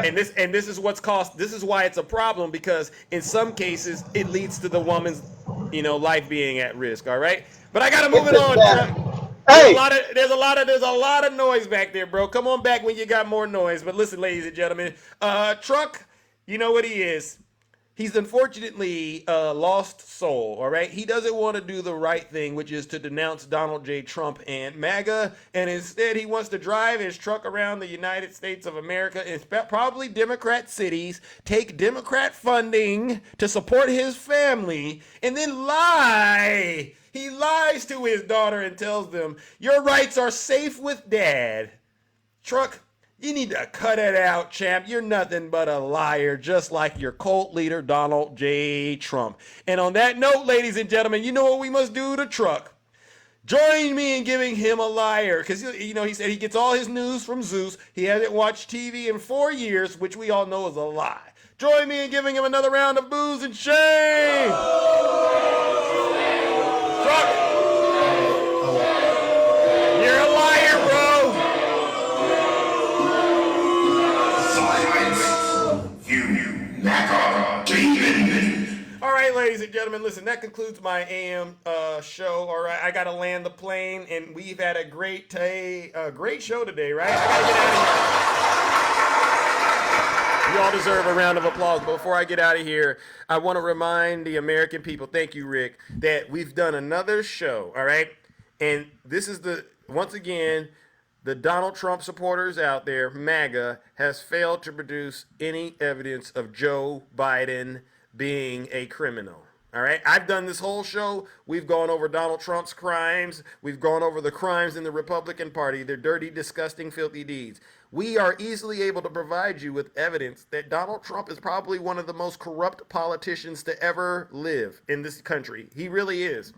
And this is what's cost. This is why it's a problem, because in some cases it leads to the woman's life being at risk. All right, but I gotta move it on. Hey, There's a lot of noise back there, bro. Come on back when you got more noise. But listen, ladies and gentlemen, Truck, you know what he is. He's unfortunately a lost soul, all right? He doesn't want to do the right thing, which is to denounce Donald J. Trump and MAGA, and instead he wants to drive his truck around the United States of America in probably Democrat cities, take Democrat funding to support his family, and then lie. He lies to his daughter and tells them, your rights are safe with Dad. Truck, you need to cut it out, champ. You're nothing but a liar, just like your cult leader, Donald J. Trump. And on that note, ladies and gentlemen, you know what we must do to Truck. Join me in giving him a liar. Because, he said he gets all his news from Zeus. He hasn't watched TV in 4 years, which we all know is a lie. Join me in giving him another round of booze and shame. Truck, you're a liar, bro. All right, ladies and gentlemen, listen, that concludes my AM show. All right, I got to land the plane, and we've had a great show today, right? I got to get out of here. You all deserve a round of applause. But before I get out of here, I want to remind the American people, thank you, Rick, that we've done another show, all right? And this is once again, the Donald Trump supporters out there, MAGA, has failed to produce any evidence of Joe Biden being a criminal. All right, I've done this whole show. We've gone over Donald Trump's crimes. We've gone over the crimes in the Republican Party, their dirty, disgusting, filthy deeds. We are easily able to provide you with evidence that Donald Trump is probably one of the most corrupt politicians to ever live in this country. He really is.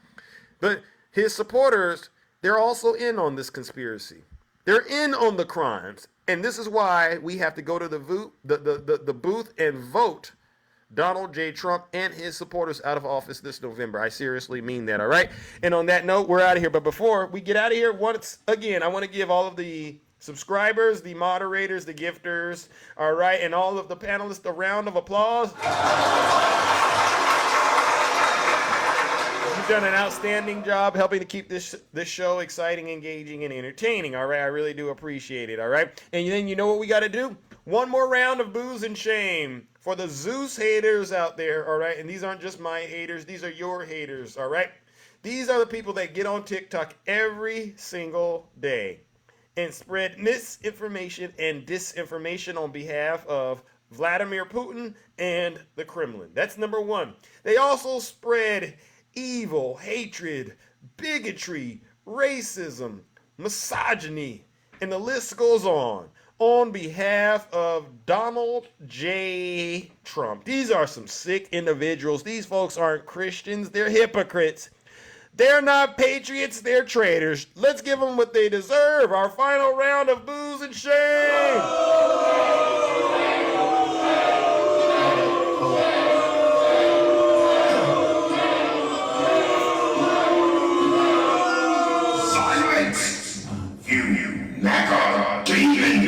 But his supporters, they're also in on this conspiracy. They're in on the crimes. And this is why we have to go to the booth and vote Donald J. Trump and his supporters out of office this November. I seriously mean that, all right? And on that note, we're out of here. But before we get out of here, once again, I want to give all of the subscribers, the moderators, the gifters, all right, and all of the panelists a round of applause. You've done an outstanding job helping to keep this show exciting, engaging, and entertaining, all right? I really do appreciate it, all right? And then you know what we got to do? One more round of booze and shame for the Zeus haters out there, all right? And these aren't just my haters. These are your haters, all right? These are the people that get on TikTok every single day and spread misinformation and disinformation on behalf of Vladimir Putin and the Kremlin. That's number one. They also spread evil, hatred, bigotry, racism, misogyny, and the list goes on behalf of Donald J. Trump. These are some sick individuals. These folks aren't Christians. They're hypocrites. They're not patriots. They're traitors. Let's give them what they deserve. Our final round of booze and shame.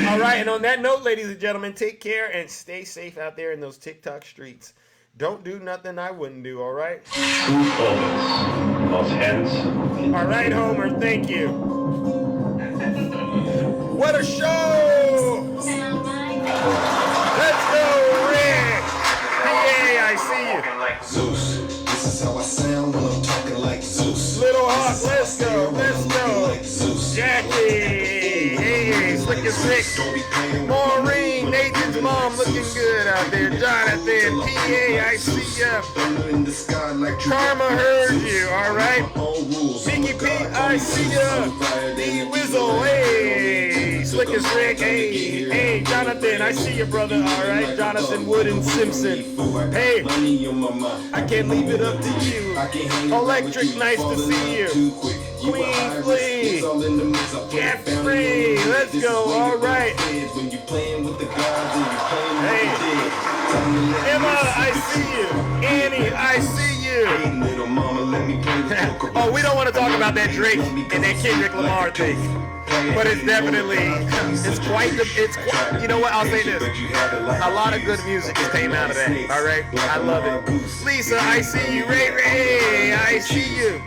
All right, and on that note, ladies and gentlemen, take care and stay safe out there in those TikTok streets. Don't do nothing I wouldn't do, all right? All right, Homer, thank you. What a show! Let's go, Rick! PA, I see you. Zeus, this is how I sound when I'm talking like Zeus. Little Hawk, let's go, let's go. Jackie, hey, Slick as Rick. Maureen, Nathan's mom looking good out there. Jonathan, PA, I see ya. Karma heard you, alright? Mickey P, I see ya. D Wizzle, hey, Slick as Rick, hey, Jonathan, I see you, brother, alright? Jonathan Wood and Simpson. Hey, I can't leave it up to you. Electric, nice to see you. Queen Flea, Jeffrey, let's go, alright. Hey, Emma, I see you. Annie, I see you. Oh, we don't want to talk about that Drake and that Kendrick Lamar thing. but it's definitely, you know what, I'll say this. A lot of good music came out of that, all right? I love it. Lisa, I see you. Ray, I see you.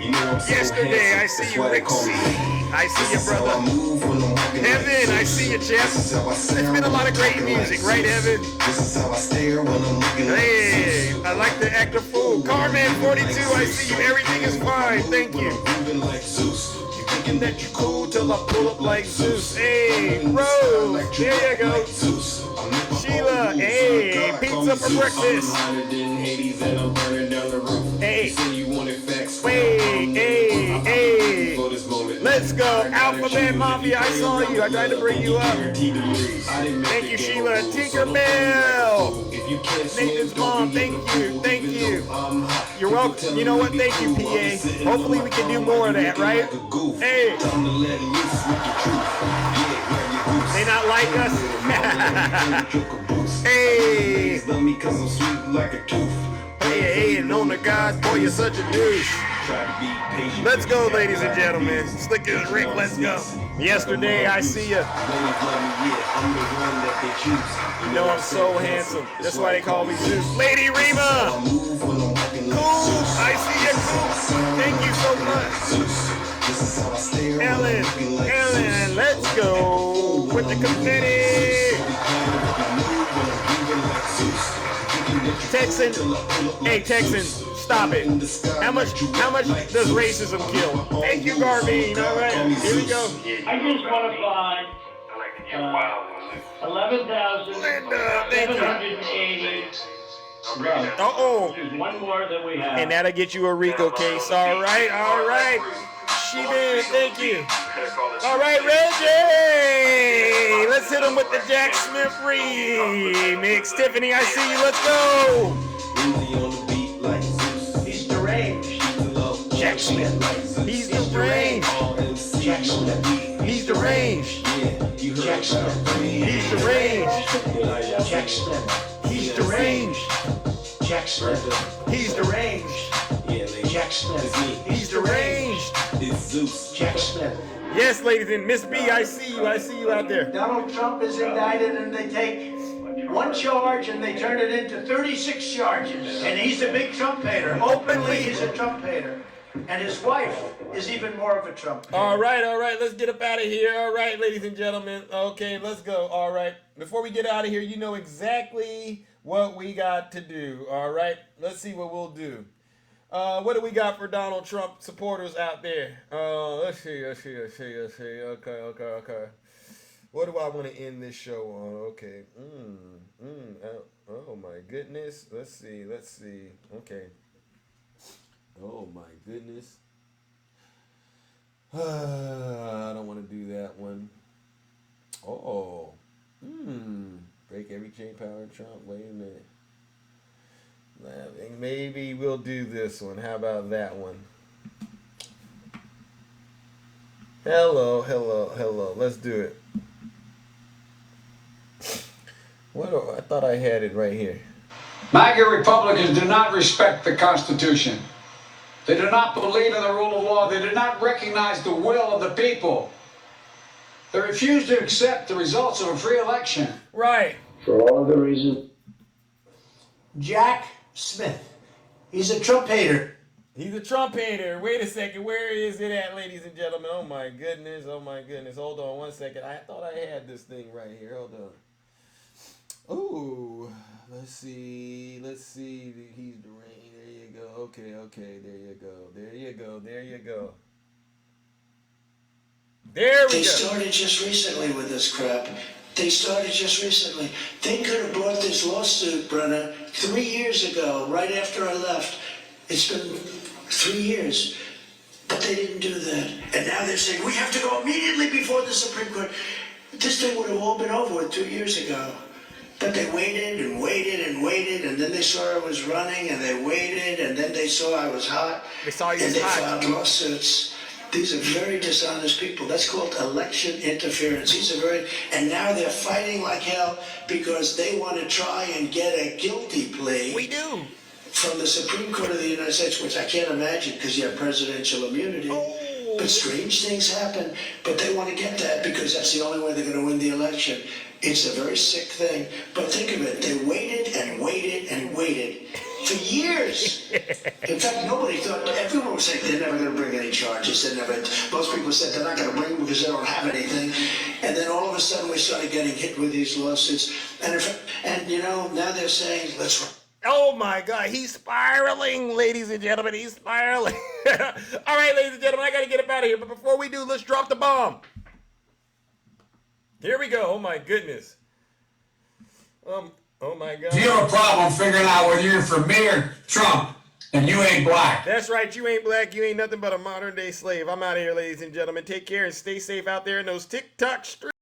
Yesterday, I see you. Rixie, I see you, brother. Evan, I see you, Jeff. It's been a lot of great music, right, Evan? Hey, I like the actor fool. Carman 42, I see you. Everything is fine. Thank you. You thinking that you cool till I pull up like Zeus. Hey, Rose, there you go. Sheila, hey, pizza for breakfast. Hey, hey. Let's go. Alphabet Mafia, I saw you. I tried to bring you up. Thank you, Sheila. Tinkerbell. Nathan's mom, thank you. You're welcome. You know what? Thank you, PA. Hopefully we can do more of that, right? Hey. They not like us? Hey. Hey, and on the God, boy, you're such a douche. Let's go, ladies and gentlemen. Slick as Rick, let's go. Yesterday, I see ya. You know I'm so handsome. That's why they call me Zeus. Lady Rima! Cool! I see ya, cool! Thank you so much. Ellen, let's go with the confetti. Texan, stop it. How much does racism kill? Thank you, Garvine. All right, here we go. I just want to find 11,780. There's one more that we have. And that'll get you a RICO case. All right. She-Man, thank you. All right, Reggie. Let's hit him with the Jack Smith remix. Tiffany, I see you. Let's go. He's deranged. Jack Smith. He's deranged. Jack Smith. He's deranged. Jack Smith. He's deranged. Jack Smith. He's deranged. Jack Smith. He's deranged. Jack Smith. He's deranged. It's Zeus. Jack Smith. Yes, ladies and Miss B, I see you out there. Donald Trump is indicted and they take one charge and they turn it into 36 charges. And he's a big Trump hater. Openly, he's a Trump hater. And his wife is even more of a Trump hater. All right, let's get up out of here. All right, ladies and gentlemen. Okay, let's go. All right, before we get out of here, you know exactly what we got to do. All right, let's see what we'll do. What do we got for Donald Trump supporters out there? Let's see. Okay. What do I want to end this show on? Okay. Oh my goodness. Let's see. Okay. Oh my goodness. I don't want to do that one. Oh. Break every chain, power Trump. Wait a minute. Maybe we'll do this one. How about that one? Hello. Let's do it. I thought I had it right here. MAGA Republicans do not respect the Constitution. They do not believe in the rule of law. They do not recognize the will of the people. They refuse to accept the results of a free election. Right. For all of the reasons. Jack Smith. He's a Trump hater. He's a Trump hater. Wait a second. Where is it at, ladies and gentlemen? Oh my goodness. Hold on 1 second. I thought I had this thing right here. Hold on. Ooh. Let's see. He's deranged. There you go. Okay. There you go. There we go. They started just recently with this crap. They could have brought this lawsuit, Brenna, 3 years ago, right after I left. It's been 3 years. But they didn't do that. And now they're saying, we have to go immediately before the Supreme Court. This thing would have all been over with 2 years ago. But they waited, and then they saw I was running, and they waited, and then they saw I was hot. They saw you and they hot. filed lawsuits. These are very dishonest people. That's called election interference. And now they're fighting like hell because they want to try and get a guilty plea. We do. From the Supreme Court of the United States, which I can't imagine because you have presidential immunity. But strange things happen, but they want to get that because that's the only way they're going to win the election. It's a very sick thing, but think of it, they waited and waited and waited for years. In fact, nobody thought, everyone was saying they're never going to bring any charges. Most people said they're not going to bring them because they don't have anything. And then all of a sudden we started getting hit with these lawsuits. And you know, now they're saying, let's run. Oh my God, he's spiraling, ladies and gentlemen. He's spiraling. All right, ladies and gentlemen, I got to get up out of here. But before we do, let's drop the bomb. Here we go. Oh my goodness. Oh my God. If you have a problem figuring out whether you're for me or Trump, then you ain't black. That's right. You ain't black. You ain't nothing but a modern day slave. I'm out of here, ladies and gentlemen. Take care and stay safe out there in those TikTok streets.